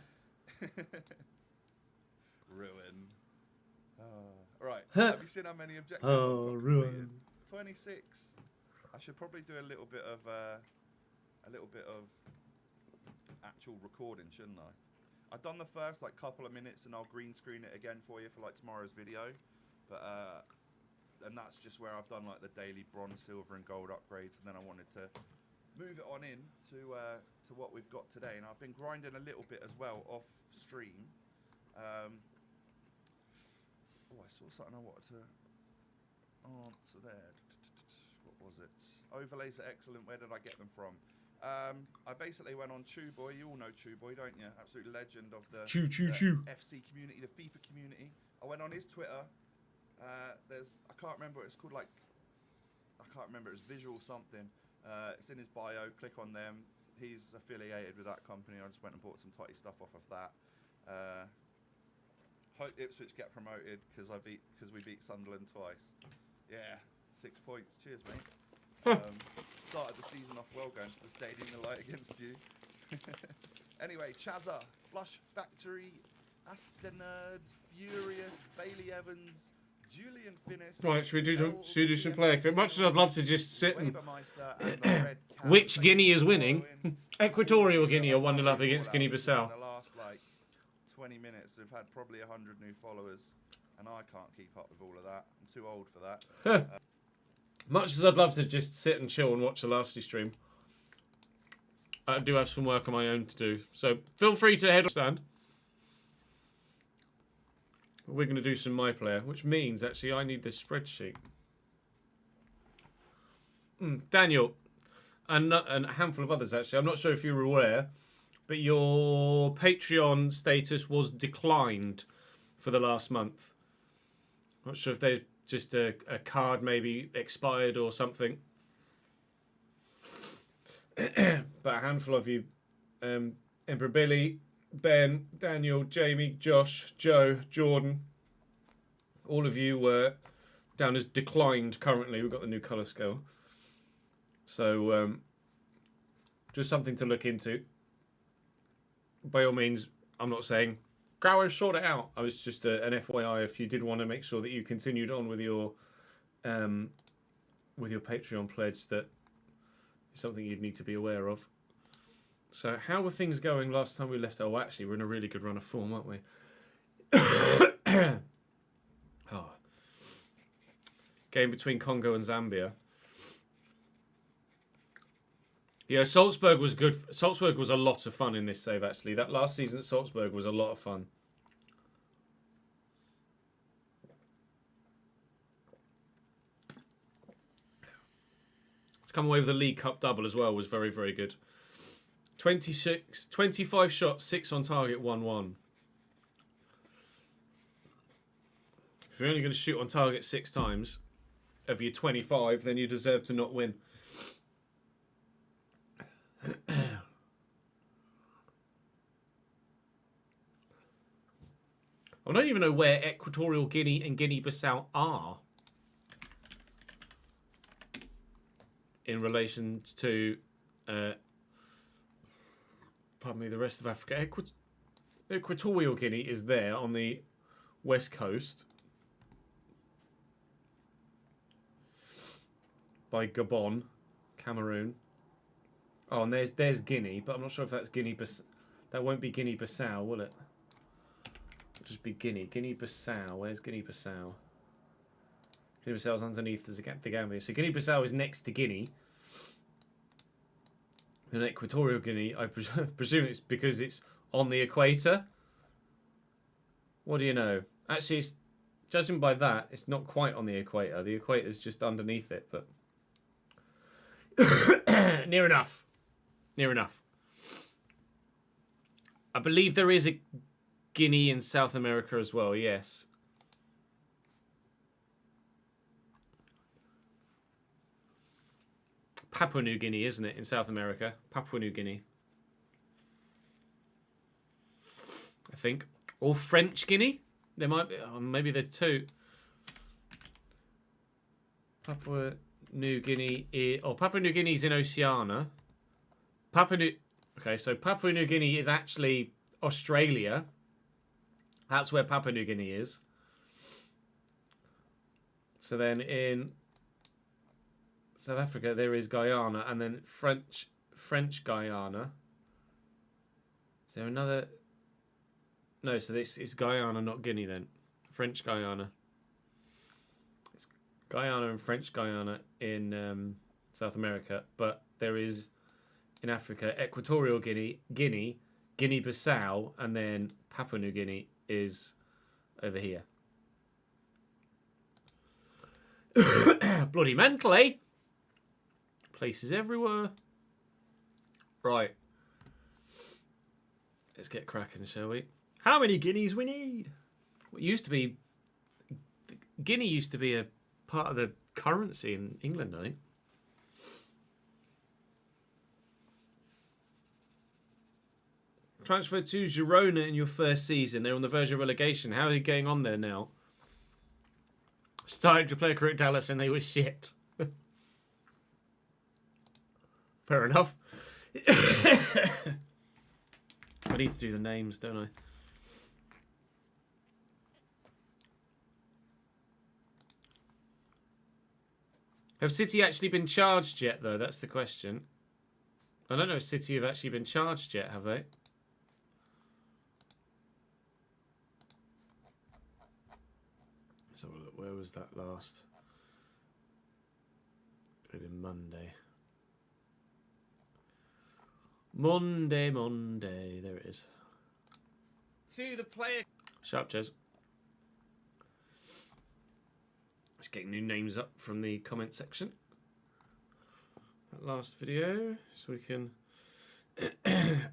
Ruin. Right. Have you seen how many objectives? Oh, ruin. 26. I should probably do a little bit of actual recording, shouldn't I? I've done the first couple of minutes, and I'll green screen it again for you for tomorrow's video. But and that's just where I've done the daily bronze, silver, and gold upgrades, and then I wanted to move it on in to what we've got today. And I've been grinding a little bit as well off stream. I saw something I wanted to answer there. What was it? Overlays are excellent. Where did I get them from? I basically went on Chewboy. You all know Chewboy, don't you? Absolute legend of the Chew. FC community, the FIFA community. I went on his Twitter. I can't remember what it's called. I can't remember. It's Visual something. It's in his bio. Click on them. He's affiliated with that company. I just went and bought some totty stuff off of that. Hope Ipswich get promoted because we beat Sunderland twice. Yeah, 6 points. Cheers, mate. Started the season off well going to the stadium the light against you. Anyway, Chazza, Flush Factory, Astenerd, Furious, Bailey Evans, Julian Finnis. Right, should we do some play? But much as I'd love to just sit and and which Guinea is winning, Equatorial Guinea are 1-0 up against Guinea-Bissau. In the last 20 minutes, we've had probably 100 new followers. and I can't keep up with all of that. I'm too old for that. Much as I'd love to just sit and chill and watch a Lasty stream, I do have some work on my own to do. So feel free to head on stand. We're going to do some My Player, which means actually I need this spreadsheet. Daniel, and a handful of others actually. I'm not sure if you were aware, but your Patreon status was declined for the last month. Not sure if they just a card maybe expired or something. But a handful of you, Emperor Billy, Ben, Daniel, Jamie, Josh, Joe, Jordan, all of you were down as declined currently. We've got the new colour scale. So, just something to look into. By all means, I'm not saying, go and sort it out. I was just an FYI if you did want to make sure that you continued on with your Patreon pledge, that is something you'd need to be aware of. So, how were things going last time we left? Oh, actually, we're in a really good run of form, aren't we? Oh. Game between Congo and Zambia. Yeah, Salzburg was good. Salzburg was a lot of fun in this save, actually. That last season at Salzburg was a lot of fun. To come away with the League Cup double as well was very, very good. 25 shots, 6 on target, 1-1. If you're only going to shoot on target 6 times of your 25, then you deserve to not win. I don't even know where Equatorial Guinea and Guinea-Bissau are in relation to, pardon me, the rest of Africa. Equatorial Guinea is there on the west coast by Gabon, Cameroon. Oh, and there's Guinea, but I'm not sure if that's Guinea-Bissau. That won't be Guinea-Bissau, will it? It'll just be Guinea. Guinea-Bissau. Where's Guinea-Bissau? Guinea-Bissau's underneath the Gambia. So Guinea-Bissau is next to Guinea. And Equatorial Guinea, I presume it's because it's on the equator. What do you know? Actually, it's, judging by that, it's not quite on the equator. The equator's just underneath it, but near enough. Near enough. I believe there is a Guinea in South America as well, yes. Papua New Guinea, isn't it, in South America? Papua New Guinea. I think. Or French Guinea? There might be, oh, maybe there's 2. Papua New Guinea is, oh, Papua New Guinea is in Oceania. Okay, so Papua New Guinea is actually Australia. That's where Papua New Guinea is. So then in South Africa there is Guyana, and then French Guyana. Is there another? No, so this is Guyana, not Guinea then. French Guyana. It's Guyana and French Guyana in South America, but there is in Africa Equatorial Guinea, Guinea-Bissau, and then Papua New Guinea is over here. Bloody mental, eh? Places everywhere. Right. Let's get cracking, shall we? How many guineas we need? What used to be... Guinea used to be a part of the currency in England, I think. Transferred to Girona in your first season. They're on the verge of relegation. How are you going on there now? Started to play a career at Dallas and they were shit. Fair enough. I need to do the names, don't I? Have City actually been charged yet, though? That's the question. I don't know if City have actually been charged yet, have they? Where was that last? Maybe Monday. Monday. There it is. To the player. Shut up, Ches. Just getting new names up from the comment section. That last video, so we can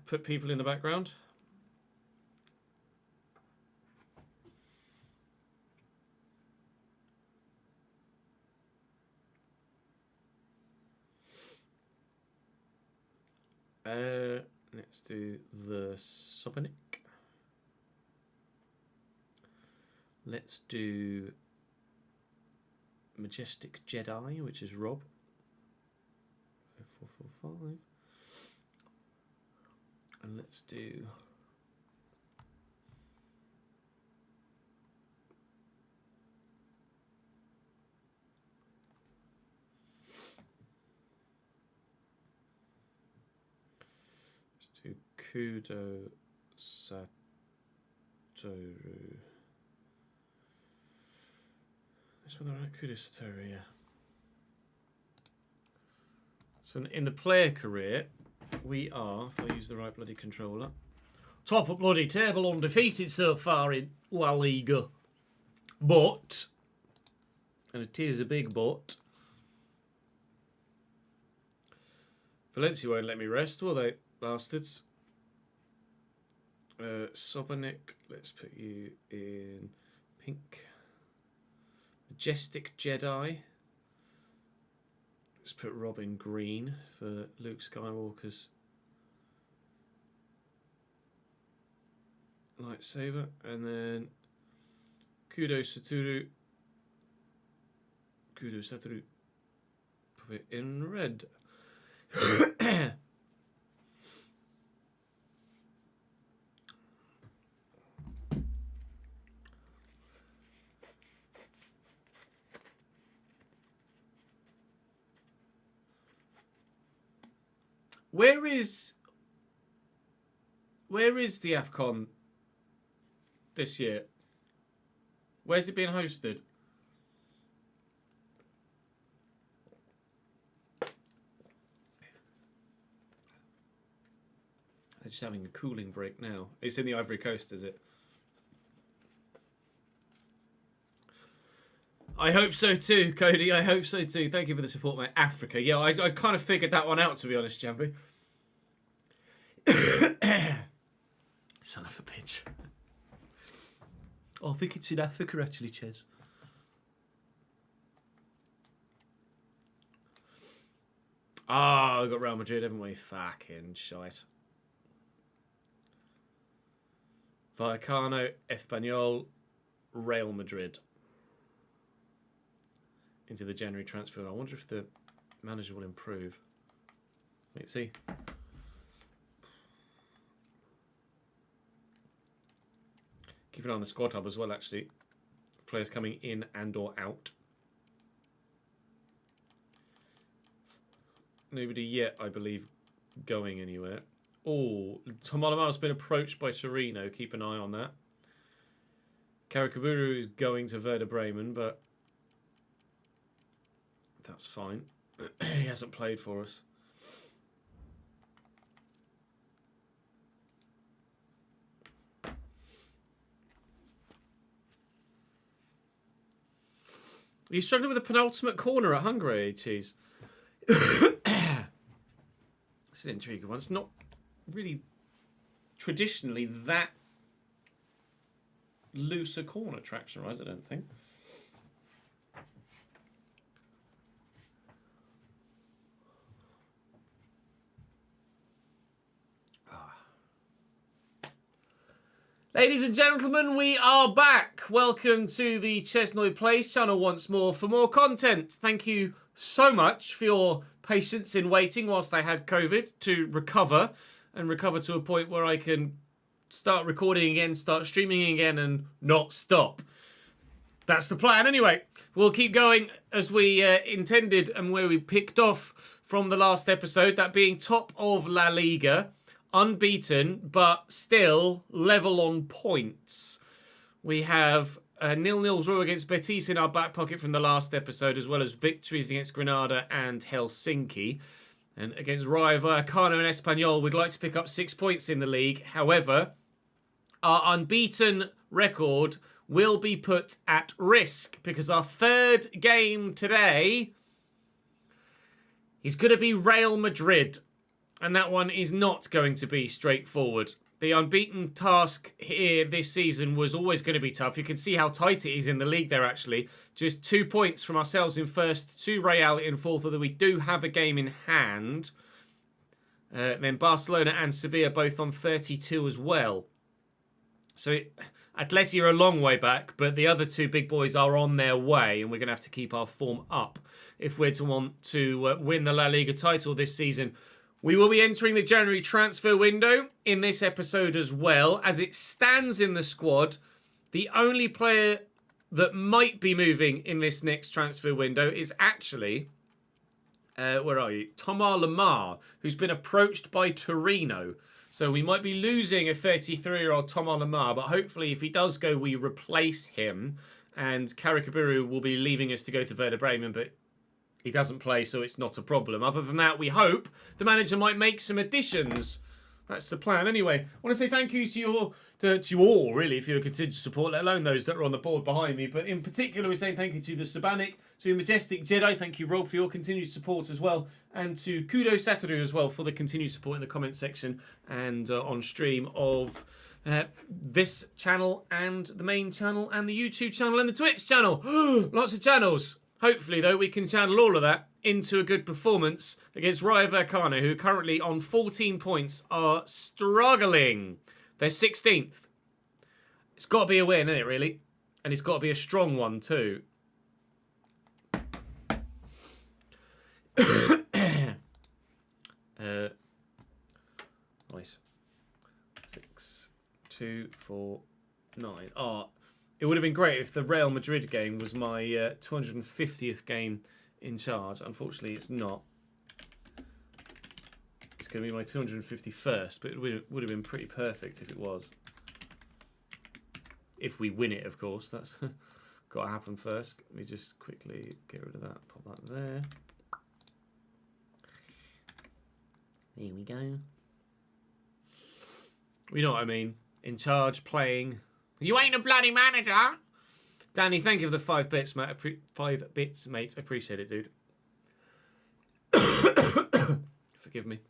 put people in the background. Let's do the Sobonic. Let's do Majestic Jedi, which is Rob. 445. And let's do Kudo Satoru. This one, right? Kudo Satoru, yeah. So in the player career, we are, if I use the right bloody controller, top of bloody table, undefeated so far in La Liga. But, and it is a big but, Valencia won't let me rest, will they, bastards? Sobonic, let's put you in pink. Majestic Jedi. Let's put Rob in green for Luke Skywalker's lightsaber. And then Kudo Satoru. Put it in red. Where is the AFCON this year? Where's it being hosted? They're just having a cooling break now. It's in the Ivory Coast, is it? I hope so too, Cody. I hope so too. Thank you for the support, mate. Africa. Yeah, I kind of figured that one out, to be honest, Jambi. Son of a bitch. Oh, I think it's in Africa, actually, Ches. Oh, we got Real Madrid, haven't we? Fucking shite. Vallecano, Espanyol, Real Madrid. Into the January transfer. I wonder if the manager will improve. Let's see. Keep an eye on the squad hub as well, actually. Players coming in and or out. Nobody yet, I believe, going anywhere. Oh, Tomalamar's been approached by Torino. Keep an eye on that. Karakaburu is going to Werder Bremen, but that's fine. He hasn't played for us. Are you struggling with the penultimate corner at Hungary, Cheese? It's an intriguing one. It's not really traditionally that loose a corner traction-wise, I don't think. Ladies and gentlemen, we are back. Welcome to the ChesnoidPlays channel once more for more content. Thank you so much for your patience in waiting whilst I had COVID to recover and recover to a point where I can start recording again, start streaming again and not stop. That's the plan anyway. We'll keep going as we intended and where we picked off from the last episode, that being top of La Liga. Unbeaten, but still level on points. We have 0-0 draw against Betis in our back pocket from the last episode, as well as victories against Granada and Helsinki. And against Rayo Vallecano and Espanyol, we'd like to pick up 6 points in the league. However, our unbeaten record will be put at risk because our third game today is going to be Real Madrid. And that one is not going to be straightforward. The unbeaten task here this season was always going to be tough. You can see how tight it is in the league there, actually. Just 2 points from ourselves in first, to Real in fourth, although we do have a game in hand. Then Barcelona and Sevilla both on 32 as well. So Atleti are a long way back, but the other two big boys are on their way, and we're going to have to keep our form up if we're to want to win the La Liga title this season. We will be entering the January transfer window in this episode as well. As it stands in the squad, the only player that might be moving in this next transfer window is actually, where are you? Thomas Lemar, who's been approached by Torino. So we might be losing a 33-year-old Thomas Lemar, but hopefully if he does go, we replace him. And Karikabiru will be leaving us to go to Werder Bremen, but he doesn't play, so it's not a problem. Other than that, we hope the manager might make some additions. That's the plan. Anyway, I want to say thank you to you all, really, for your continued support, let alone those that are on the board behind me. But in particular, we're saying thank you to the Sabanic, to Majestic Jedi. Thank you, Rob, for your continued support as well. And to Kudo Satoru as well for the continued support in the comment section and on stream of this channel and the main channel and the YouTube channel and the Twitch channel. Lots of channels. Hopefully, though, we can channel all of that into a good performance against Rayo Vallecano, who currently on 14 points are struggling. They're 16th. It's got to be a win, isn't it, really? And it's got to be a strong one, too. Right. 6, 2, 4, 9. Oh, it would have been great if the Real Madrid game was my 250th game in charge. Unfortunately, it's not. It's going to be my 251st, but it would have been pretty perfect if it was. If we win it, of course. That's got to happen first. Let me just quickly get rid of that. Pop that there. There we go. You know what I mean. In charge, playing. You ain't a bloody manager. Danny, thank you for the 5 bits, mate. 5 bits, mate. Appreciate it, dude. Forgive me.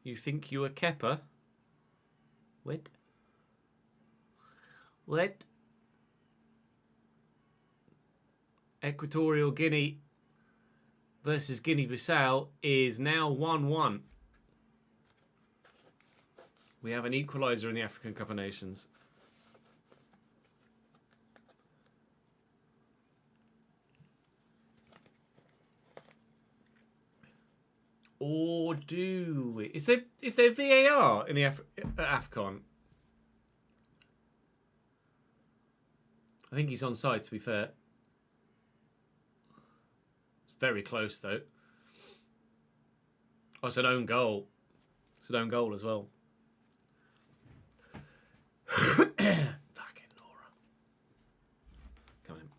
You think you a Kepper? What? What? Equatorial Guinea versus Guinea-Bissau is now 1-1. We have an equaliser in the African Cup of Nations. Or do we? Is there VAR in the AFCON? I think he's onside, to be fair. It's very close, though. Oh, it's an own goal. It's an own goal as well. Fucking Laura. Come in.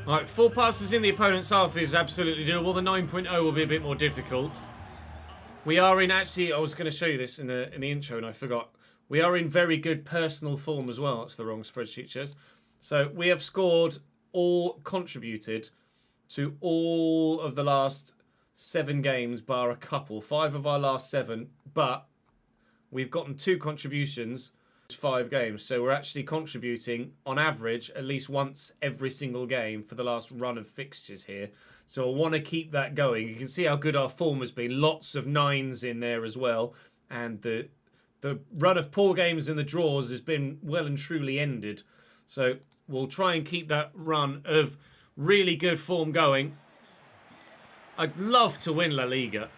Right, 4 passes in the opponent's half is absolutely doable. The 9.0 will be a bit more difficult. We are in, actually, I was going to show you this in the intro and I forgot. We are in very good personal form as well. That's the wrong spreadsheet, Ches. So we have scored or contributed to all of the last 7 games, bar a couple. 5 of our last 7, but we've gotten 2 contributions, 5 games. So we're actually contributing, on average, at least once every single game for the last run of fixtures here. So I want to keep that going. You can see how good our form has been. Lots of 9s in there as well. And the run of poor games and the draws has been well and truly ended. So we'll try and keep that run of really good form going. I'd love to win La Liga.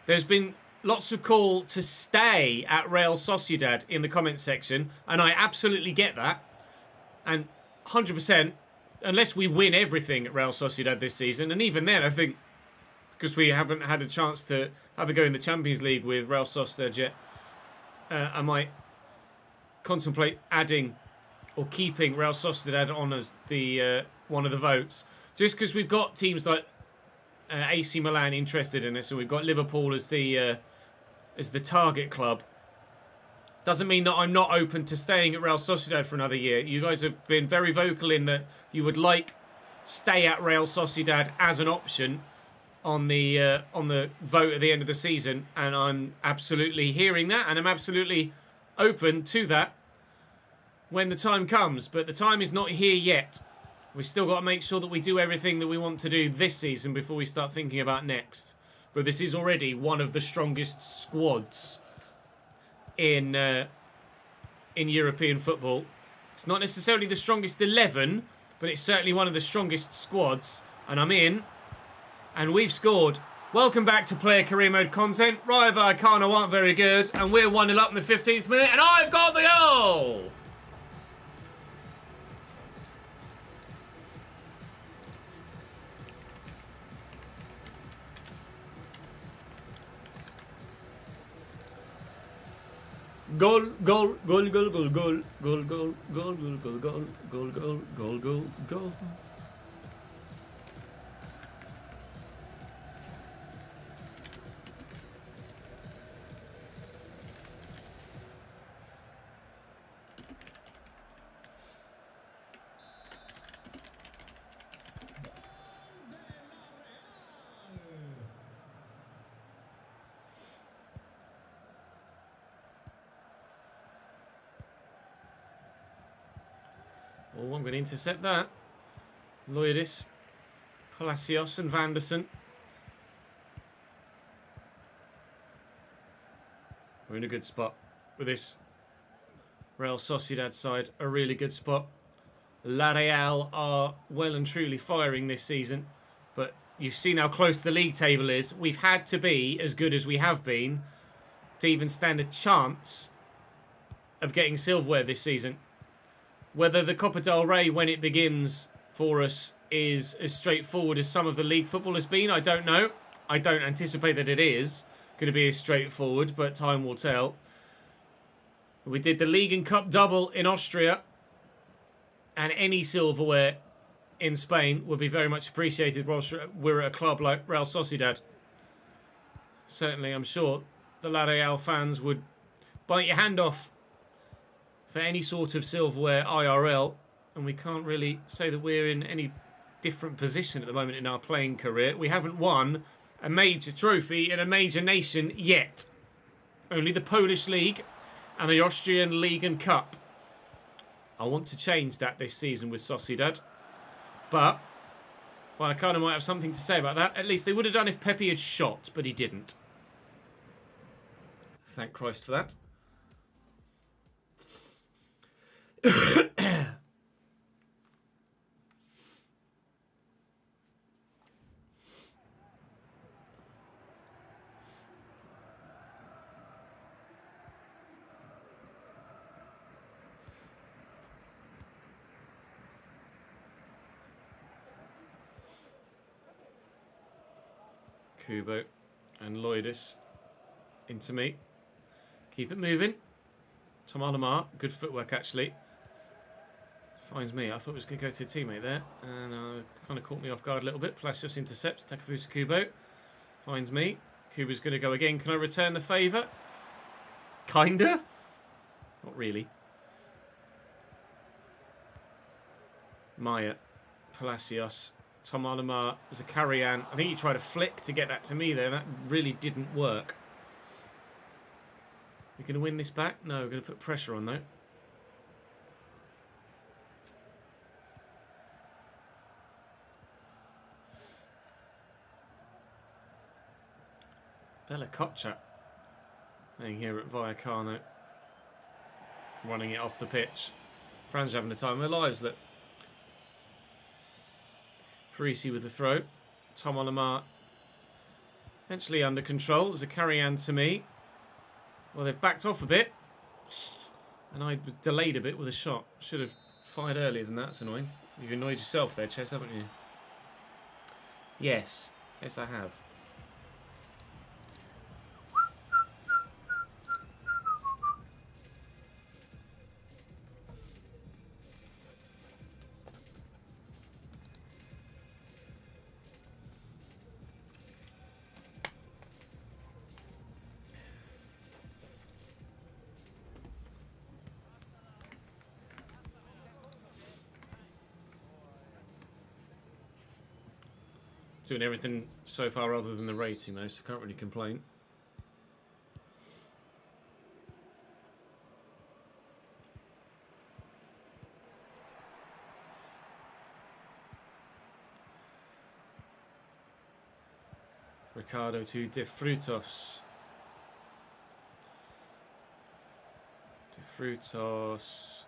There's been lots of call to stay at Real Sociedad in the comment section, and I absolutely get that. And 100%, unless we win everything at Real Sociedad this season, and even then, I think, because we haven't had a chance to have a go in the Champions League with Real Sociedad yet, I might contemplate adding or keeping Real Sociedad on as the one of the votes. Just because we've got teams like AC Milan interested in us, and we've got Liverpool as the target club. Doesn't mean that I'm not open to staying at Real Sociedad for another year. You guys have been very vocal in that you would like stay at Real Sociedad as an option on the vote at the end of the season, and I'm absolutely hearing that, and I'm absolutely open to that when the time comes. But the time is not here yet. We've still got to make sure that we do everything that we want to do this season before we start thinking about next. But this is already one of the strongest squads in European football. It's not necessarily the strongest 11, but it's certainly one of the strongest squads. And I'm in, and we've scored. Welcome back to Player Career Mode content. Rayo Vallecano aren't very good, and we're 1-0 up in the 15th minute, and I've got the goal! Goal, goal, goal, goal, goal, goal, goal, goal, goal, goal, goal, goal, goal, goal, goal, goal, goal. Oh, I'm going to intercept that. Lloydis, Palacios and Vanderson. We're in a good spot with this Real Sociedad side. A really good spot. La Real are well and truly firing this season. But you've seen how close the league table is. We've had to be as good as we have been to even stand a chance of getting silverware this season. Whether the Copa del Rey, when it begins for us, is as straightforward as some of the league football has been, I don't know. I don't anticipate that it is going to be as straightforward, but time will tell. We did the League and Cup double in Austria, and any silverware in Spain would be very much appreciated whilst we're at a club like Real Sociedad. Certainly, I'm sure the La Real fans would bite your hand off for any sort of silverware IRL, and we can't really say that we're in any different position at the moment in our playing career. We haven't won a major trophy in a major nation yet. Only the Polish League and the Austrian League and Cup. I want to change that this season with Sociedad, but Vallecano might have something to say about that. At least they would have done if Pepe had shot, but he didn't. Thank Christ for that. Kubo and Lloydis into me. Keep it moving. Tom Alamar, good footwork actually. Finds me. I thought it was going to go to a teammate there, and kind of caught me off guard a little bit. Palacios intercepts. Takefusa Kubo finds me. Kubo's going to go again. Can I return the favour? Kinda. Not really. Maya. Palacios. Tom Alamar, Zakarian. I think he tried to flick to get that to me there. That really didn't work. We're going to win this back? No, we're going to put pressure on though. Bella Kotchap playing here at Vallecano. Running it off the pitch. France having the time of their lives. Look. Parisi with the throw. Tom Alamar eventually under control. Zakarian to me. Well, they've backed off a bit. And I delayed a bit with a shot. Should have fired earlier than that. That's annoying. You've annoyed yourself there, Ches, haven't you? Yes. Yes, I have. Doing everything so far other than the rating though, so I can't really complain. Ricardo to De Frutos. De Frutos.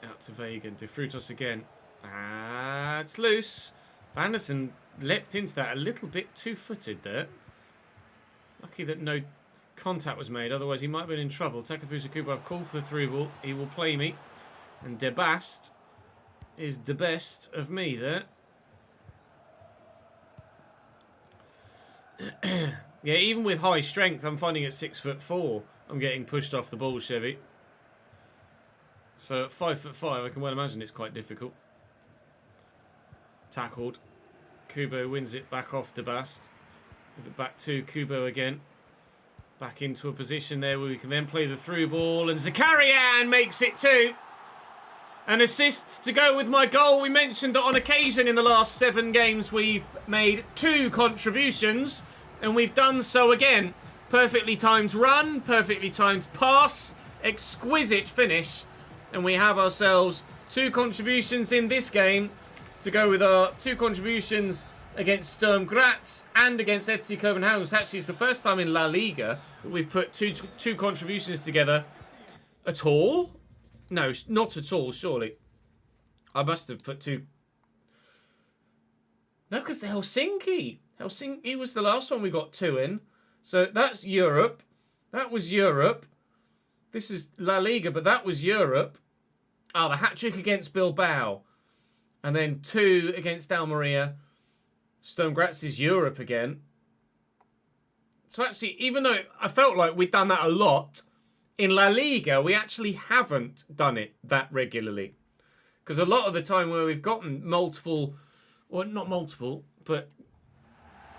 Out to Vegan. De Frutos again. Ah, it's loose. Anderson leapt into that a little bit two-footed there. Lucky that no contact was made, otherwise he might have been in trouble. Takafusa Kubo, I've called for the through ball. He will play me. And Debast is the best of me there. Yeah, even with high strength, I'm finding at 6'4", I'm getting pushed off the ball, Chevy. So at 5'5", I can well imagine it's quite difficult. Tackled. Kubo wins it back off Debast. Move it back to Kubo again. Back into a position there where we can then play the through ball. And Zakarian makes it 2. An assist to go with my goal. We mentioned that on occasion in the last 7 games we've made 2 contributions. And we've done so again. Perfectly timed run. Perfectly timed pass. Exquisite finish. And we have ourselves 2 contributions in this game. To go with our 2 contributions against Sturm Graz and against FC Copenhagen. Actually, it's the first time in La Liga that we've put two contributions together at all. No, not at all, surely. I must have put 2. No, because the Helsinki. Helsinki was the last one we got 2 in. So that's Europe. That was Europe. This is La Liga, but that was Europe. Ah, the hat-trick against Bilbao. And then 2 against Almeria. Sturm Graz is Europe again. So actually, even though I felt like we'd done that a lot, in La Liga, we actually haven't done it that regularly. Because a lot of the time where we've gotten multiple, well, not multiple, but,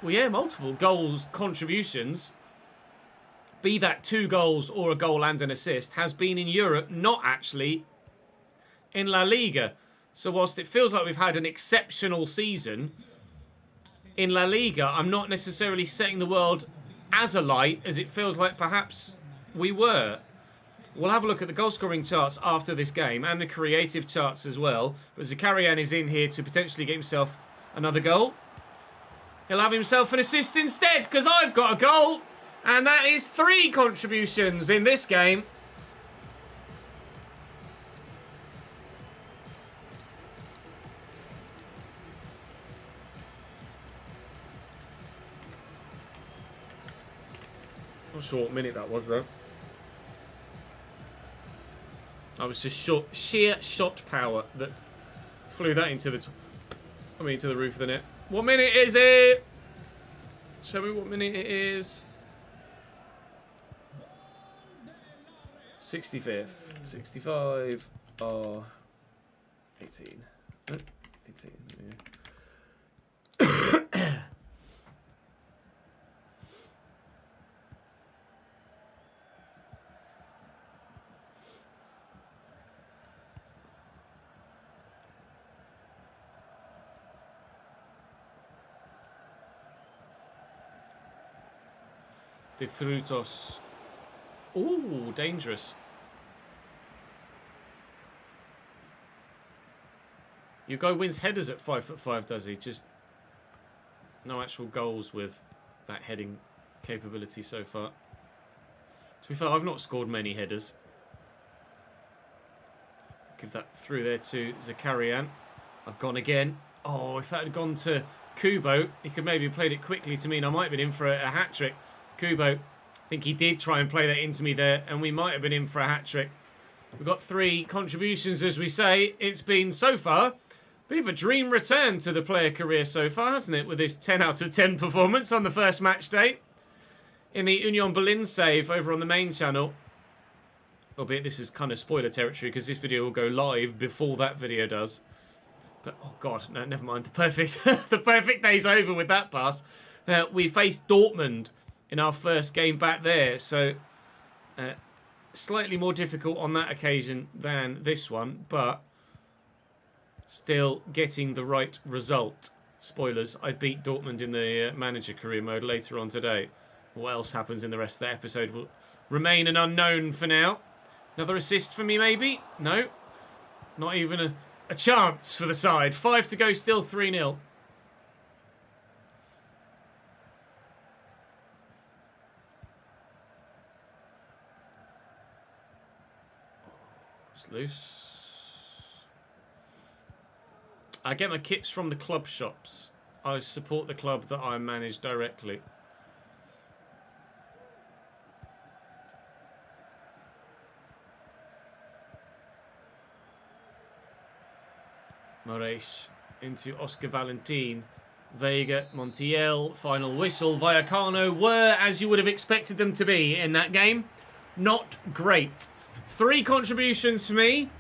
well, yeah, multiple goals, contributions, be that 2 goals or a goal and an assist, has been in Europe, not actually in La Liga. So whilst it feels like we've had an exceptional season, in La Liga, I'm not necessarily setting the world as alight as it feels like perhaps we were. We'll have a look at the goal-scoring charts after this game and the creative charts as well. But Zakarian is in here to potentially get himself another goal. He'll have himself an assist instead because I've got a goal. And that is 3 contributions in this game. Not sure what minute that was though. I was just sheer shot power that flew that into the to the roof of the net. What minute is it? Show me what minute it is. 65th. 65 or 18. 18. Yeah. De Frutos. Ooh, dangerous. Your guy wins headers at 5'5", does he? Just no actual goals with that heading capability so far. To be fair, I've not scored many headers. Give that through there to Zakarian. I've gone again. Oh, if that had gone to Kubo, he could maybe have played it quickly to mean I might have been in for a hat-trick. Kubo, I think he did try and play that into me there, and we might have been in for a hat-trick. We've got 3 contributions, as we say. It's been, so far, a bit of a dream return to the player career so far, hasn't it? With this 10 out of 10 performance on the first match day. In the Union Berlin save over on the main channel. Albeit this is kind of spoiler territory because this video will go live before that video does. But, oh God, no, never mind. The perfect day's over with that pass. We faced Dortmund in our first game back there. So, slightly more difficult on that occasion than this one. But, still getting the right result. Spoilers, I beat Dortmund in the manager career mode later on today. What else happens in the rest of the episode will remain an unknown for now. Another assist for me, maybe? No. Not even a chance for the side. 5 to go, still 3-0. It's loose. I get my kits from the club shops. I support the club that I manage directly. Moraes into Oscar Valentin. Vega, Montiel, final whistle. Vallecano were, as you would have expected them to be in that game, not great. 3 contributions for me.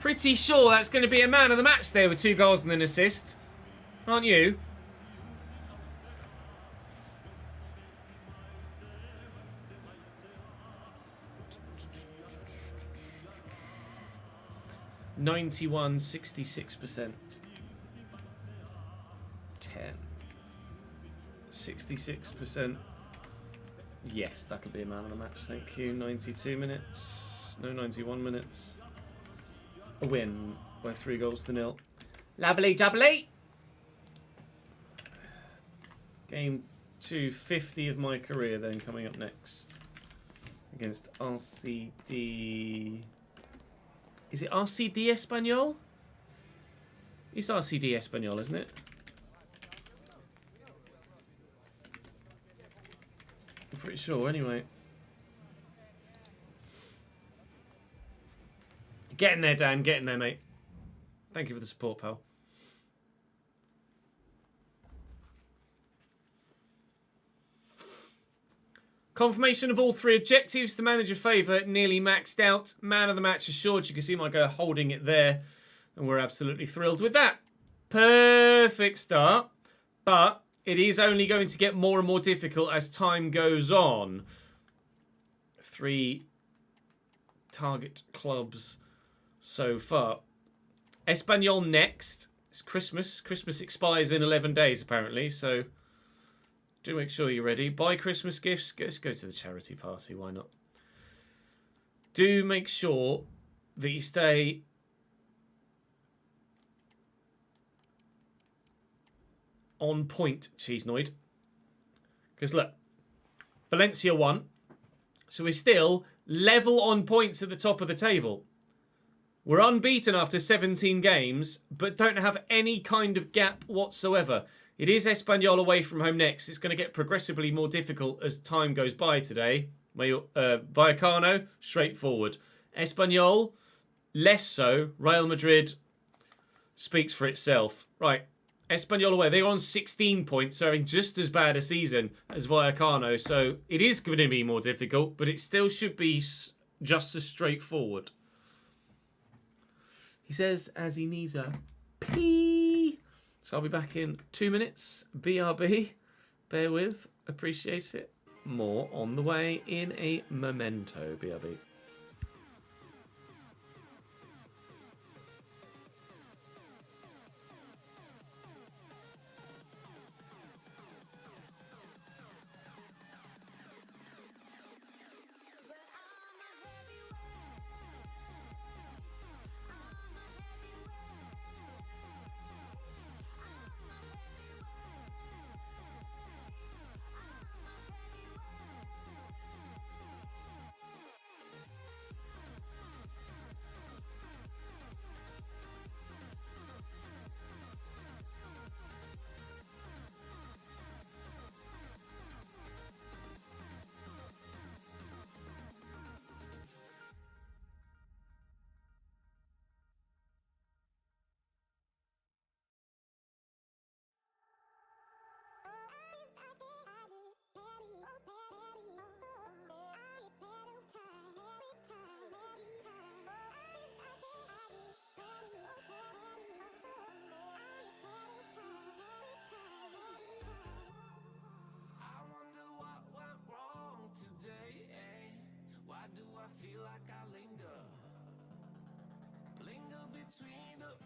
Pretty sure that's going to be a man of the match there with 2 goals and an assist. Aren't you? (91, 66%). 10. 66%. Yes, that could be a man of the match, thank you. 92 minutes. No, 91 minutes. A win by 3 goals to 0. Lovely jubbly. Game 250 of my career then coming up next. Against RCD... Is it RCD Espanol? It's RCD Espanol, isn't it? I'm pretty sure, anyway. Getting there, Dan. Getting there, mate. Thank you for the support, pal. Confirmation of all 3 objectives. The manager favour nearly maxed out. Man of the match assured. You can see my guy holding it there. And we're absolutely thrilled with that. Perfect start. But it is only going to get more and more difficult as time goes on. 3 target clubs so far. Espanyol next. It's Christmas. Christmas expires in 11 days, apparently. So... do make sure you're ready. Buy Christmas gifts. Let's go to the charity party. Why not? Do make sure that you stay on point, Chesnoid. Because look, Valencia won. So we're still level on points at the top of the table. We're unbeaten after 17 games, but don't have any kind of gap whatsoever. It is Espanyol away from home next. It's going to get progressively more difficult as time goes by today. Vallecano, straightforward. Espanyol, less so. Real Madrid speaks for itself. Right, Espanyol away. They're on 16 points, so having just as bad a season as Vallecano. So it is going to be more difficult, but it still should be just as straightforward. He says as he needs a pee. So I'll be back in 2 minutes. BRB. Bear with. Appreciate it. More on the way in a memento. BRB.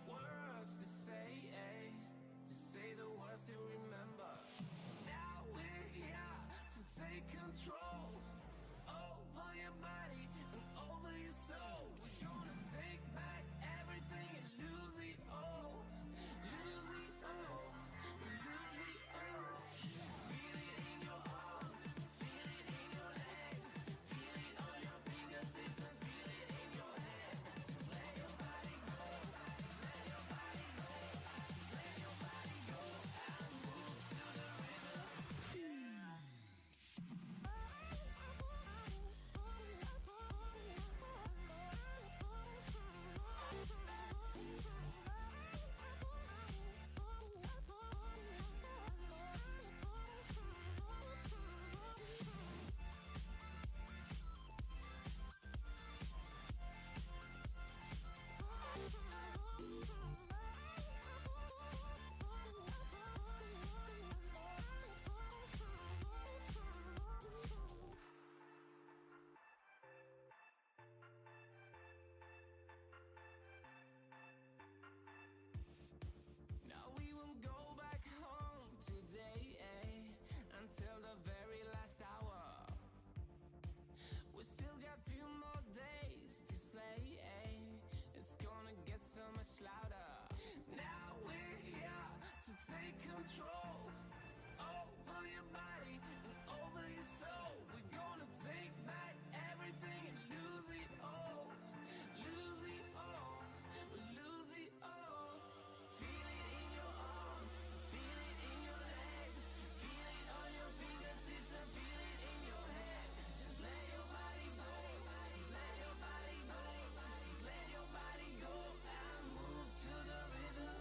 words to say, to say the words you remember. Now we're here to take control over your body and over your soul. We're gonna take back everything and lose it all. Lose it all. Lose it all. Feel it in your arms. Feel it in your legs. Feel it on your fingertips and feel it in your head. Just let your body go. Just let your body go. Just let your body go and move to the rhythm. Now we won't go back home today, until the very last hour. We still got few more days to slay, it's gonna get so much louder. Now we're here to take control over your body and over your soul. We're gonna take back everything and lose it all. Lose it all. Lose it all. Feel it in your arms. Feel it in your legs. Feel it on your fingertips and feel it in your head. Just let your body go. Just let your body go. Just let your body go and move to the rhythm.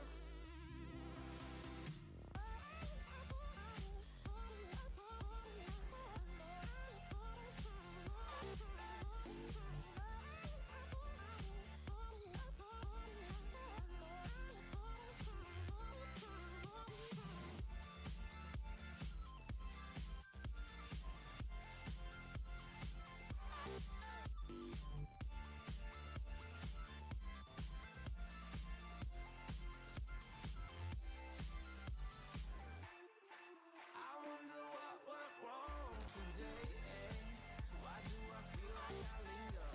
I wonder what went wrong today, Why do I feel like I linger?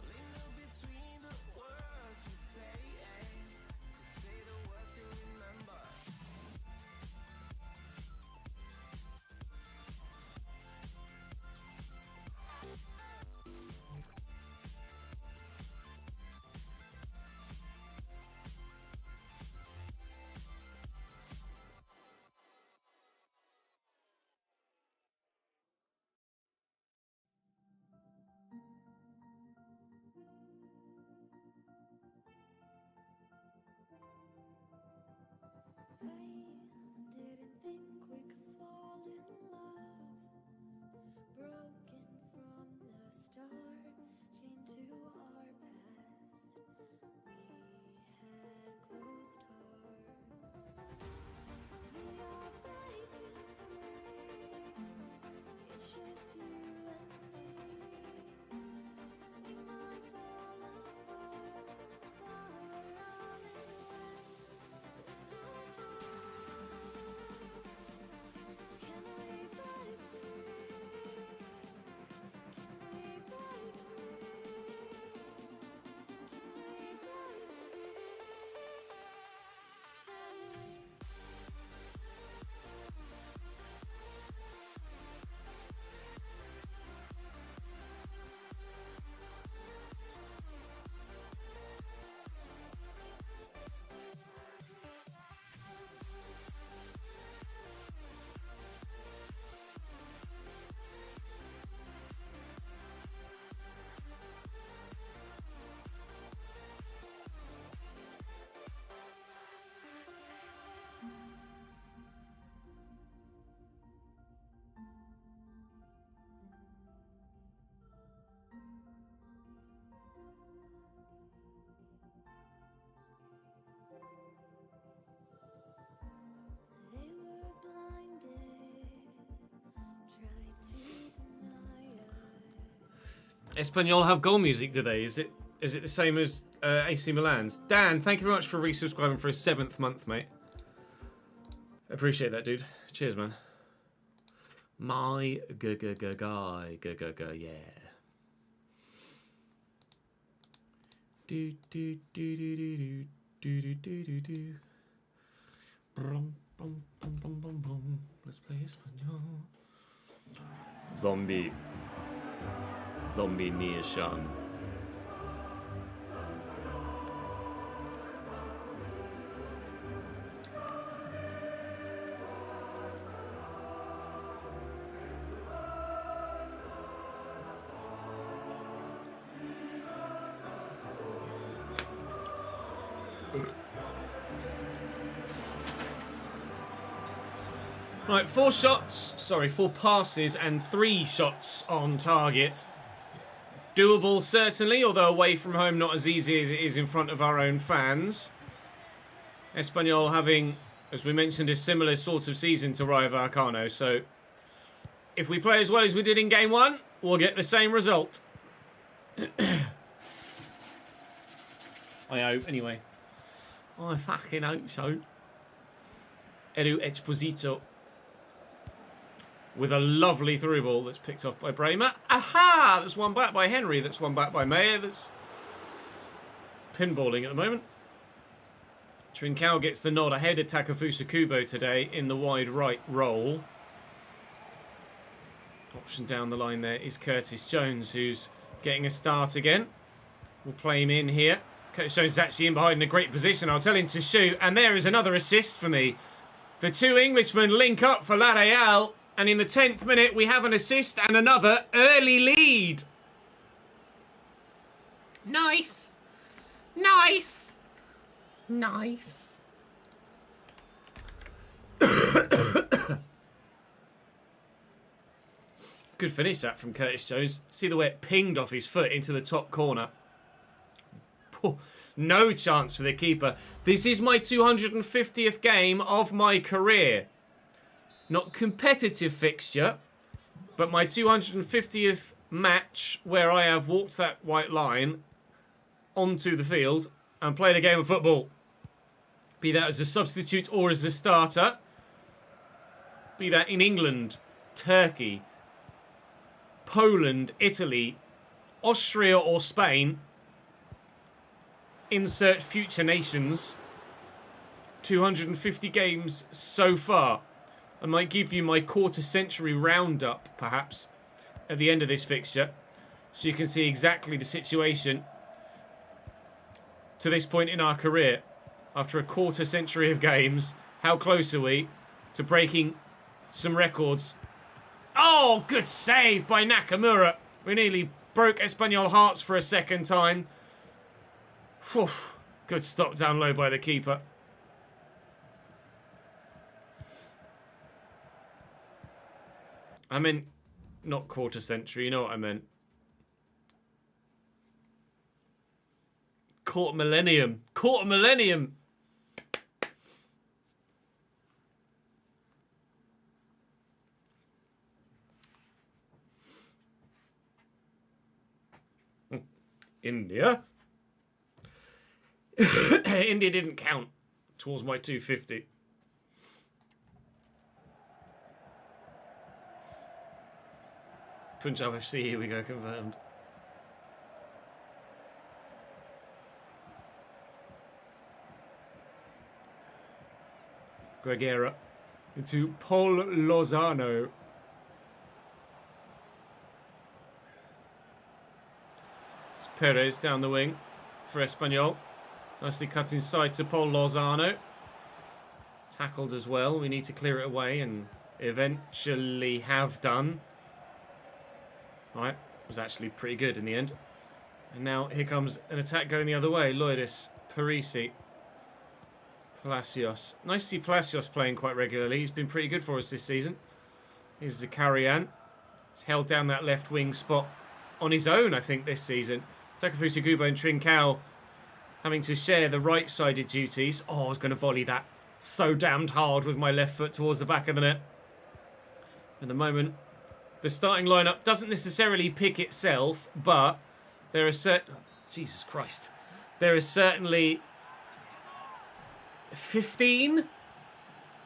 Linger between the words you say, to say the words you remember. I didn't think we could fall in love. Broken from the start, chained to our past. We had closed hearts. We are breaking free. It's just you and me. We might fall apart, but we're on it when. Can we break free? Can we break free? Can we break free? Can we? They were blinded, tried to deny us. Espanol have goal music today. Is it Is it the same as AC Milan's? Dan, thank you very much for resubscribing for a 7th month, mate. Appreciate that, dude. Cheers, man. My guy, yeah. Do do do do do do do do do do. Brum, bum, bum, bum, bum, bum. Let's play Espanol. Zombie Nation. Right, 4 passes and 3 shots on target. Doable, certainly, although away from home not as easy as it is in front of our own fans. Espanyol having, as we mentioned, a similar sort of season to Rayo Vallecano, so if we play as well as we did in Game 1, we'll get the same result. I hope, anyway. I fucking hope so. Edu Exposito. With a lovely through ball that's picked off by Bremer. Aha! That's won back by Henry. That's won back by Mayer. That's pinballing at the moment. Trincao gets the nod ahead of Takefusa Kubo today in the wide right role. Option down the line there is Curtis Jones, who's getting a start again. We'll play him in here. Curtis Jones is actually in behind in a great position. I'll tell him to shoot. And there is another assist for me. The 2 Englishmen link up for La Real. And in the 10th minute, we have an assist and another early lead. Nice. Nice. Nice. Good finish that from Curtis Jones. See the way it pinged off his foot into the top corner. No chance for the keeper. This is my 250th game of my career. Not competitive fixture, but my 250th match where I have walked that white line onto the field and played a game of football. Be that as a substitute or as a starter. Be that in England, Turkey, Poland, Italy, Austria or Spain. Insert future nations. 250 games so far. I might give you my quarter-century roundup, perhaps, at the end of this fixture, so you can see exactly the situation to this point in our career. After a quarter-century of games, how close are we to breaking some records? Oh, good save by Nakamura. We nearly broke Espanyol hearts for a second time. Whew. Good stop down low by the keeper. I meant not quarter century, you know what I meant. Quarter millennium. Quarter millennium. India. India didn't count towards my 250. Punjab FC, here we go, confirmed. Gregera into Paul Lozano. It's Perez down the wing for Espanyol. Nicely cut inside to Paul Lozano. Tackled as well. We need to clear it away and eventually have done. Right, was actually pretty good in the end. And now here comes an attack going the other way. Loiris, Parisi, Palacios. Nice to see Palacios playing quite regularly. He's been pretty good for us this season. Here's Zakarian. He's held down that left wing spot on his own, I think, this season. Takefusa Kubo and Trincao having to share the right-sided duties. Oh, I was going to volley that so damned hard with my left foot towards the back of the net. At the moment, the starting lineup doesn't necessarily pick itself, but there are certain... Jesus Christ. There is certainly 15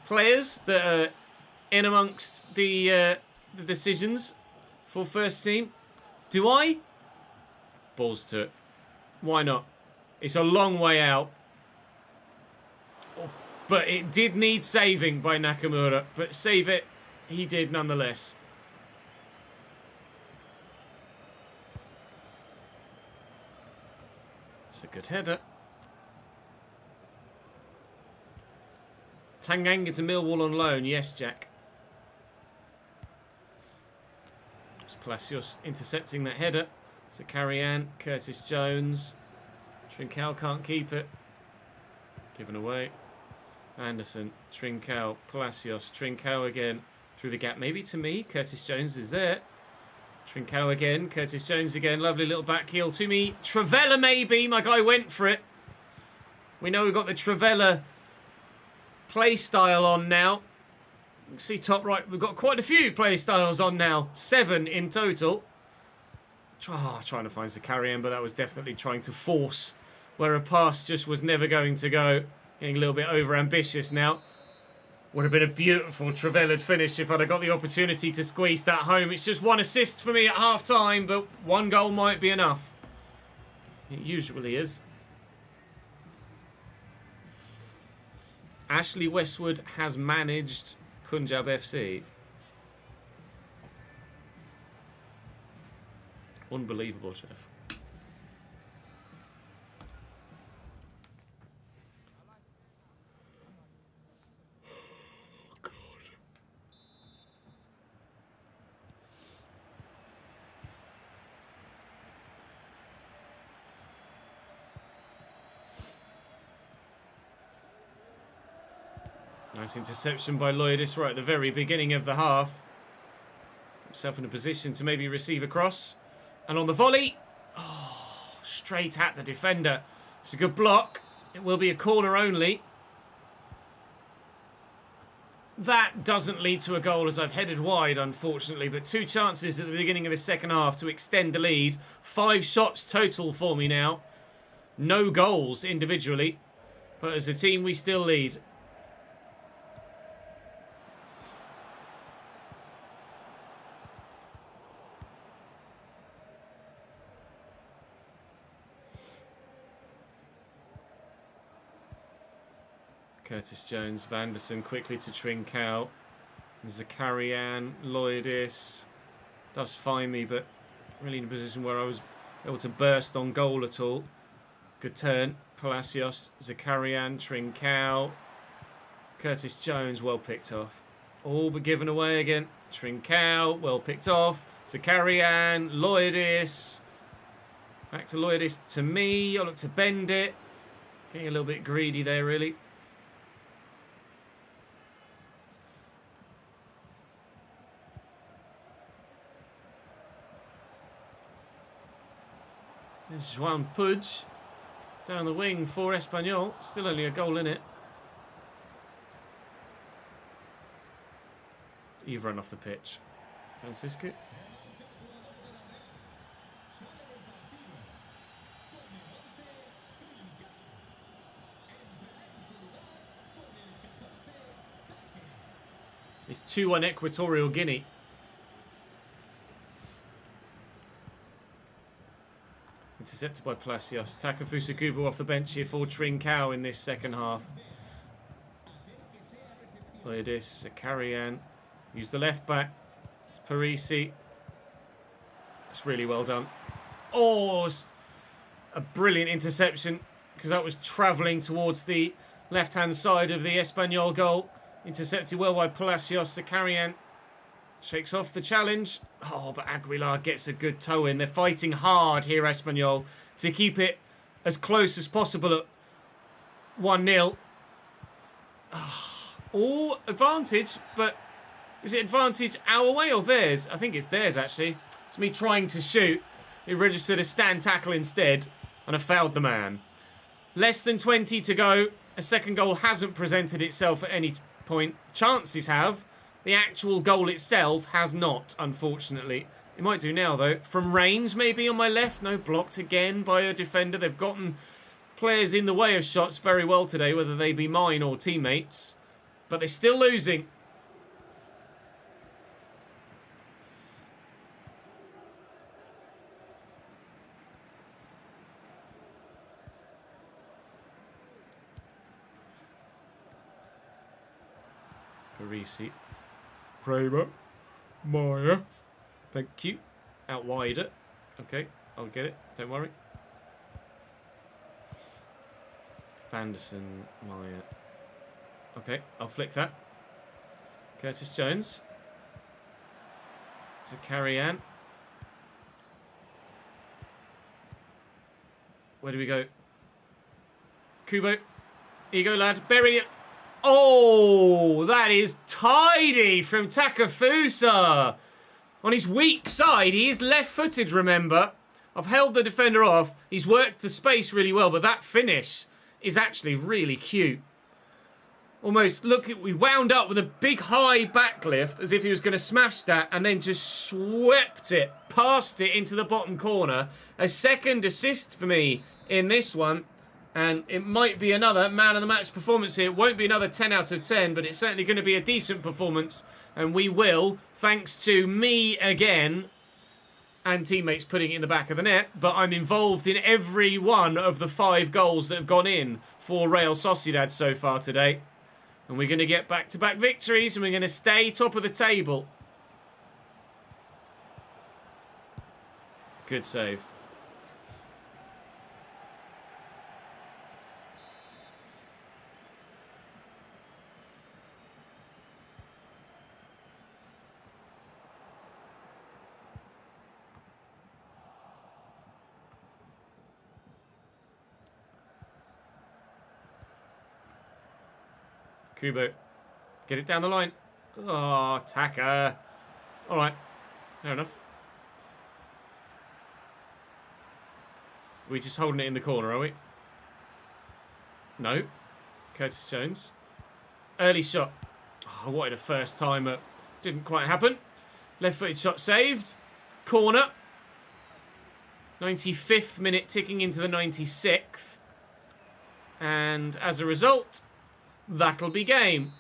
players that are in amongst the decisions for first team. Do I? Balls to it. Why not? It's a long way out. But it did need saving by Nakamura. But save it, he did nonetheless. It's a good header. Tanganga to Millwall on loan. Yes, Jack. It's Palacios intercepting that header. Zakarian, Curtis Jones. Trincao can't keep it. Given away. Anderson, Trincao, Palacios, Trincao again. Through the gap, maybe to me. Curtis Jones is there. Trincao again, Curtis Jones again. Lovely little back heel to me. Travella maybe. My guy went for it. We know we've got the Travella play style on now. You can see top right, we've got quite a few play styles on now. 7 in total. Trying to find Zakarian, but that was definitely trying to force where a pass just was never going to go. Getting a little bit over ambitious now. Would have been a beautiful Travella finish if I'd have got the opportunity to squeeze that home. It's just 1 assist for me at half time, but 1 goal might be enough. It usually is. Ashley Westwood has managed Punjab FC. Unbelievable, Jeff. Nice interception by Lloydis right at the very beginning of the half. Himself in a position to maybe receive a cross. And on the volley, straight at the defender. It's a good block. It will be a corner only. That doesn't lead to a goal as I've headed wide, unfortunately. But 2 chances at the beginning of the second half to extend the lead. 5 shots total for me now. No goals individually. But as a team, we still lead. Curtis Jones, Vanderson quickly to Trincao. Zakarian, Lloydis. Does find me, but really in a position where I was able to burst on goal at all. Good turn. Palacios, Zakarian, Trincao. Curtis Jones, well picked off. All but given away again. Trincao, well picked off. Zakarian, Lloydis. Back to Lloydis to me. I look to bend it. Getting a little bit greedy there, really. There's Juan Puig down the wing for Espanyol. Still only a goal in it. You've run off the pitch, Francisco. It's 2-1 Equatorial Guinea. Intercepted by Palacios. Takafusa Kubo off the bench here for Trincao in this second half. Lloydis, Zakarian. Use the left back. It's Parisi. It's really well done. Oh, it's a brilliant interception because that was travelling towards the left-hand side of the Espanyol goal. Intercepted well by Palacios. Zakarian shakes off the challenge. Oh, but Aguilar gets a good toe in. They're fighting hard here, Espanyol, to keep it as close as possible at 1-0. Oh, advantage, but is it advantage our way or theirs? I think it's theirs, actually. It's me trying to shoot. It registered a stand tackle instead, and I fouled the man. Less than 20 to go. A second goal hasn't presented itself at any point. Chances have. The actual goal itself has not, unfortunately. It might do now, though. From range, maybe, on my left. No, blocked again by a defender. They've gotten players in the way of shots very well today, whether they be mine or teammates. But they're still losing. Parisi. Kramer. Maya. Thank you. Out wider. Okay, I'll get it. Don't worry. Vanderson. Maya. Okay, I'll flick that. Curtis Jones. To Carrie-Anne. Where do we go? Kubo. Here you go, lad. Bury it. Oh, that is tidy from Takafusa. On his weak side, he is left-footed, remember. I've held the defender off. He's worked the space really well, but that finish is actually really cute. Almost, look, we wound up with a big high backlift as if he was going to smash that and then just swept it, past it into the bottom corner. A second assist for me in this one. And it might be another man of the match performance here. It won't be another 10 out of 10, but it's certainly going to be a decent performance. And we will, thanks to me again, and teammates putting it in the back of the net. But I'm involved in every one of the 5 goals that have gone in for Real Sociedad so far today. And we're going to get back-to-back victories, and we're going to stay top of the table. Good save. Kubo. Get it down the line. Oh, Taka. All right. Fair enough. We're just holding it in the corner, are we? No. Curtis Jones. Early shot. Oh, I wanted a first timer. Didn't quite happen. Left-footed shot saved. Corner. 95th minute ticking into the 96th. And as a result, that'll be game.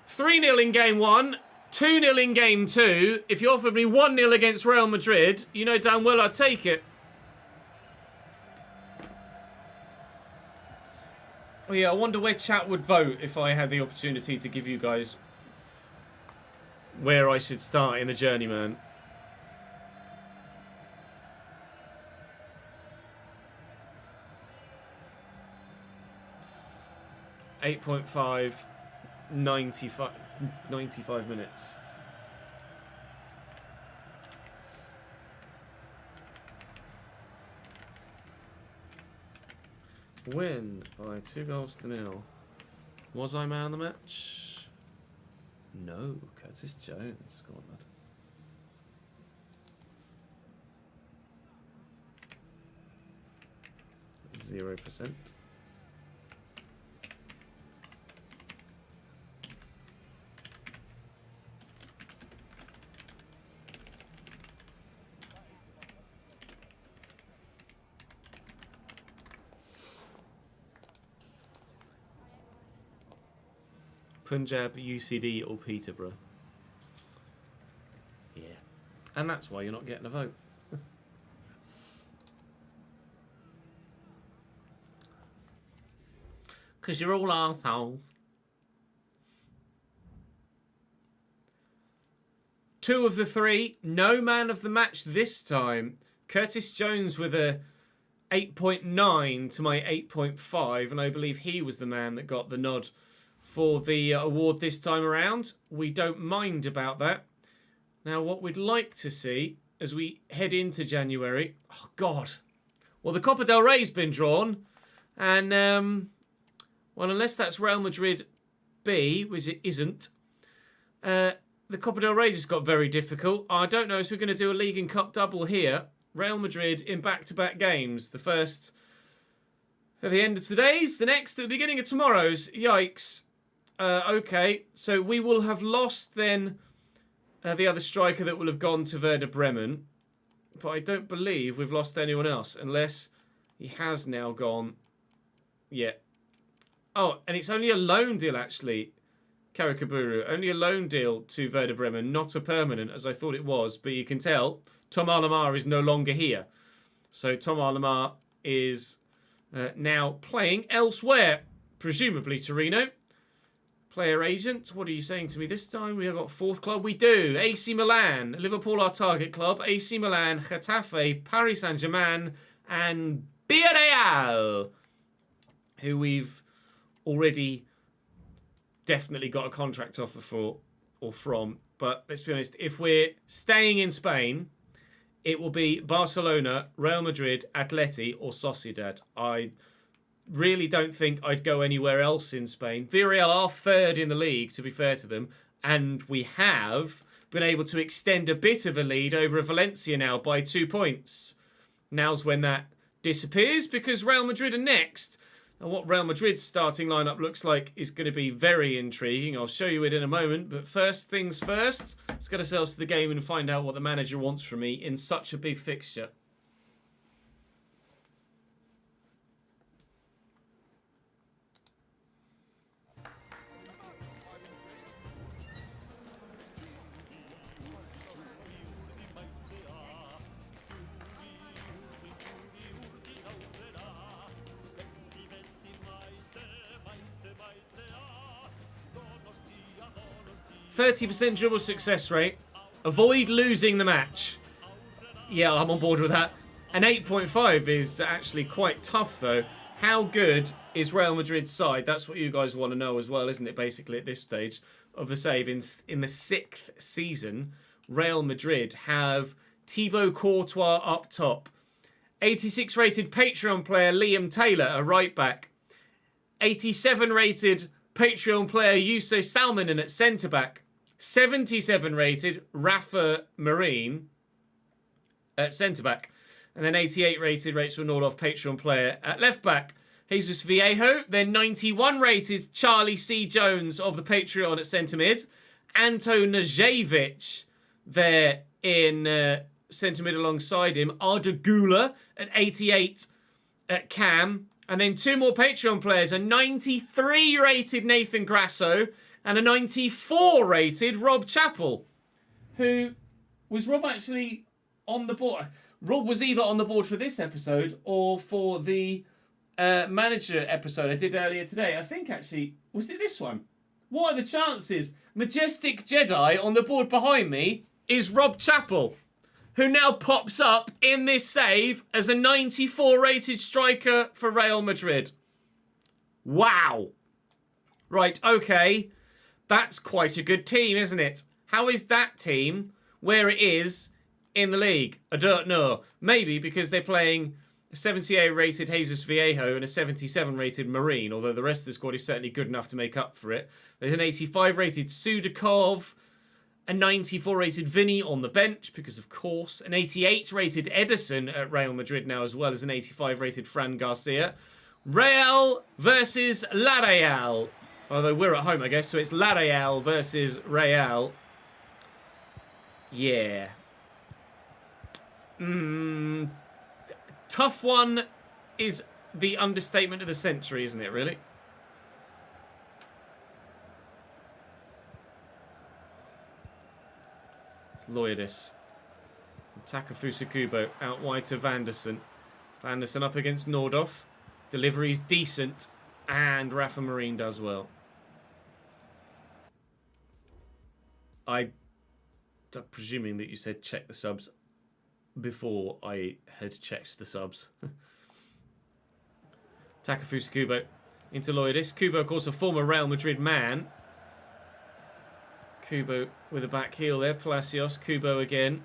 3-0 in game 1, 2-0 in game 2. If you offered me 1-0 against Real Madrid, you know damn well I'd take it. Oh yeah, I wonder where chat would vote if I had the opportunity to give you guys where I should start in the journeyman. .5, 95 minutes. Win by 2-0. Was I man of the match? No, Curtis Jones scored that. 0%. Punjab, UCD or Peterborough. Yeah. And that's why you're not getting a vote. Because you're all arseholes. 2 of the 3. No man of the match this time. Curtis Jones with a 8.9 to my 8.5. And I believe he was the man that got the nod for the award this time around. We don't mind about that. Now, what we'd like to see as we head into January... Oh, God. Well, the Copa del Rey's been drawn. And, well, unless that's Real Madrid B, which it isn't, the Copa del Rey just got very difficult. I don't know if we're going to do a League and Cup double here. Real Madrid in back-to-back games. The first at the end of today's, the next at the beginning of tomorrow's. Yikes. Okay, so we will have lost then the other striker that will have gone to Werder Bremen. but I don't believe we've lost anyone else, unless he has now gone. Yeah. Oh, and it's only a loan deal, actually, Karakaburu. Only a loan deal to Werder Bremen, not a permanent, as I thought it was. But you can tell Tom Alamar is no longer here. So Tom Alamar is now playing elsewhere, presumably Torino. Player agent, what are you saying to me this time? We have got fourth club. We do. AC Milan, Liverpool our target club. AC Milan, Getafe, Paris Saint-Germain, and Villarreal, who we've already definitely got a contract offer for or from. But let's be honest, if we're staying in Spain, it will be Barcelona, Real Madrid, Atleti, or Sociedad. I really don't think I'd go anywhere else in Spain. Villarreal are third in the league, to be fair to them, and we have been able to extend a bit of a lead over Valencia now by 2 points. Now's when that disappears, because Real Madrid are next. And what Real Madrid's starting lineup looks like is going to be very intriguing. I'll show you it in a moment. But first things first, let's get ourselves to the game and find out what the manager wants from me in such a big fixture. 30% dribble success rate. Avoid losing the match. Yeah, I'm on board with that. An 8.5 is actually quite tough, though. How good is Real Madrid's side? That's what you guys want to know as well, isn't it, basically, at this stage of the save. In the 6th season, Real Madrid have Thibaut Courtois up top. 86 rated Patreon player Liam Taylor, a right back. 87 rated Patreon player Juuso Salminen at centre back. 77 rated Rafa Marine at centre back. And then 88 rated Rachel Nordoff Patreon player at left back. Jesus Viejo. Then 91 rated Charlie C. Jones of the Patreon at centre mid. Anto Najevic there in centre mid alongside him. Arda Güler at 88 at cam. And then 2 more Patreon players. A 93 rated Nathan Grasso and a 94 rated Rob Chappell. Who was Rob actually on the board? Rob was either on the board for this episode or for the manager episode I did earlier today. I think actually, was it this one? What are the chances? Majestic Jedi on the board behind me is Rob Chappell, who now pops up in this save as a 94 rated striker for Real Madrid. Wow. Right, okay. That's quite a good team, isn't it? How is that team where it is in the league? I don't know. Maybe because they're playing a 78 rated Jesus Viejo and a 77 rated Marine, although the rest of the squad is certainly good enough to make up for it. There's an 85 rated Sudakov, a 94 rated Vinny on the bench, because of course. An 88 rated Edison at Real Madrid now, as well as an 85 rated Fran Garcia. Real versus La Real. Although we're at home, I guess, so it's La Real versus Real. Yeah. Tough one is the understatement of the century, isn't it, really? Loyadis. Takafusa Kubo out wide to Vanderson. Vanderson up against Nordoff. Delivery's decent. And Rafa Marine does well. I'm presuming that you said check the subs before I had checked the subs. Takafusa Kubo into Loyadis. Kubo, of course, a former Real Madrid man. Kubo with a back heel there. Palacios. Kubo again.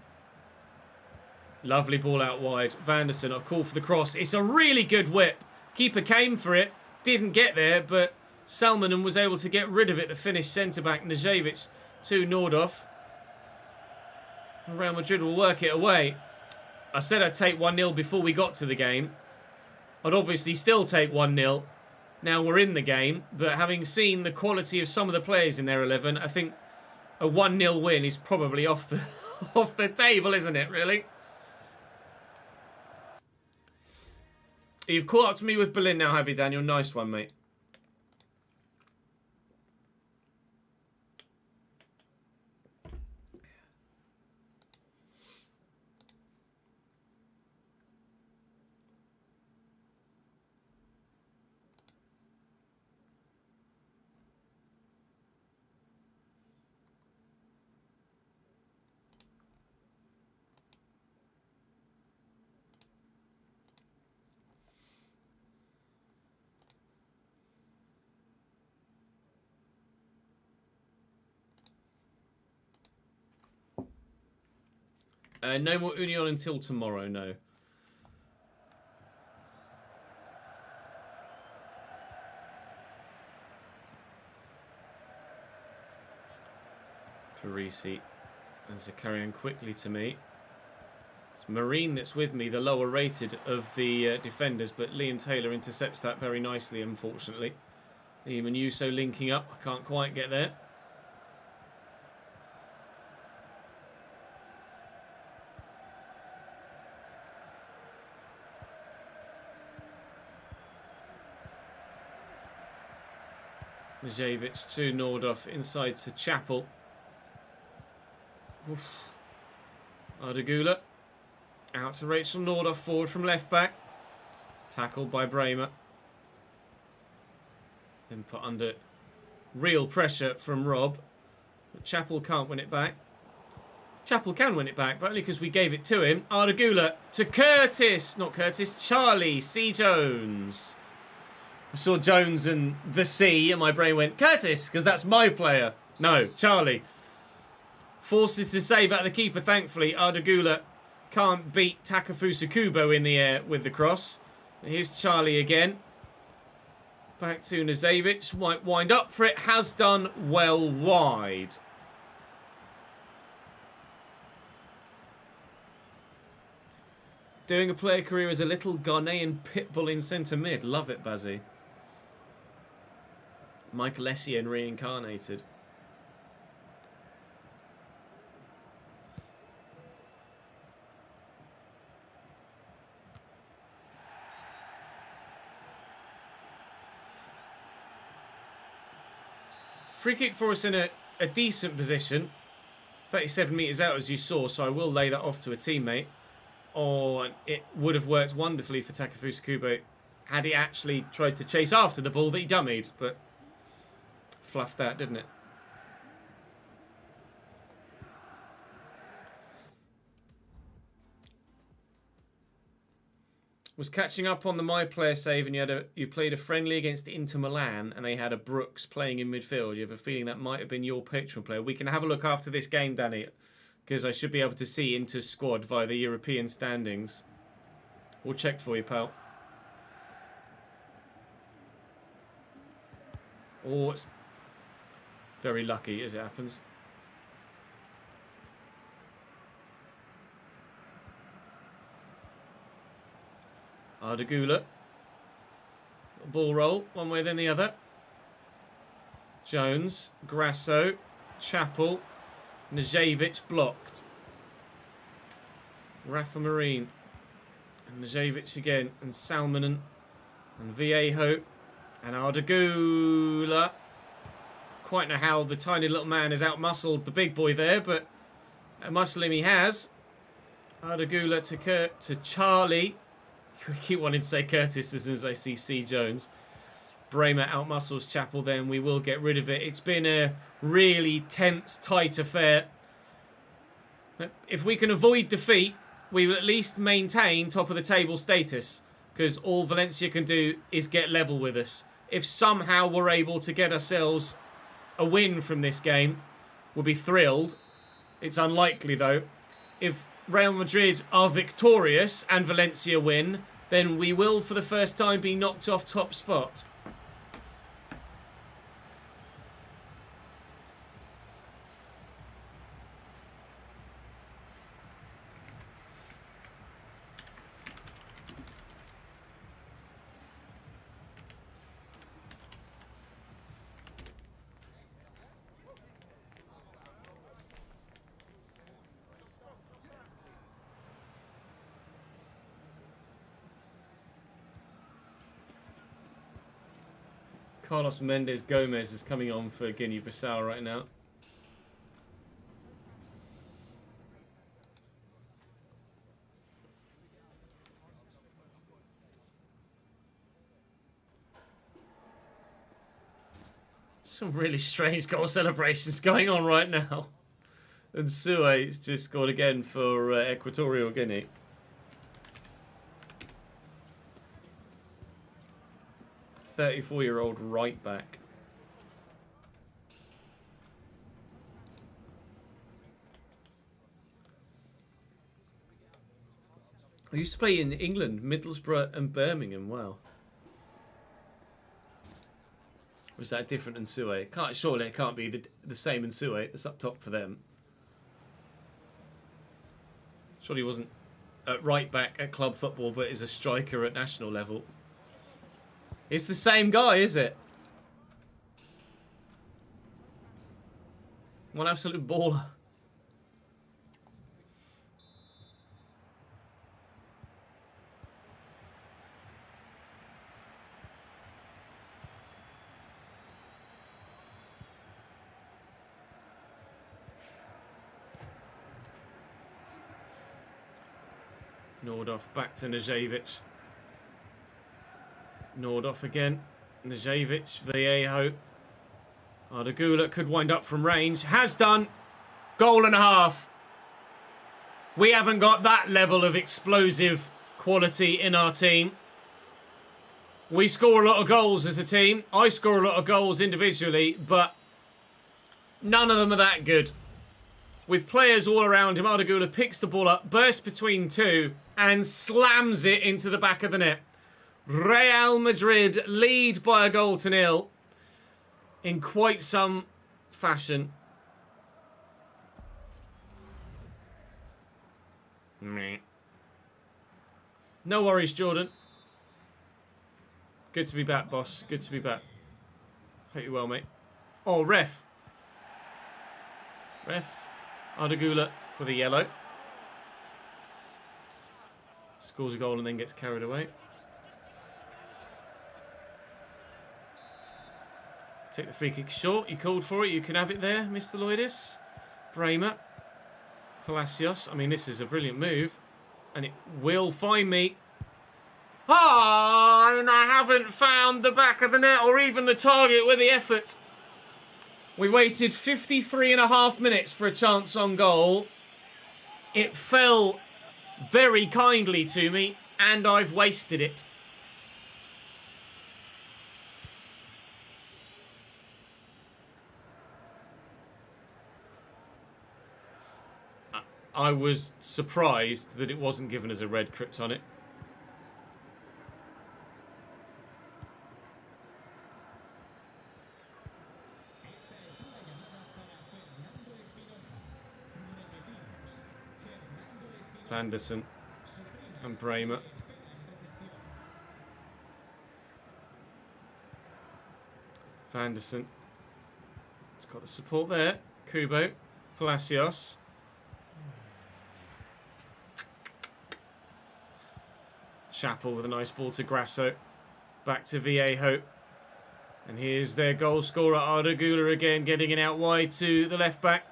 Lovely ball out wide. Vanderson, a call for the cross. It's a really good whip. Keeper came for it. Didn't get there, but Salminen was able to get rid of it. The Finnish centre-back, Najevic, to Nordoff. Real Madrid will work it away. I said I'd take 1-0 before we got to the game. I'd obviously still take 1-0. Now we're in the game, but having seen the quality of some of the players in their 11, I think a 1-0 win is probably off the table, isn't it, really? You've caught up to me with Berlin now, have you, Daniel? Nice one, mate. No more Union until tomorrow, no. Parisi and Zakarian quickly to me. It's Marine that's with me, the lower rated of the defenders, but Liam Taylor intercepts that very nicely, unfortunately. Liam and Yuso linking up. I can't quite get there. Majevic to Nordhoff, inside to Chapel. Oof. Ardagula. Out to Rachel Nordhoff, forward from left back. Tackled by Bremer. Then put under real pressure from Rob. But Chapel can't win it back. Chapel can win it back, but only because we gave it to him. Ardagula to Curtis. Not Curtis, Charlie C. Jones. I saw Jones and the C and my brain went, Curtis, because that's my player. No, Charlie. Forces the save out of the keeper, thankfully. Ardagula can't beat Takafusa Kubo in the air with the cross. Here's Charlie again. Back to Nazevic. Might wind up for it. Has done well wide. Doing a player career as a little Ghanaian pitbull in centre mid. Love it, Bazzy. Michael Essien reincarnated. Free kick for us in a decent position. 37 metres out as you saw, so I will lay that off to a teammate. Oh, it would have worked wonderfully for Takafusa Kubo had he actually tried to chase after the ball that he dummied, but fluffed that, didn't it? Was catching up on the My Player save, and you played a friendly against Inter Milan, and they had a Brooks playing in midfield. You have a feeling that might have been your Patreon player. We can have a look after this game, Danny, because I should be able to see Inter's squad via the European standings. We'll check for you, pal. Oh, it's very lucky as it happens. Ardagula. Ball roll, one way then the other. Jones, Grasso, Chapel, Najevic blocked. Rafa Marine. And Najevic again. And Salmonen. And Viejo. And Ardagula. Quite know how the tiny little man has outmuscled the big boy there, but muscle him he has. Ardagula to Charlie. I keep wanting to say Curtis as soon as I see C. Jones. Bremer outmuscles Chapel, then we will get rid of it. It's been a really tense, tight affair. If we can avoid defeat, we will at least maintain top of the table status, because all Valencia can do is get level with us. If somehow we're able to get ourselves a win from this game, we'll be thrilled. It's unlikely, though. If Real Madrid are victorious and Valencia win, then we will, for the first time, be knocked off top spot. Carlos Mendes Gomez is coming on for Guinea-Bissau right now. Some really strange goal celebrations going on right now. And Sue's just scored again for Equatorial Guinea. "34-year-old right back. I used to play in England, Middlesbrough and Birmingham. Wow. Was that different than Sue? Surely it can't be the same in Sue. That's up top for them. Surely he wasn't at right back at club football, but is a striker at national level. It's the same guy, is it? One absolute baller. Nordhoff back to Najevic. Nordhoff again. Najevic, Vallejo. Ardagula could wind up from range. Has done. Goal and a half. We haven't got that level of explosive quality in our team. We score a lot of goals as a team. I score a lot of goals individually, but none of them are that good. With players all around him, Ardagula picks the ball up, bursts between two, and slams it into the back of the net. Real Madrid lead by a 1-0 in quite some fashion. Meh. No worries, Jordan. Good to be back, boss. Good to be back. Hope you're well, mate. Oh, ref. Ardagula with a yellow. Scores a goal and then gets carried away. Take the free kick short. You called for it. You can have it there, Mr. Lloydis. Bremer. Palacios. I mean, this is a brilliant move. And it will find me. Ah, and I haven't found the back of the net or even the target with the effort. We waited 53.5 minutes for a chance on goal. It fell very kindly to me, and I've wasted it. I was surprised that it wasn't given as a red Kryptonic. Anderson and Bremer. Vanderson. It's got the support there. Kubo. Palacios. Chappell with a nice ball to Grasso. Back to Vallejo. And here's their goal scorer, Ardagula again, getting it out wide to the left back.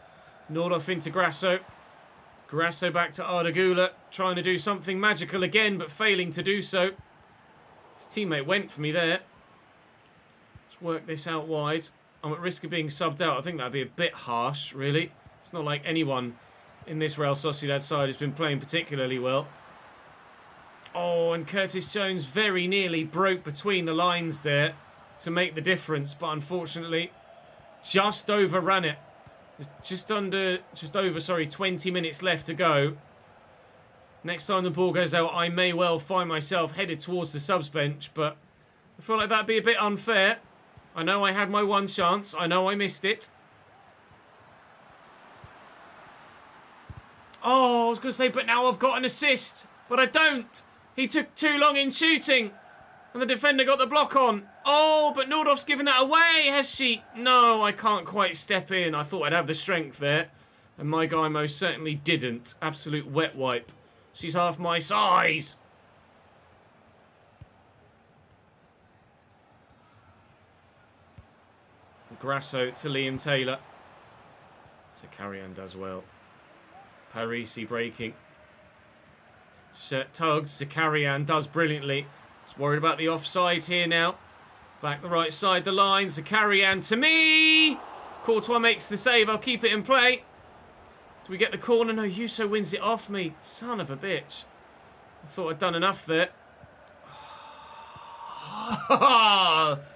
Nordhoff into Grasso. Grasso back to Ardagula, trying to do something magical again, but failing to do so. His teammate went for me there. Let's work this out wide. I'm at risk of being subbed out. I think that'd be a bit harsh, really. It's not like anyone in this Real Sociedad side has been playing particularly well. Oh, and Curtis Jones very nearly broke between the lines there to make the difference, but unfortunately just overran it. Just over 20 minutes left to go. Next time the ball goes out, I may well find myself headed towards the subs bench, but I feel like that'd be a bit unfair. I know I had my one chance. I know I missed it. Oh, I was going to say, but now I've got an assist. But I don't. He took too long in shooting. And the defender got the block on. Oh, but Nordhoff's given that away, has she? No, I can't quite step in. I thought I'd have the strength there. And my guy most certainly didn't. Absolute wet wipe. She's half my size. Grasso to Liam Taylor. Zakarian does well. Parisi breaking. Shirt tugs. Zakarian does brilliantly. Just worried about the offside here now. Back the right side the line. Zakarian to me. Courtois makes the save. I'll keep it in play. Do we get the corner? No, Yuso wins it off me. Son of a bitch. I thought I'd done enough there.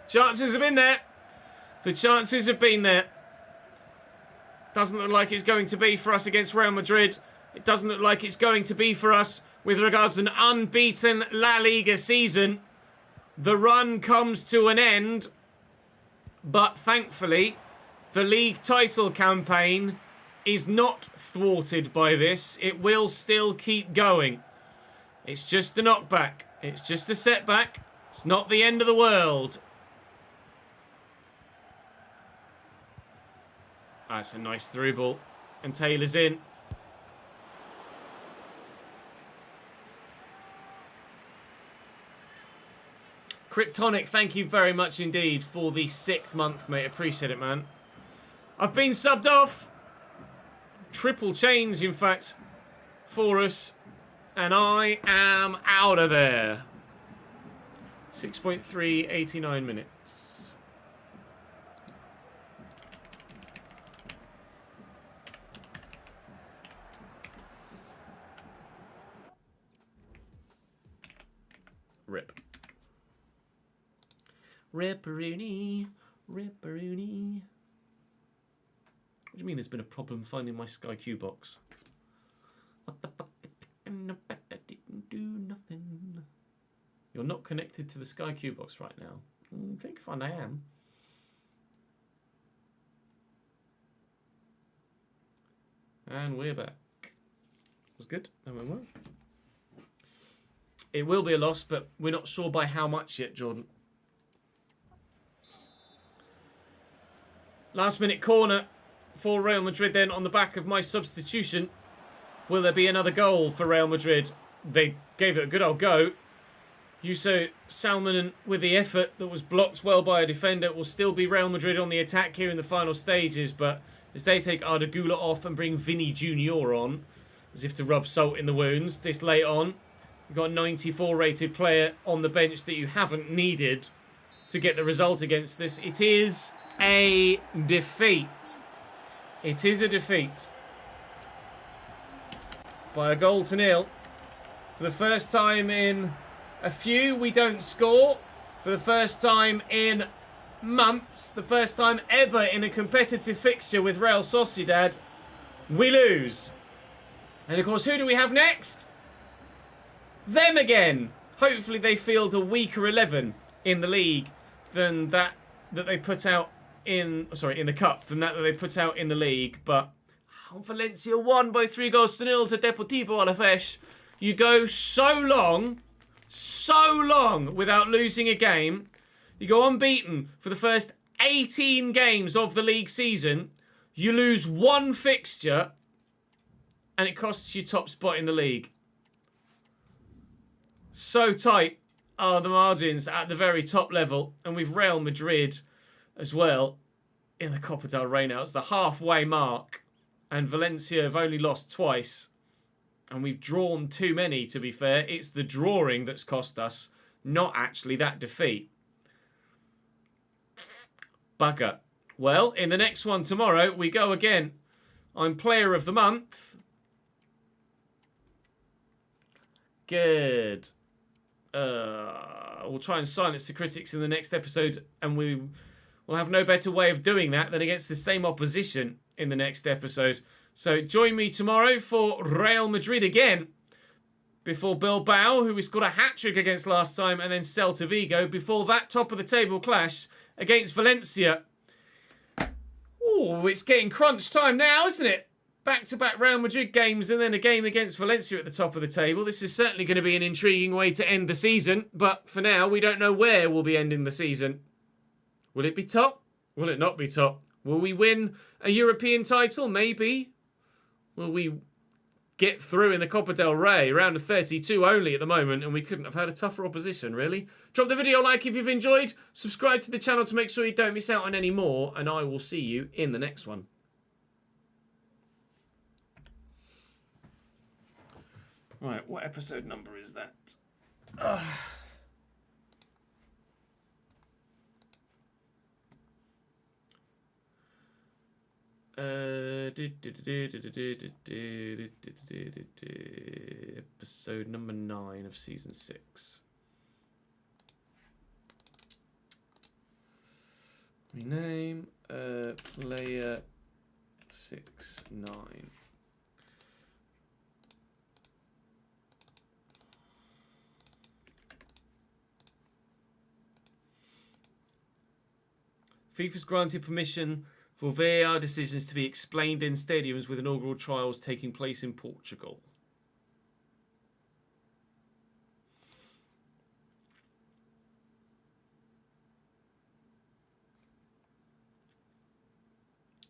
Chances have been there. The chances have been there. Doesn't look like it's going to be for us against Real Madrid. It doesn't look like it's going to be for us with regards to an unbeaten La Liga season. The run comes to an end. But thankfully, the league title campaign is not thwarted by this. It will still keep going. It's just a knockback. It's just a setback. It's not the end of the world. That's a nice through ball. And Taylor's in. Kryptonic, thank you very much indeed for the 6th month, mate. Appreciate it, man. I've been subbed off. Triple chains, in fact, for us. And I am out of there. 6.3, 89 minutes. Rip. Ripperoonie. Ripperoonie. What do you mean there's been a problem finding my Sky Q box? What the fuck? I didn't do nothing. You're not connected to the Sky Q box right now. I think fine I am. And we're back. Was good. That went well. It will be a loss, but we're not sure by how much yet, Jordan. Last minute corner for Real Madrid then on the back of my substitution. Will there be another goal for Real Madrid? They gave it a good old go. Yuso Salmonen with the effort that was blocked well by a defender. It will still be Real Madrid on the attack here in the final stages, but as they take Ardagula off and bring Vinny Jr. on, as if to rub salt in the wounds this late on, you've got a 94 rated player on the bench that you haven't needed to get the result against us. It is a defeat. It is a defeat. By a goal to nil. For the first time in a few, we don't score. For the first time in months, the first time ever in a competitive fixture with Real Sociedad, we lose. And of course, who do we have next? Them again. Hopefully they field a weaker 11 in the league than that they put out in the cup, than that they put out in the league. But Valencia won by 3-0 to Deportivo Alavés. You go so long without losing a game. You go unbeaten for the first 18 games of the league season. You lose one fixture and it costs you top spot in the league. So tight are the margins at the very top level. And with Real Madrid as well in the Copa del Rey now. It's the halfway mark. And Valencia have only lost twice. And we've drawn too many, to be fair. It's the drawing that's cost us, not actually that defeat. Bugger. Well, in the next one tomorrow, we go again. I'm player of the month. Good. We'll try and silence the critics in the next episode, and we'll have no better way of doing that than against the same opposition in the next episode. So join me tomorrow for Real Madrid again, before Bilbao, who we scored a hat-trick against last time, and then Celta Vigo, before that top of the table clash against Valencia. Oh, it's getting crunch time now, isn't it? Back-to-back Real Madrid games and then a game against Valencia at the top of the table. This is certainly going to be an intriguing way to end the season, but for now, we don't know where we'll be ending the season. Will it be top? Will it not be top? Will we win a European title? Maybe. Will we get through in the Copa del Rey. Round of 32 only at the moment, and we couldn't have had a tougher opposition, really. Drop the video a like if you've enjoyed. Subscribe to the channel to make sure you don't miss out on any more, and I will see you in the next one. Right, what episode number is that? Episode number 9 of season 6. Rename player 69. FIFA's granted permission for VAR decisions to be explained in stadiums with inaugural trials taking place in Portugal.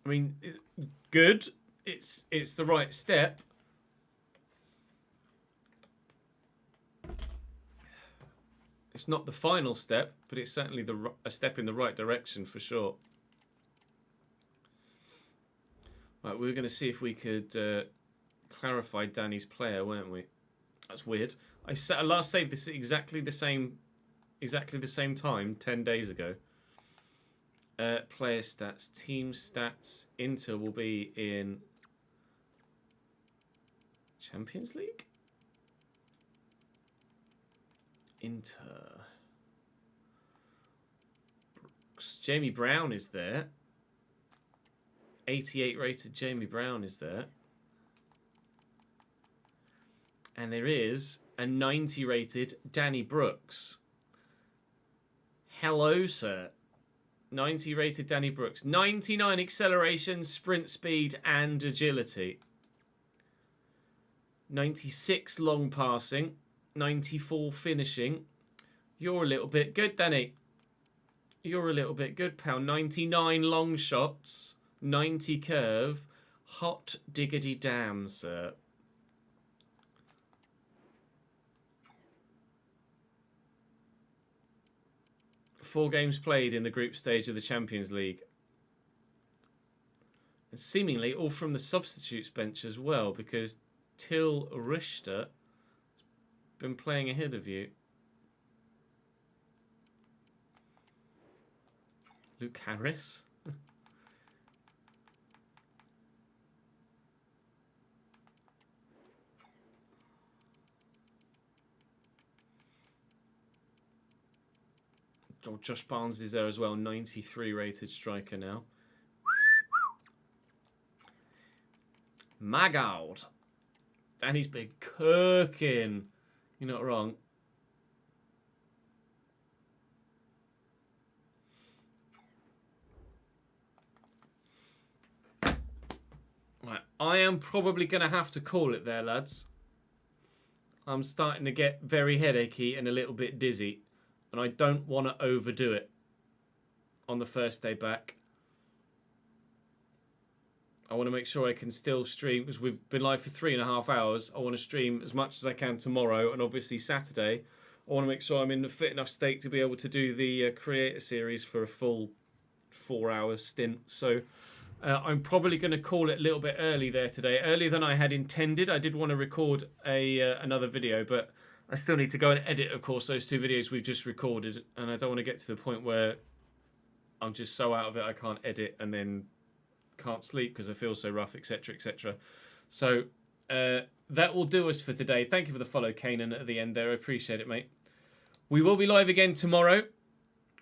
I mean, good. It's the right step. It's not the final step, but it's certainly a step in the right direction for sure. Right, we were going to see if we could clarify Danny's player, weren't we? That's weird. I last saved this at exactly the same time 10 days ago. Player stats, team stats. Inter will be in Champions League. Inter. Brooks. Jamie Brown is there. 88 rated Jamie Brown is there. And there is a 90 rated Danny Brooks. Hello, sir. 90 rated Danny Brooks. 99 acceleration, sprint speed, and agility. 96 long passing. 94 finishing. You're a little bit good, Danny. You're a little bit good, pal. 99 long shots. 90 curve. Hot diggity damn, sir. Four games played in the group stage of the Champions League. And seemingly all from the substitutes bench as well, because Till Richter has been playing ahead of you. Luke Harris. Oh, Josh Barnes is there as well, 93 rated striker now. Magaud. Danny's been cooking. You're not wrong. Right, I am probably going to have to call it there, lads. I'm starting to get very headachy and a little bit dizzy. And I don't want to overdo it on the first day back. I want to make sure I can still stream, because we've been live for 3.5 hours. I want to stream as much as I can tomorrow, and obviously Saturday. I want to make sure I'm in a fit enough state to be able to do the creator series for a full 4-hour stint. So I'm probably going to call it a little bit early there today. Earlier than I had intended. I did want to record another video, but I still need to go and edit, of course, those 2 videos we've just recorded. And I don't want to get to the point where I'm just so out of it I can't edit and then can't sleep because I feel so rough, etc, etc. So that will do us for today. Thank you for the follow, Kanan, at the end there. I appreciate it, mate. We will be live again tomorrow.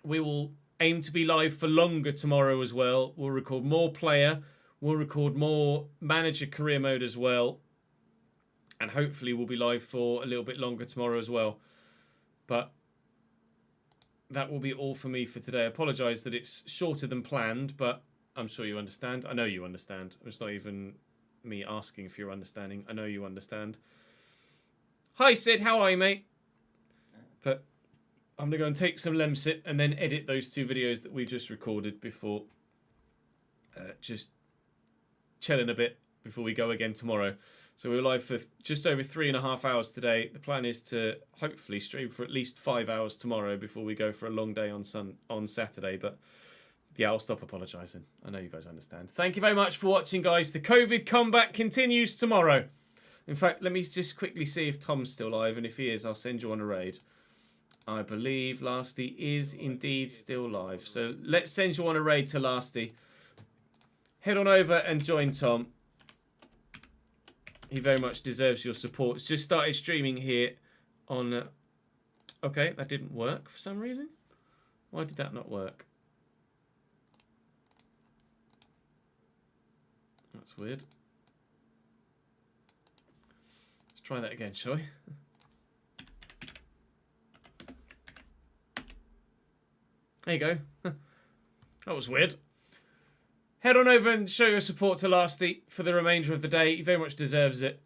We will aim to be live for longer tomorrow as well. We'll record more player. We'll record more manager career mode as well. And hopefully we'll be live for a little bit longer tomorrow as well. But that will be all for me for today. I apologise that it's shorter than planned, but I'm sure you understand. I know you understand. It's not even me asking for your understanding. I know you understand. Hi, Sid. How are you, mate? But I'm going to go and take some Lemsip and then edit those 2 videos that we just recorded before. Just chilling a bit before we go again tomorrow. So we're live for just over 3.5 hours today. The plan is to hopefully stream for at least 5 hours tomorrow before we go for a long day on Saturday. But yeah, I'll stop apologising. I know you guys understand. Thank you very much for watching, guys. The COVID comeback continues tomorrow. In fact, let me just quickly see if Tom's still live, and if he is, I'll send you on a raid. I believe Lasty is indeed still live. So let's send you on a raid to Lasty. Head on over and join Tom. He very much deserves your support. It's just started streaming here on... okay, that didn't work for some reason. Why did that not work? That's weird. Let's try that again, shall we? There you go. That was weird. Head on over and show your support to Lasty for the remainder of the day. He very much deserves it.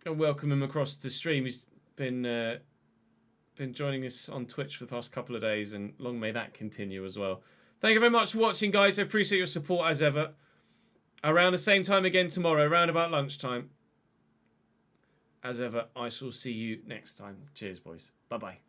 And welcome him across to stream. He's been joining us on Twitch for the past couple of days, and long may that continue as well. Thank you very much for watching, guys. I appreciate your support as ever. Around the same time again tomorrow, around about lunchtime. As ever, I shall see you next time. Cheers, boys. Bye-bye.